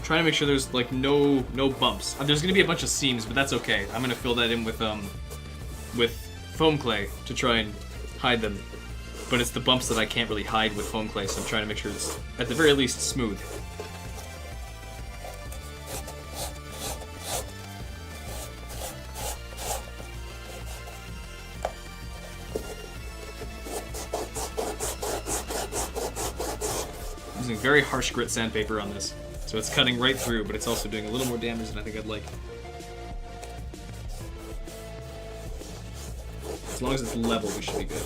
Trying to make sure there's like no bumps. There's gonna be a bunch of seams, but that's okay. I'm gonna fill that in with foam clay to try and hide them. But it's the bumps that I can't really hide with foam clay, so I'm trying to make sure it's at the very least smooth. Using very harsh grit sandpaper on this. So it's cutting right through, but it's also doing a little more damage than I think I'd like. As long as it's level, we should be good.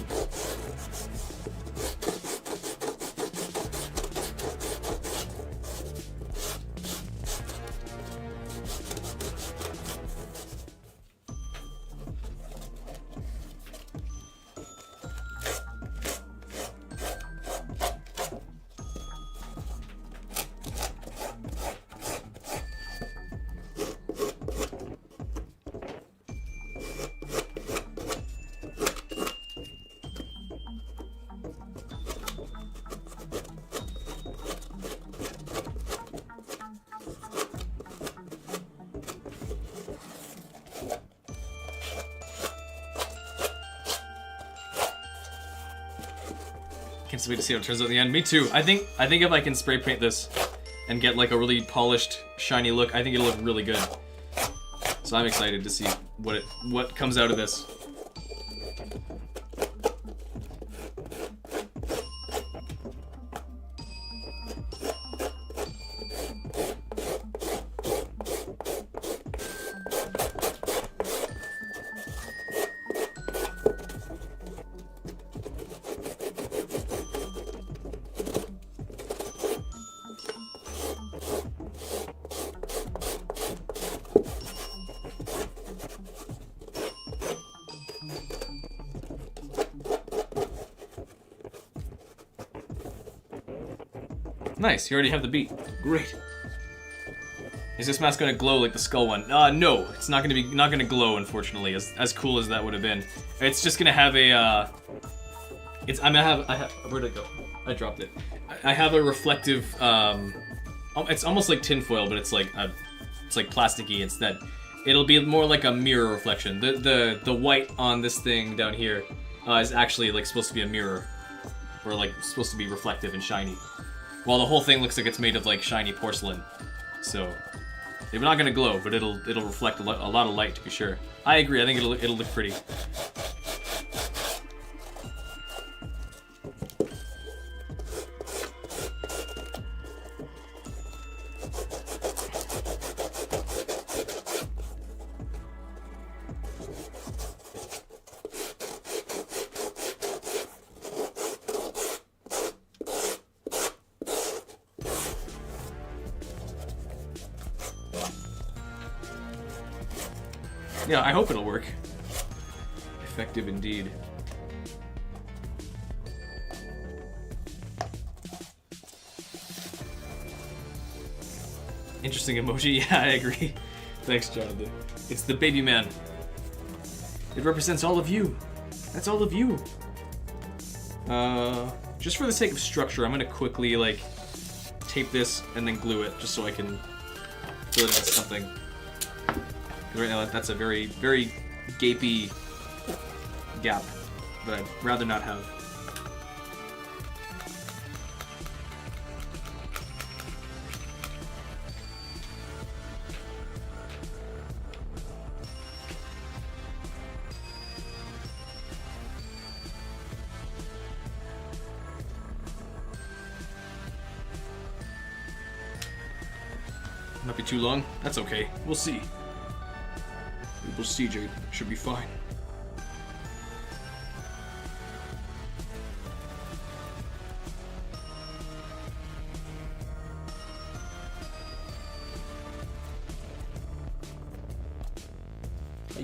Can't wait to see how it turns out in the end. Me too. I think if I can spray paint this and get like a really polished, shiny look, I think it'll look really good. So I'm excited to see what comes out of this. Nice, you already have the beat. Great. Is this mask gonna glow like the skull one? No, it's not gonna glow, unfortunately. As cool as that would have been, it's just gonna have a. Where'd it go? I dropped it. I have a reflective. It's almost like tinfoil, but it's like plasticky instead. It'll be more like a mirror reflection. The white on this thing down here is actually like supposed to be a mirror, or like supposed to be reflective and shiny. While the whole thing looks like it's made of like shiny porcelain, so they're not gonna glow, but it'll reflect a lot of light to be sure. I agree. I think it'll look pretty. Yeah, I hope it'll work. Effective indeed. Interesting emoji. Yeah, I agree. Thanks, Jonathan. It's the baby man. It represents all of you. That's all of you. Just for the sake of structure, I'm gonna quickly like tape this and then glue it, just so I can fill it into something. Right now, that's a very, very gapey gap that I'd rather not have. Might be too long. That's okay. We'll see. We'll see, Jade. Should be fine.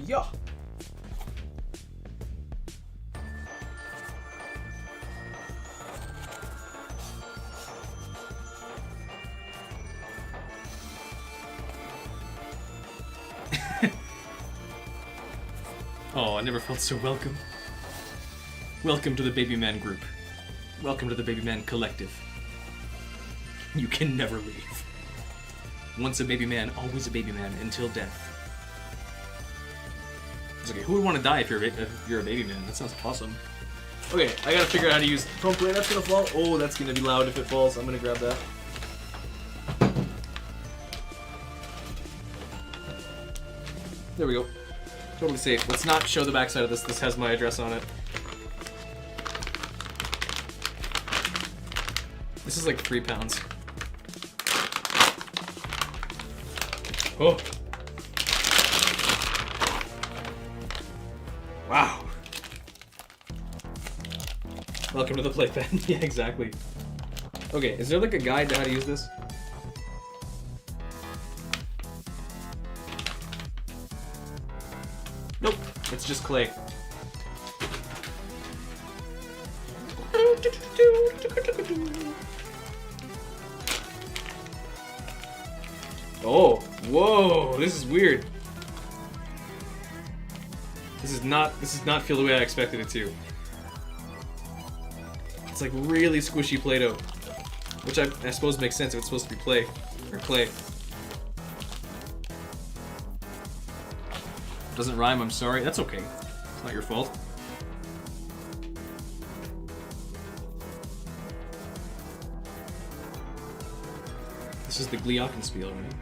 Yeah. Oh, I never felt so welcome. Welcome to the Baby Man group. Welcome to the Baby Man collective. You can never leave. Once a baby man, always a baby man, until death. It's okay, who would want to die if you're a baby man? That sounds awesome. Okay, I gotta figure out how to use foam play. That's gonna fall. Oh, that's gonna be loud if it falls. I'm gonna grab that. There we go. Totally safe. Let's not show the backside of this. This has my address on it. This is like 3 pounds. Oh. Wow. Welcome to the playpen. Yeah, exactly. Okay, is there like a guide to how to use this? Nope, it's just clay. Oh, whoa, this is weird. This does not feel the way I expected it to. It's like really squishy Play-Doh, which I suppose makes sense if it's supposed to be clay. Doesn't rhyme, I'm sorry. That's okay. It's not your fault. This is the Glockenspiel, right?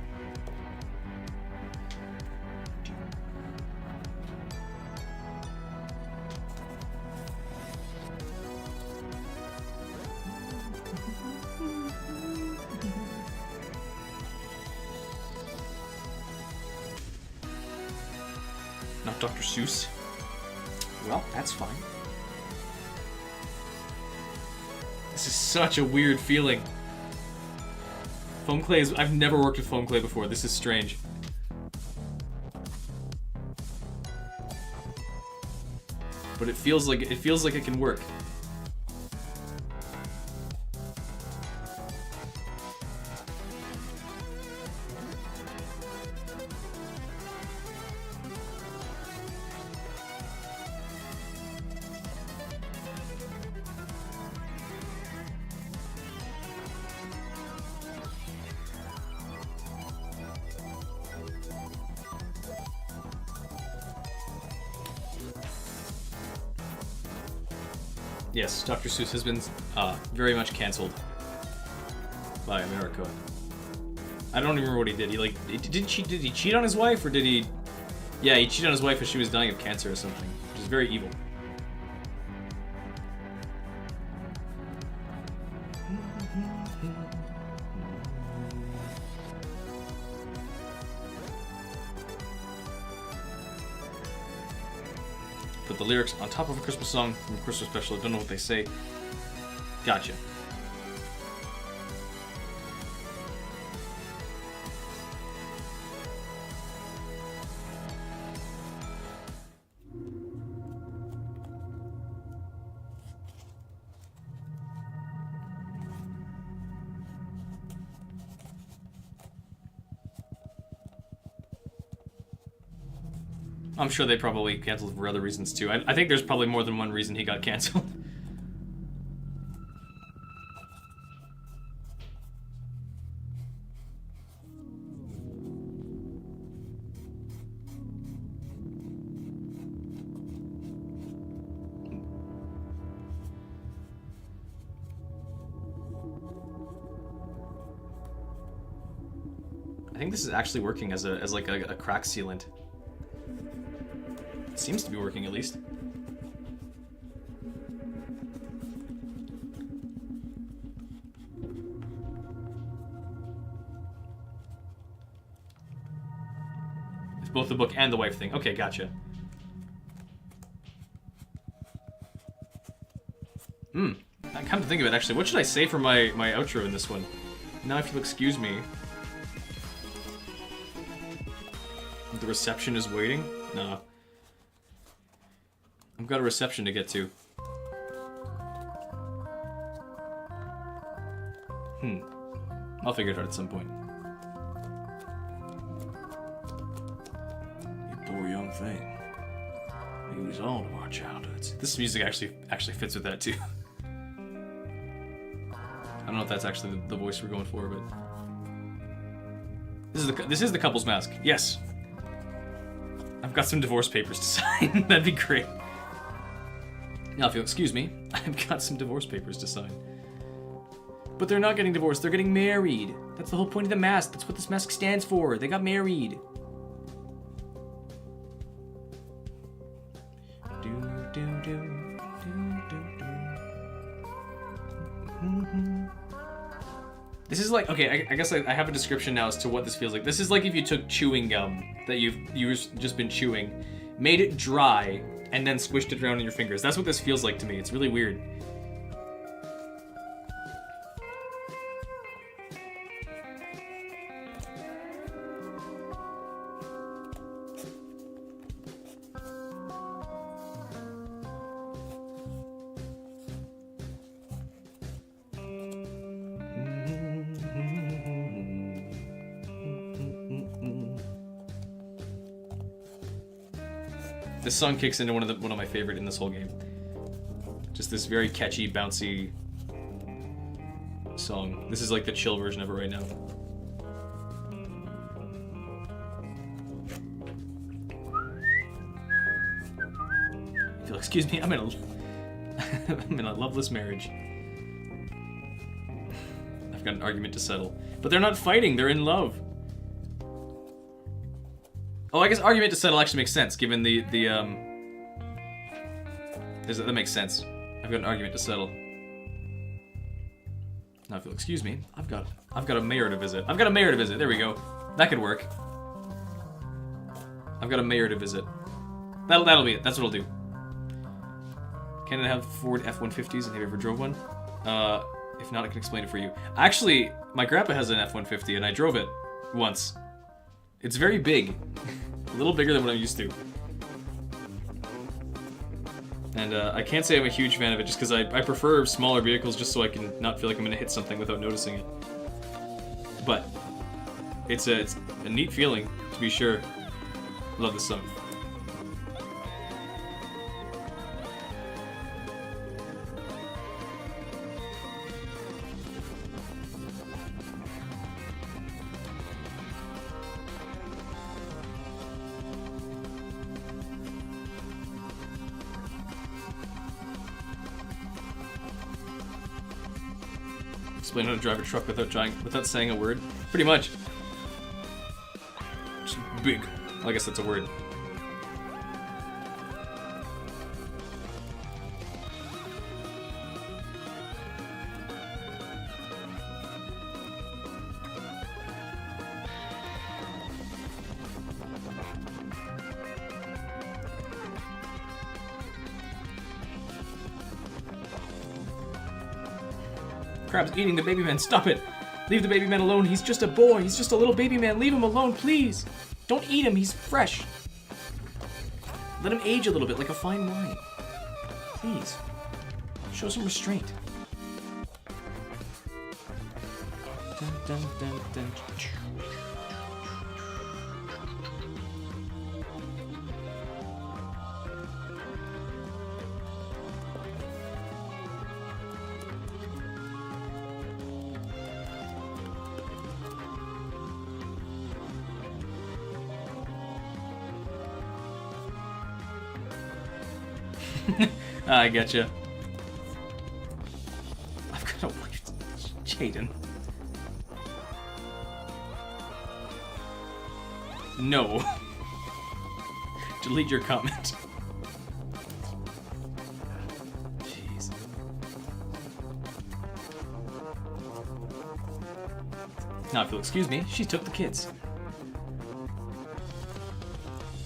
Not Dr. Seuss. Well, that's fine. This is such a weird feeling. Foam clay is... I've never worked with foam clay before. This is strange. But it feels like it can work. Yes, Dr. Seuss has been very much canceled by America. I don't even remember what he did. Did he cheat on his wife, or did he? Yeah, he cheated on his wife as she was dying of cancer or something, which is very evil. Put the lyrics on top of a Christmas song from a Christmas special. I don't know what they say. Gotcha. I'm sure they probably canceled for other reasons too. I think there's probably more than one reason he got canceled. I think this is actually working as like a crack sealant. It seems to be working, at least. both the book and the wife thing. Okay, gotcha. I come to think of it, actually, what should I say for my outro in this one? Now, if you'll excuse me. The reception is waiting? No. I've got a reception to get to. I'll figure it out at some point. You poor young thing. He was all of our childhoods. This music actually fits with that too. I don't know if that's actually the voice we're going for, but this is the couple's mask. Yes. I've got some divorce papers to sign. That'd be great. Now, if you'll excuse me, I've got some divorce papers to sign. But they're not getting divorced, they're getting married. That's the whole point of the mask. That's what this mask stands for. They got married. This is like, okay, I guess I have a description now as to what this feels like. This is like if you took chewing gum that you've just been chewing, made it dry, and then squished it around in your fingers. That's what this feels like to me. It's really weird. This song kicks into one of my favorite in this whole game. Just this very catchy, bouncy song. This is like the chill version of it right now. If you'll excuse me, I'm in a loveless marriage. I've got an argument to settle. But they're not fighting, they're in love. Oh, I guess argument to settle actually makes sense, given that makes sense. I've got an argument to settle. Now, if you'll excuse me, I've got a mayor to visit. I've got a mayor to visit. There we go. That could work. I've got a mayor to visit. That'll be it. That's what I'll do. Can I have Ford F-150s? Have you ever drove one? If not, I can explain it for you. Actually, my grandpa has an F-150, and I drove it once. It's very big. A little bigger than what I'm used to. And I can't say I'm a huge fan of it just because I prefer smaller vehicles just so I can not feel like I'm going to hit something without noticing it. But it's a neat feeling, to be sure. Love this song. Explain how to drive a truck without saying a word. Pretty much. Just big. Well, I guess that's a word. Crab's eating the baby man. Stop it! Leave the baby man alone. He's just a boy. He's just a little baby man. Leave him alone, please. Don't eat him. He's fresh. Let him age a little bit like a fine wine. Please. Show some restraint. Dun, dun, dun, dun. I getcha. I've got a wife, Jaden. No. Delete your comment. Jeez. Now, if you'll excuse me, she took the kids.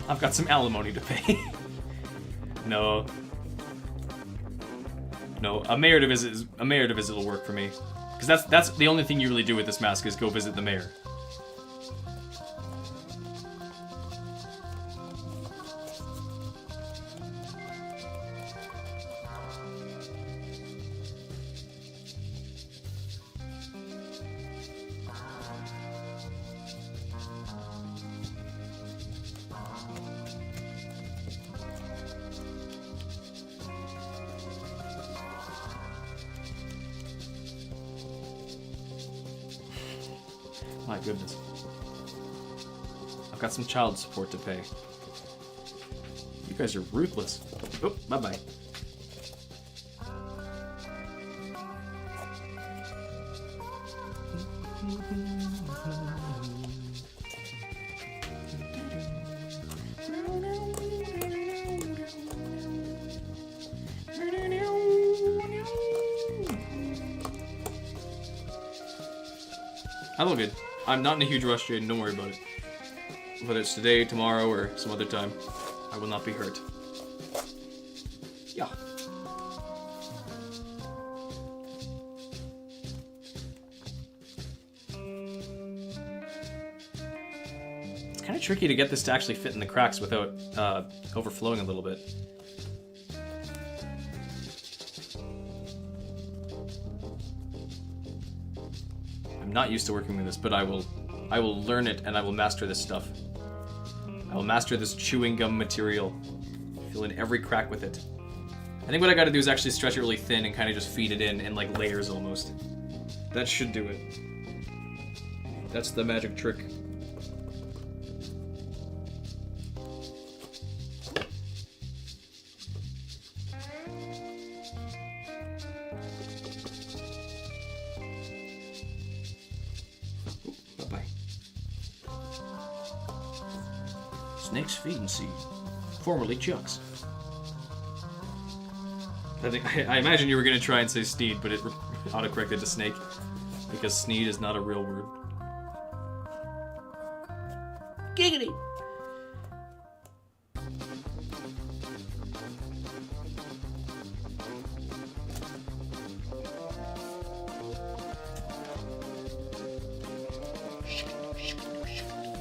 I've got some alimony to pay. No. No, a mayor to visit will work for me. Because that's the only thing you really do with this mask is go visit the mayor. My goodness. I've got some child support to pay. You guys are ruthless. Oh, bye-bye. I'm all good. I'm not in a huge rush, Jaden. Don't worry about it. Whether it's today, tomorrow, or some other time, I will not be hurt. Yeah. It's kind of tricky to get this to actually fit in the cracks without overflowing a little bit. I'm not used to working with this, but I will learn it and I will master this stuff. I will master this chewing gum material. Fill in every crack with it. I think what I gotta do is actually stretch it really thin and kind of just feed it in like layers almost. That should do it. That's the magic trick. Snake's feeding seed, formerly Chuck's. I imagine you were gonna try and say Sneed, but it autocorrected to Snake because Sneed is not a real word. Giggity.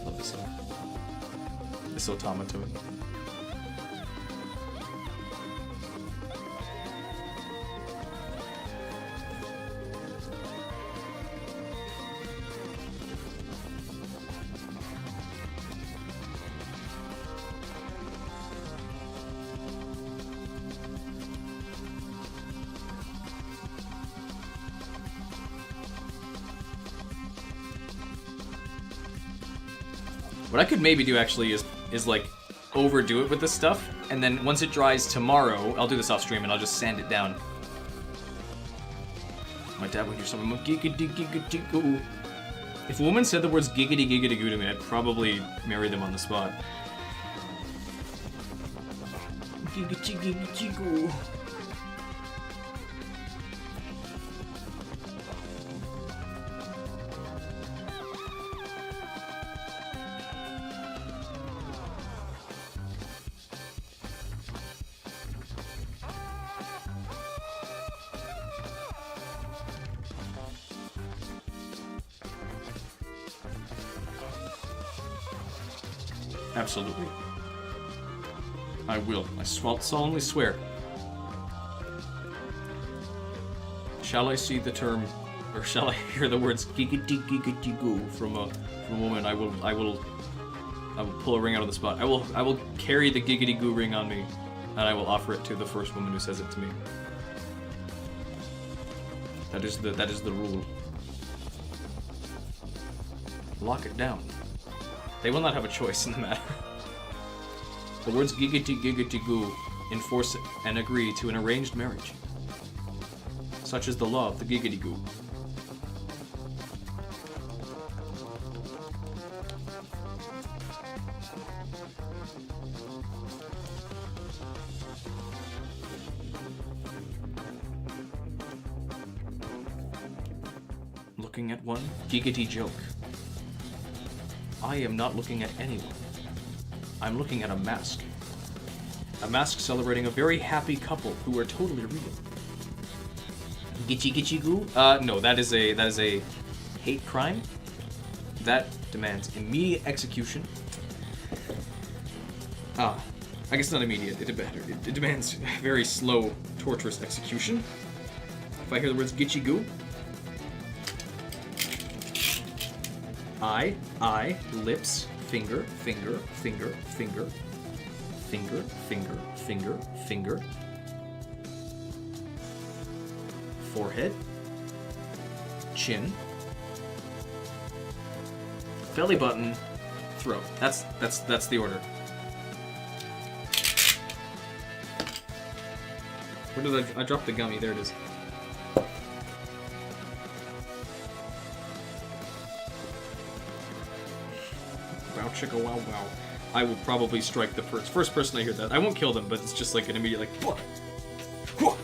Love this song. This automaton. What I could maybe do actually is like overdo it with this stuff, and then once it dries tomorrow, I'll do this off stream and I'll just sand it down. My dad would hear something about giggity giggity goo. If a woman said the words giggity giggity goo to me, I'd probably marry them on the spot. Giggity giggity goo. Absolutely. I will. I solemnly swear. Shall I see the term, or shall I hear the words giggity giggity goo from a woman? I will pull a ring out of the spot. I will carry the giggity goo ring on me, and I will offer it to the first woman who says it to me. That is the rule. Lock it down. They will not have a choice in the matter. The words giggity giggity goo enforce and agree to an arranged marriage. Such is the law of the giggity goo. Looking at one giggity joke. I am not looking at anyone. I'm looking at a mask. A mask celebrating a very happy couple who are totally real. Gitchy gitchy goo? No, that is a hate crime. That demands immediate execution. I guess not immediate. It demands very slow, torturous execution. If I hear the words gitchy goo. Eye, lips, finger, finger, finger, finger, finger, finger, finger, finger. Forehead. Chin. Belly button. Throat. That's the order. Where did I dropped the gummy? There it is. Wow, chicka, wow, wow. I will probably strike the first person I hear that. I won't kill them, but it's just like an immediate like. Whoa. Whoa.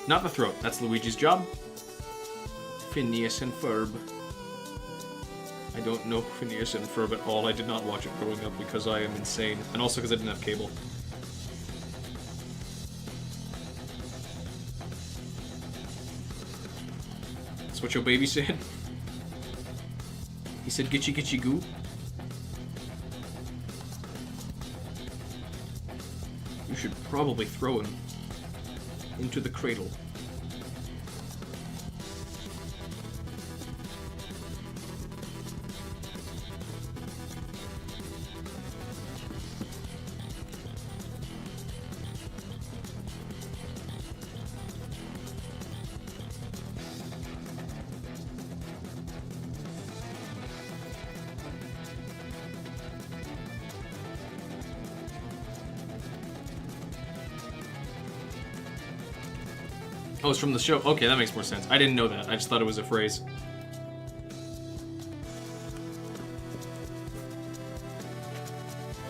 Not the throat. That's Luigi's job. Phineas and Ferb. I don't know Phineas and Ferb at all. I did not watch it growing up because I am insane, and also because I didn't have cable. That's what your baby said. He said gitchy gitchy goo. You should probably throw him into the cradle. Oh, it's from the show. Okay, that makes more sense. I didn't know that. I just thought it was a phrase.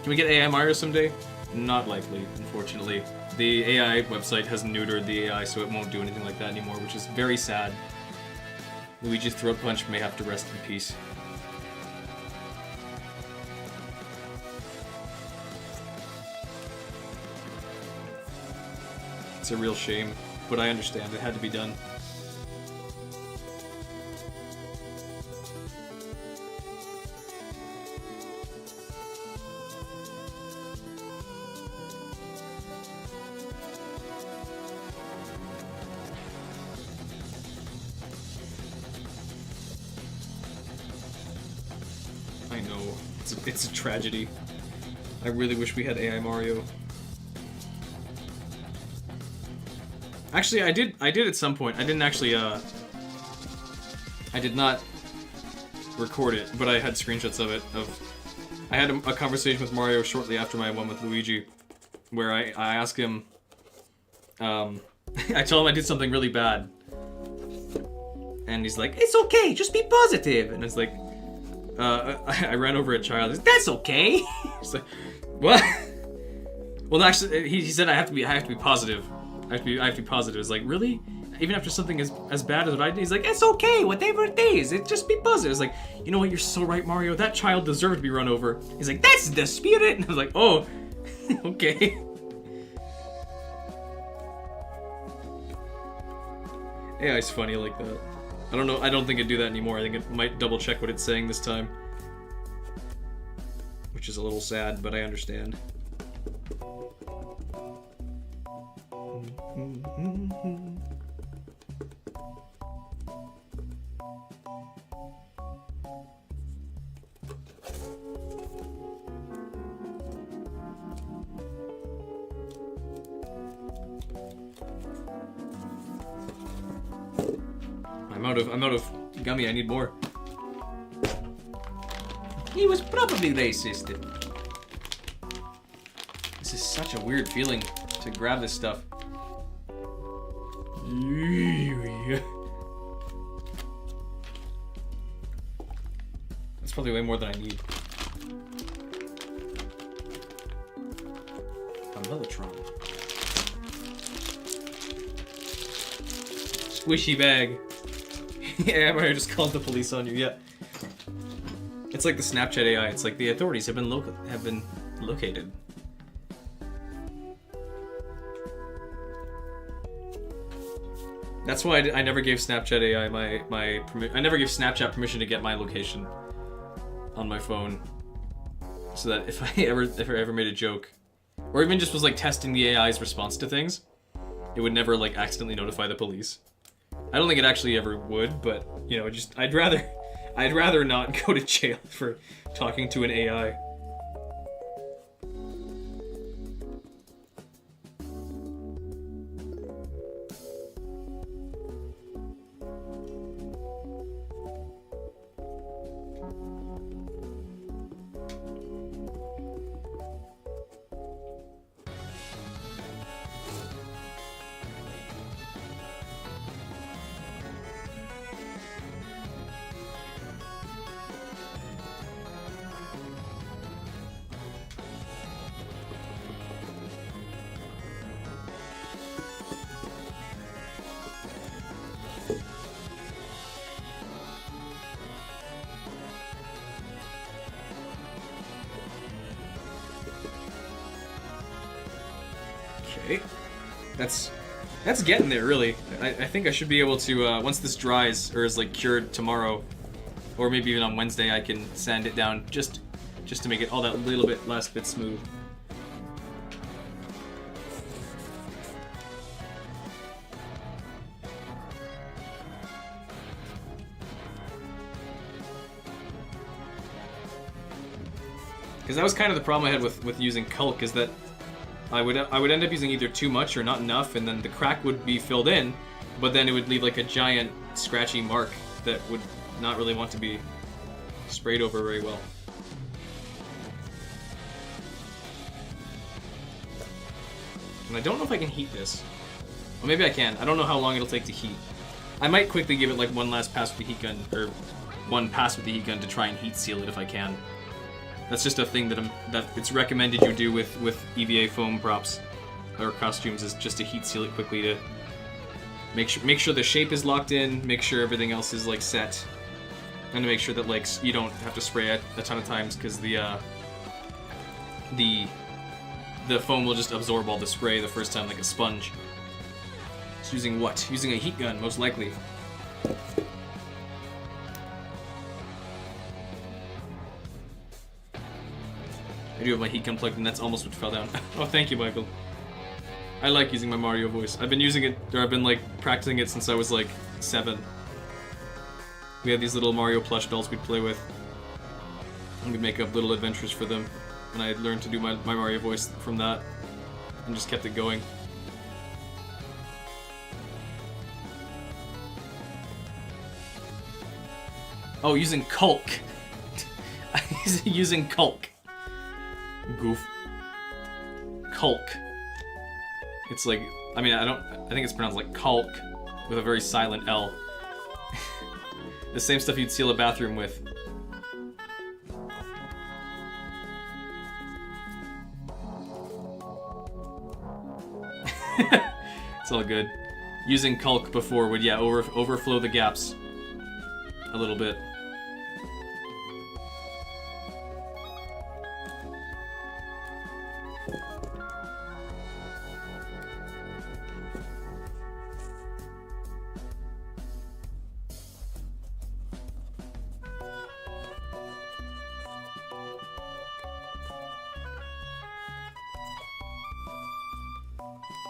Can we get AI Mario someday? Not likely, unfortunately. The AI website has neutered the AI, so it won't do anything like that anymore, which is very sad. Luigi's throat punch may have to rest in peace. It's a real shame. But I understand, it had to be done. I know, it's a tragedy. I really wish we had AI Mario. Actually, I did at some point. I didn't actually, I did not record it, but I had screenshots of it. I had a conversation with Mario shortly after my one with Luigi, where I asked him, I told him I did something really bad. And he's like, it's okay, just be positive. And it's like, I ran over a child. He's like, that's okay. He's like, what? Well, actually, he said I have to be positive. I have to be positive. It's like, really? Even after something as bad as what I did? He's like, it's okay, whatever it is. It just be positive. It's like, you know what? You're so right, Mario. That child deserved to be run over. He's like, that's the spirit. And I was like, oh, okay. Yeah, it's funny like that. I don't know. I don't think it'd do that anymore. I think it might double check what it's saying this time, which is a little sad, but I understand. I'm out of gummy. I need more. He was probably racist. This is such a weird feeling to grab this stuff. That's probably way more than I need. A Mellotron. Squishy bag. Yeah, I just called the police on you, yeah. It's like the Snapchat AI. It's like the authorities have been located. That's why I never gave Snapchat AI I never gave Snapchat permission to get my location on my phone, so that if I ever made a joke, or even just was like testing the AI's response to things, it would never like accidentally notify the police. I don't think it actually ever would, but you know, I'd rather not go to jail for talking to an AI. Okay, that's getting there, really. I think I should be able to, once this dries, or is like cured tomorrow, or maybe even on Wednesday, I can sand it down just to make it all that little bit last bit smooth. Because that was kind of the problem I had with using Culk, is that I would end up using either too much or not enough, and then the crack would be filled in, but then it would leave like a giant scratchy mark that would not really want to be sprayed over very well. And I don't know if I can heat this. Well, maybe I can. I don't know how long it'll take to heat. I might quickly give it like one last pass with the heat gun, or one pass with the heat gun to try and heat seal it if I can. That's just a thing that it's recommended you do with EVA foam props or costumes, is just to heat seal it quickly to make sure the shape is locked in, make sure everything else is like set, and to make sure that like you don't have to spray it a ton of times, because the foam will just absorb all the spray the first time like a sponge. It's using what? Using a heat gun, most likely. I do have my heat gun plugged in, that's almost what fell down. Oh, thank you, Michael. I like using my Mario voice. I've been using it, or I've been like practicing it since I was like 7. We had these little Mario plush dolls we'd play with, and we'd make up little adventures for them. And I had learned to do my Mario voice from that, and just kept it going. Oh, using Culk. Using Culk. Goof. Culk. It's like, I mean, I think it's pronounced like Culk with a very silent L. The same stuff you'd seal a bathroom with. It's all good. Using Culk before would, yeah, overflow the gaps a little bit.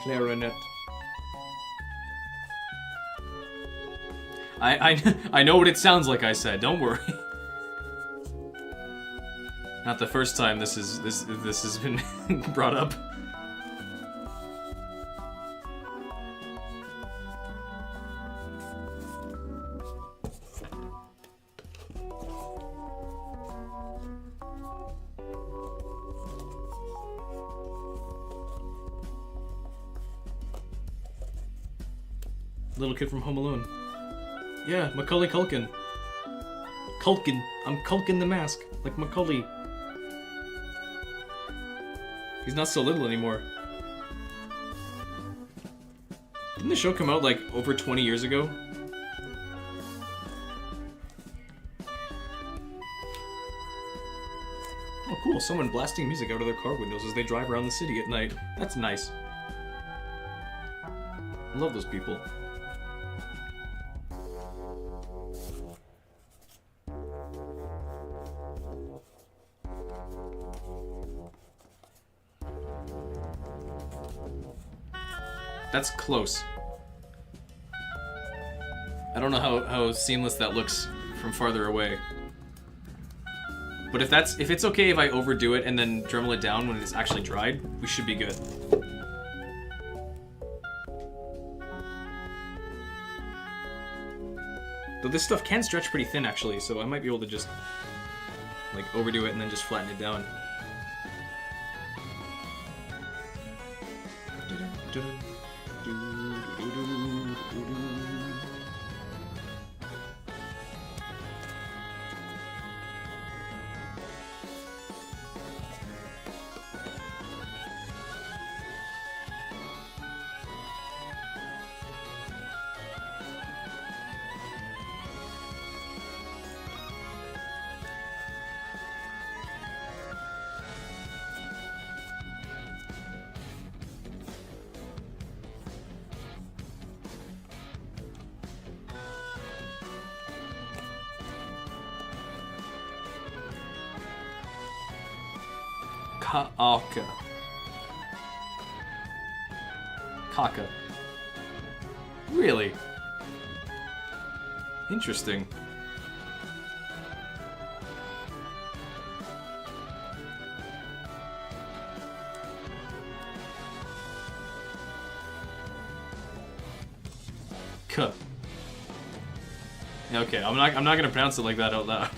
Clarinet. I know what it sounds like, I said, don't worry. Not the first time this has been brought up. Little kid from Home Alone. Yeah, Macaulay Culkin. Culkin. I'm Culkin the Mask. Like Macaulay. He's not so little anymore. Didn't the show come out like over 20 years ago? Oh, someone blasting music out of their car windows as they drive around the city at night. That's nice. I love those people. That's close. I don't know how seamless that looks from farther away. But if it's okay if I overdo it and then Dremel it down when it's actually dried, we should be good. Though this stuff can stretch pretty thin actually, so I might be able to just like overdo it and then just flatten it down. Kaka. Kaka. Really? Interesting. K. Okay, I'm not gonna pronounce it like that out loud.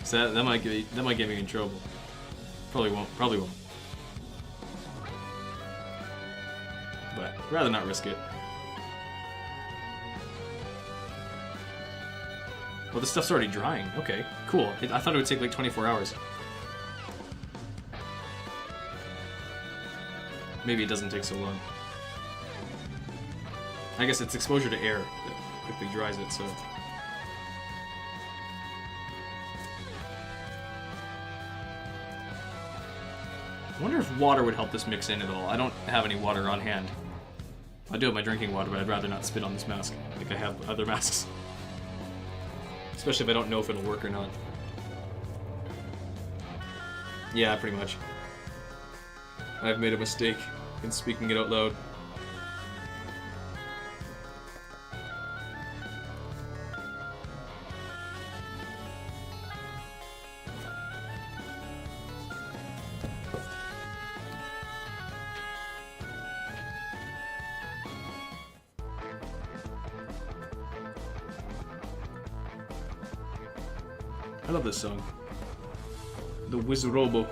So that might get me in trouble. Probably won't. But rather not risk it. Well, this stuff's already drying. Okay, cool. I thought it would take like 24 hours. Maybe it doesn't take so long. I guess it's exposure to air that quickly dries it, so... I wonder if water would help this mix in at all. I don't have any water on hand. I do have my drinking water, but I'd rather not spit on this mask like I have other masks. Especially if I don't know if it'll work or not. Yeah, pretty much. I've made a mistake in speaking it out loud. I love this song. The Wizrobo.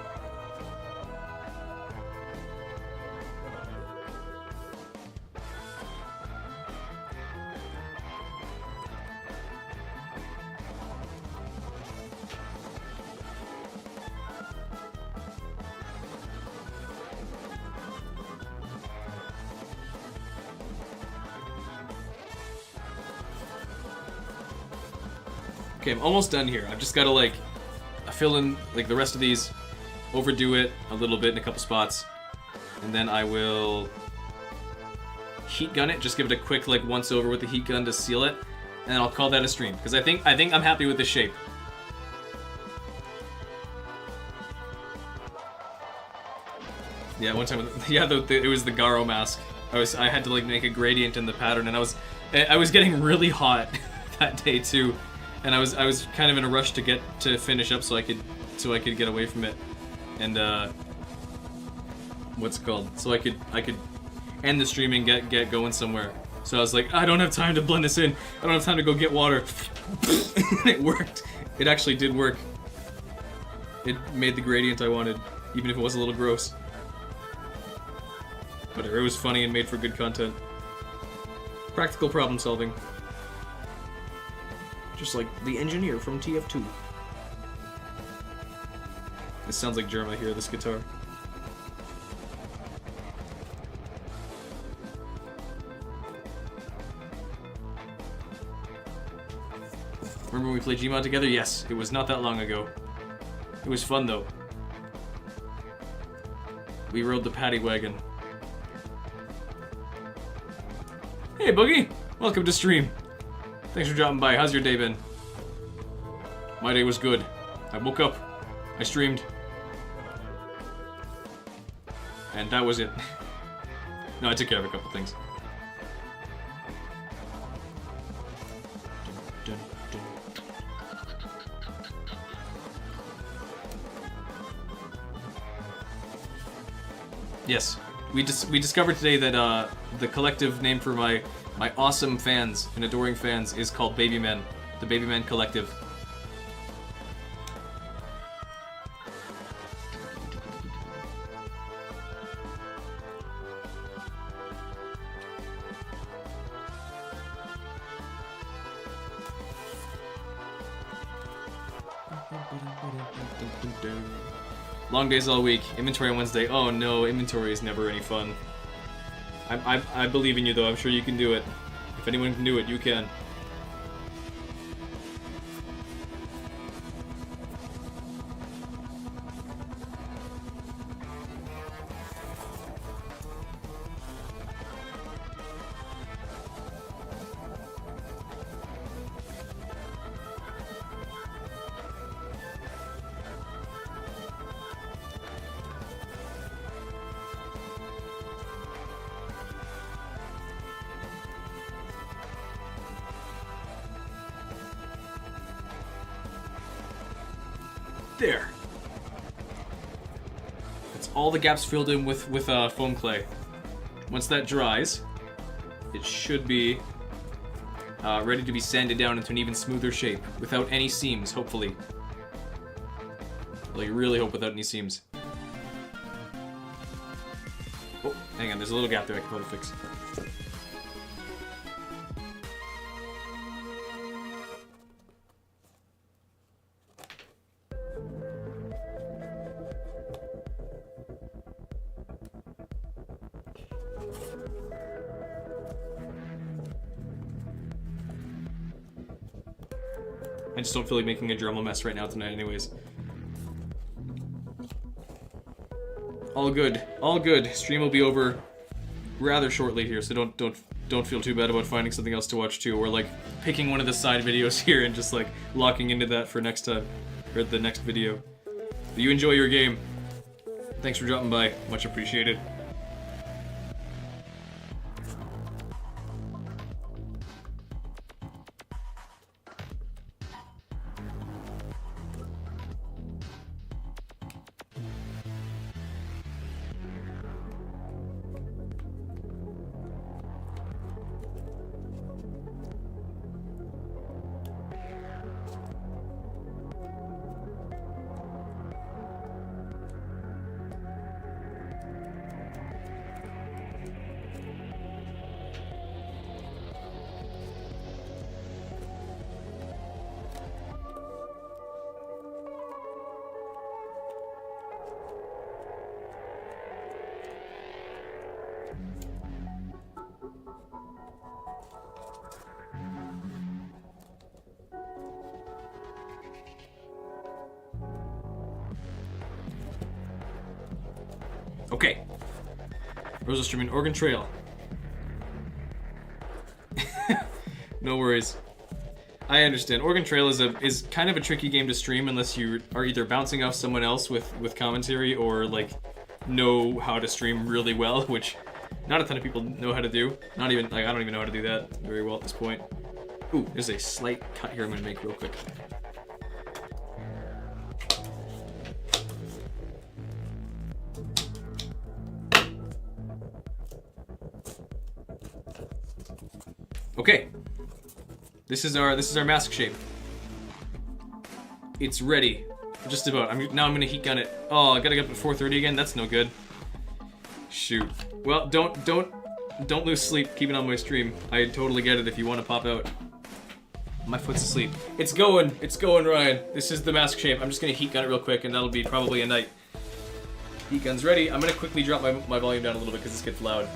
Okay, I'm almost done here. I've just got to like fill in like the rest of these, overdo it a little bit in a couple spots, and then I will heat gun it. Just give it a quick like once over with the heat gun to seal it, and then I'll call that a stream because I think I'm happy with the shape. Yeah, one time, it was the Garo mask. I had to like make a gradient in the pattern, and I was getting really hot that day too. And I was kind of in a rush to finish up so I could get away from it, and what's it called? So I could end the stream and get going somewhere. So I was like, I don't have time to blend this in. I don't have time to go get water. It worked. It actually did work. It made the gradient I wanted, even if it was a little gross. But it was funny and made for good content. Practical problem solving. Just like the engineer from TF2. This sounds like Jerma here, this guitar. Remember when we played Gmod together? Yes, it was not that long ago. It was fun though. We rode the paddy wagon. Hey Boogie! Welcome to stream. Thanks for dropping by. How's your day been? My day was good. I woke up, I streamed, and that was it. No, I took care of a couple things. Yes, we discovered today that the collective name for my awesome fans and adoring fans is called Baby Men, the Baby Men Collective. Long days all week. Inventory on Wednesday. Oh no, inventory is never any fun. I believe in you though. I'm sure you can do it. If anyone can do it, you can. There. That's all the gaps filled in with foam clay. Once that dries, it should be ready to be sanded down into an even smoother shape without any seams, hopefully. Well, you really hope without any seams. Oh, hang on, there's a little gap there I can probably fix. I just don't feel like making a Dremel mess right now tonight anyways. All good. All good. Stream will be over rather shortly here, so don't feel too bad about finding something else to watch too, or like picking one of the side videos here and just like locking into that for next time, or the next video. But you enjoy your game. Thanks for dropping by. Much appreciated. Okay. Rosa streaming Oregon Trail. No worries. I understand. Oregon Trail is kind of a tricky game to stream unless you are either bouncing off someone else with commentary or like know how to stream really well, which not a ton of people know how to do. Not even like I don't even know how to do that very well at this point. Ooh, there's a slight cut here I'm gonna make real quick. Okay, this is our mask shape. It's ready, just about. Now I'm gonna heat gun it. Oh, I gotta get up at 4:30 again. That's no good. Shoot. Well, don't lose sleep. Keep it on my stream. I totally get it if you want to pop out. My foot's asleep. It's going, Ryan. This is the mask shape. I'm just gonna heat gun it real quick, and that'll be probably a night. Heat gun's ready. I'm gonna quickly drop my volume down a little bit because this gets loud.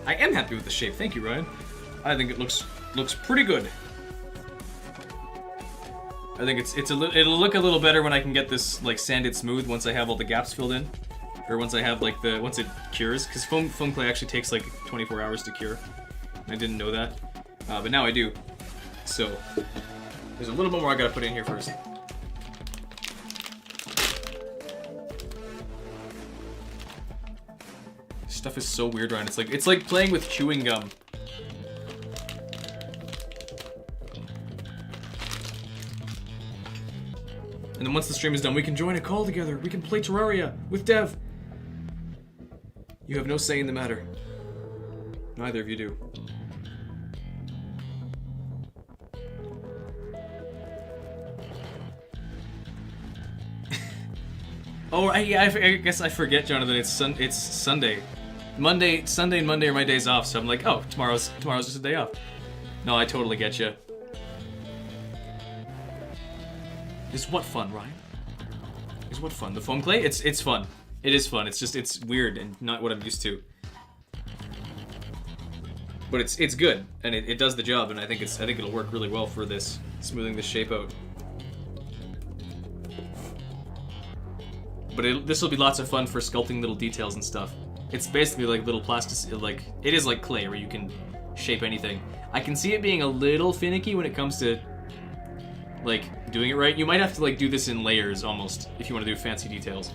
I am happy with the shape. Thank you, Ryan. I think it looks pretty good. I think it'll look a little better when I can get this like sanded smooth once I have all the gaps filled in, or once I have like once it cures, because foam clay actually takes like 24 hours to cure. I didn't know that, but now I do. So there's a little bit more I gotta put in here first. Stuff is so weird, Ryan. It's like playing with chewing gum. And then once the stream is done, we can join a call together. We can play Terraria with Dev. You have no say in the matter. Neither of you do. Oh, I guess I forget, Jonathan. It's Sunday. Sunday and Monday are my days off, so I'm like, oh, tomorrow's just a day off. No, I totally get you. Is what fun, Ryan? Is what fun? The foam clay? It's fun. It is fun. It's just it's weird and not what I'm used to. But it's good and it does the job, and I think it'll work really well for this, smoothing this shape out. But this will be lots of fun for sculpting little details and stuff. It's basically like little plastic, like it is like clay where you can shape anything. I can see it being a little finicky when it comes to like doing it right. You might have to like do this in layers almost if you want to do fancy details.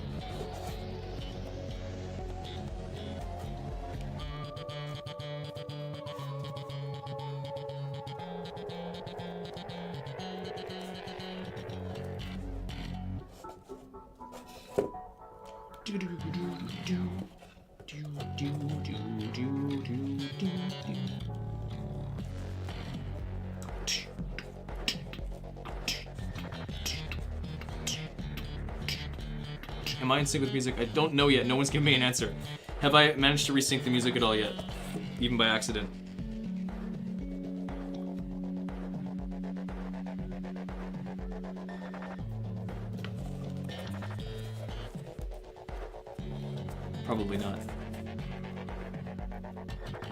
Am I in sync with music? I don't know yet. No one's given me an answer. Have I managed to resync the music at all yet? Even by accident? Probably not.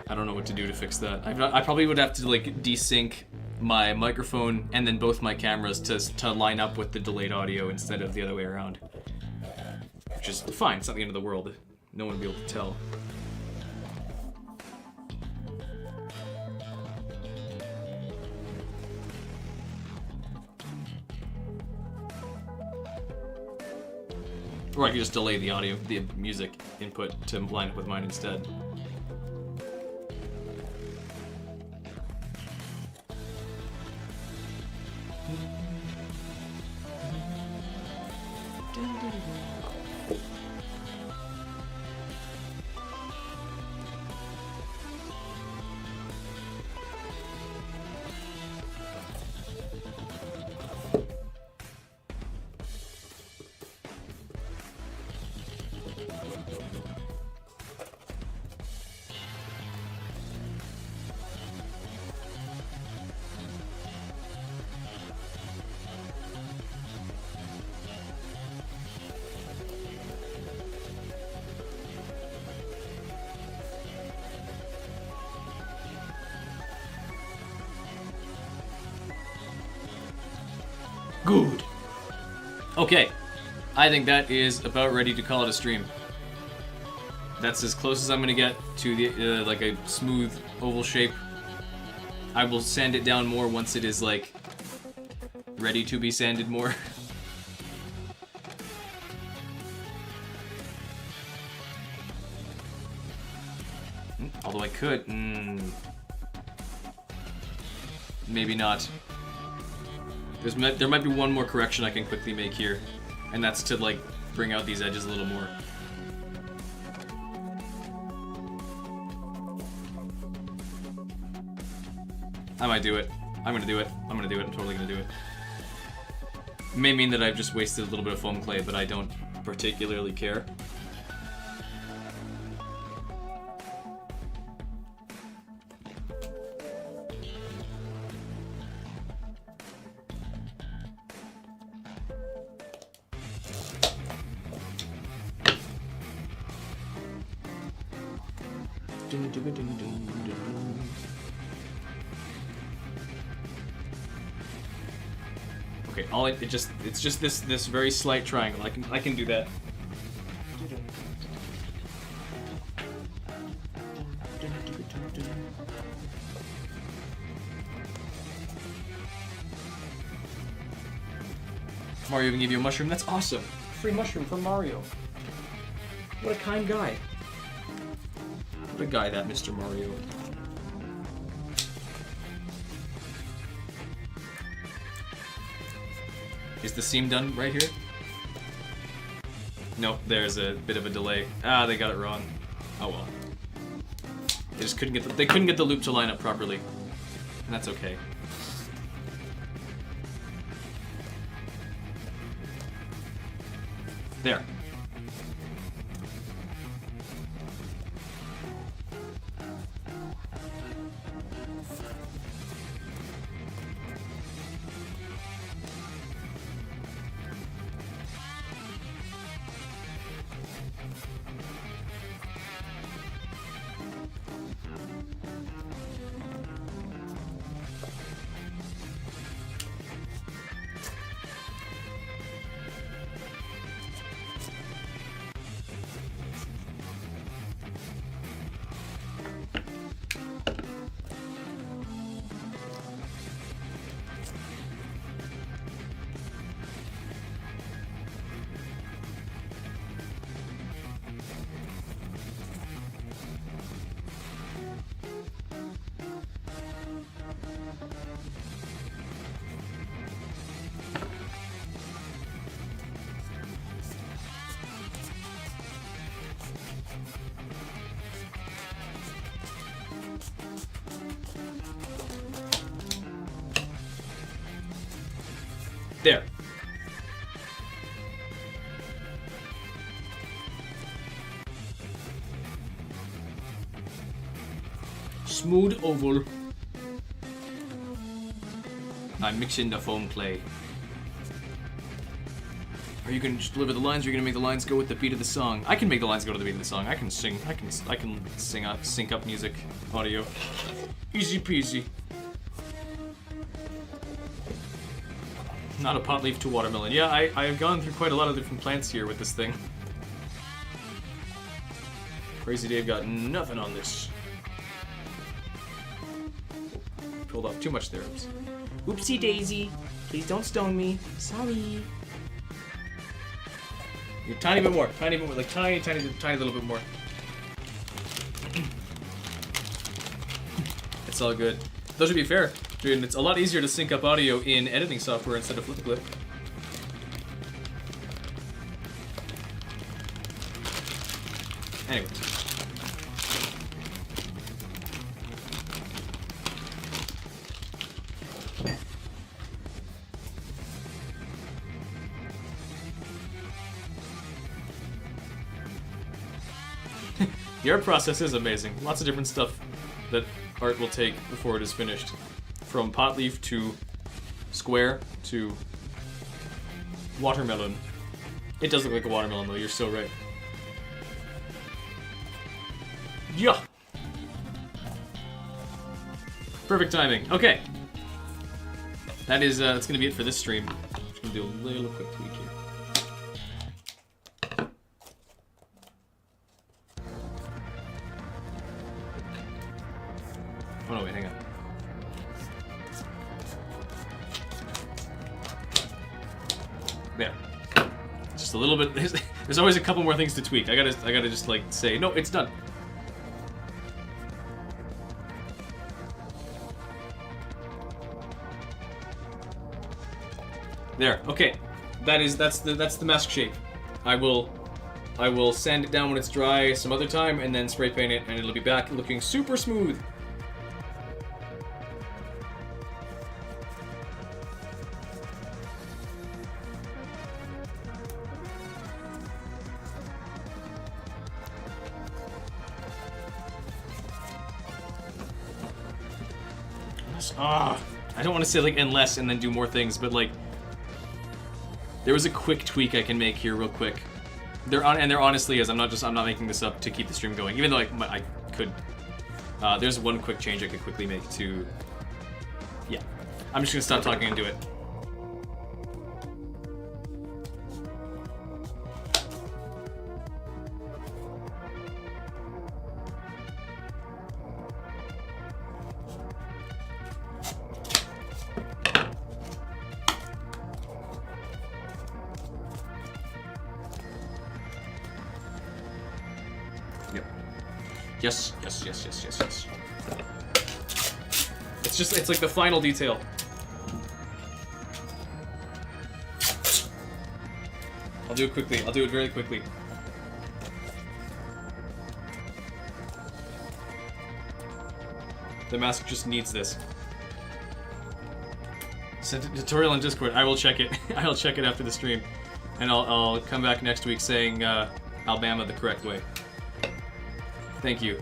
I don't know what to do to fix that. I probably would have to like desync my microphone and then both my cameras to line up with the delayed audio instead of the other way around. Which is fine, it's not the end of the world. No one will be able to tell. Or I could just delay the audio, the music input to line up with mine instead. Good. Okay, I think that is about ready to call it a stream. That's as close as I'm gonna get to the like a smooth oval shape. I will sand it down more once it is like ready to be sanded more. Although I could, maybe not. There might be one more correction I can quickly make here, and that's to like bring out these edges a little more. I might do it. I'm gonna do it. I'm totally gonna do it. It may mean that I've just wasted a little bit of foam clay, but I don't particularly care. Okay, it's just this very slight triangle. I can do that. Mario even gave you a mushroom. That's awesome. Free mushroom from Mario. What a kind guy. What a guy that Mr. Mario. Is the seam done right here? Nope, there's a bit of a delay. Ah, they got it wrong. Oh well. They just couldn't get the loop to line up properly. And that's okay. There. There. Smooth oval. I'm mixing the foam clay. Are you gonna just deliver the lines, or are you gonna make the lines go with the beat of the song? I can make the lines go to the beat of the song. I can sing. I can sing up, sync up music, audio. Easy peasy. Not a pot leaf to watermelon. Yeah, I have gone through quite a lot of different plants here with this thing. Crazy Dave got nothing on this. Pulled off too much there. Oops. Oopsie daisy. Please don't stone me. Sorry. A tiny bit more. Tiny bit more. Like tiny little bit more. It's all good. Though to be fair, dude, it's a lot easier to sync up audio in editing software instead of FlipClip. Anyway. The art process is amazing. Lots of different stuff that art will take before it is finished. From pot leaf to square to watermelon. It does look like a watermelon though, you're so right. Yeah! Perfect timing. Okay. That is, that's gonna be it for this stream. I'm just gonna do a little quick tweak here. Oh no, wait, hang on. There. Just a little bit. There's always a couple more things to tweak. I gotta just like say, no, it's done. There. Okay. That's the mask shape. I will sand it down when it's dry some other time, and then spray paint it, and it'll be back looking super smooth. I don't want to say like unless and then do more things, but like there was a quick tweak I can make here real quick. There honestly is. I'm not making this up to keep the stream going, even though I could There's one quick change I could quickly make to... Yeah. I'm just gonna stop talking and do it. Yes. It's like the final detail. I'll do it quickly. I'll do it very quickly. The mask just needs this. Sent a tutorial on Discord. I will check it. I'll check it after the stream. And I'll come back next week saying Alabama the correct way. Thank you.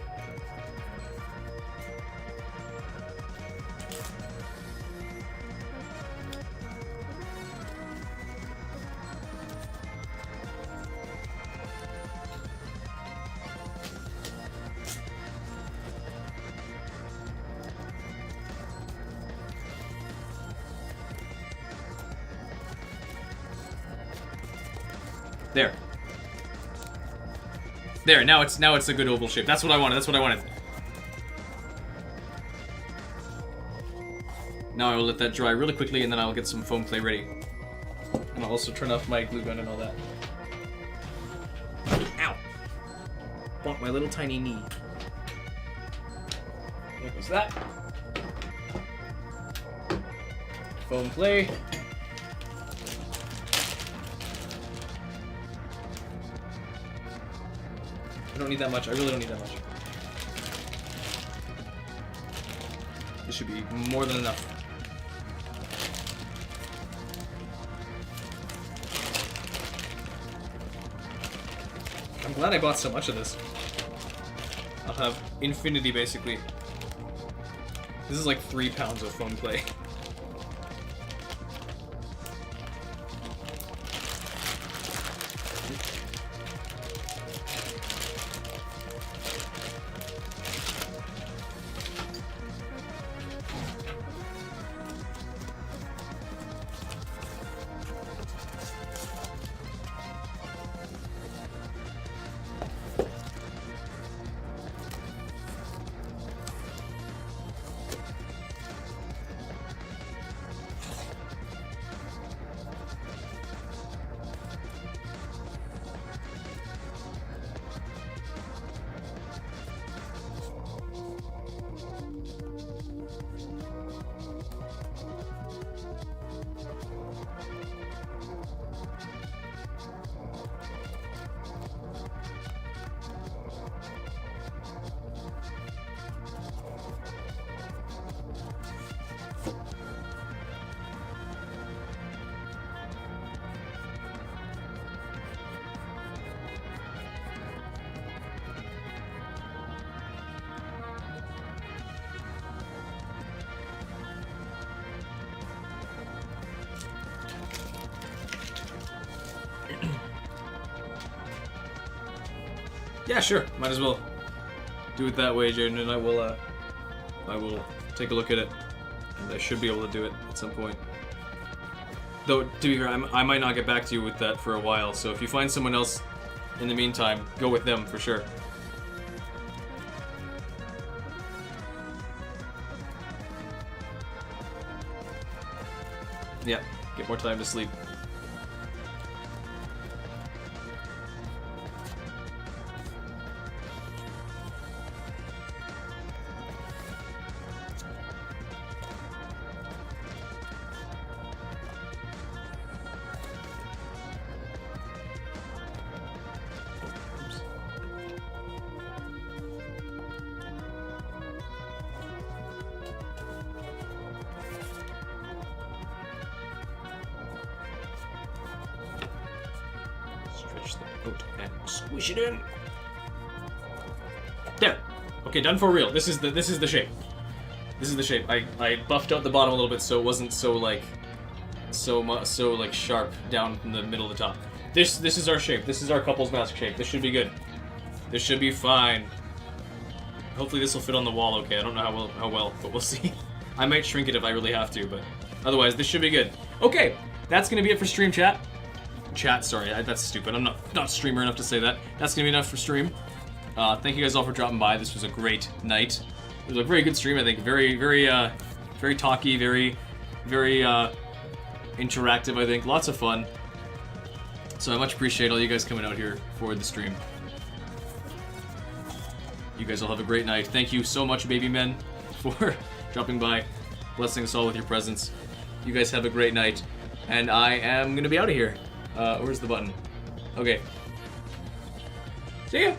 There. There, now it's a good oval shape. That's what I wanted. Now I will let that dry really quickly and then I will get some foam clay ready. And I'll also turn off my glue gun and all that. Ow! Bumped my little tiny knee. There goes that. Foam clay. I don't need that much. I really don't need that much. This should be more than enough. I'm glad I bought so much of this. I'll have infinity, basically. This is like 3 pounds of foam clay. Yeah, sure. Might as well do it that way, Jaden, and I will take a look at it, and I should be able to do it at some point. Though, to be fair, I might not get back to you with that for a while, so if you find someone else in the meantime, go with them for sure. Yeah, get more time to sleep. Squish it in. There. Okay, done for real. This is the shape. This is the shape. I buffed out the bottom a little bit so it wasn't so sharp down in the middle of the top. This is our shape. This is our couple's mask shape. This should be good. This should be fine. Hopefully this will fit on the wall okay. I don't know how well, but we'll see. I might shrink it if I really have to, but otherwise this should be good. Okay, that's gonna be it for stream chat. Sorry, that's stupid. I'm not streamer enough to say that. That's gonna be enough for stream. Thank you guys all for dropping by. This was a great night. It was a very good stream, I think. Very talky, very interactive, I think. Lots of fun. So I much appreciate all you guys coming out here for the stream. You guys all have a great night. Thank you so much, baby men, for dropping by, blessing us all with your presence. You guys have a great night. And I am gonna be out of here. Where's the button? Okay. See ya!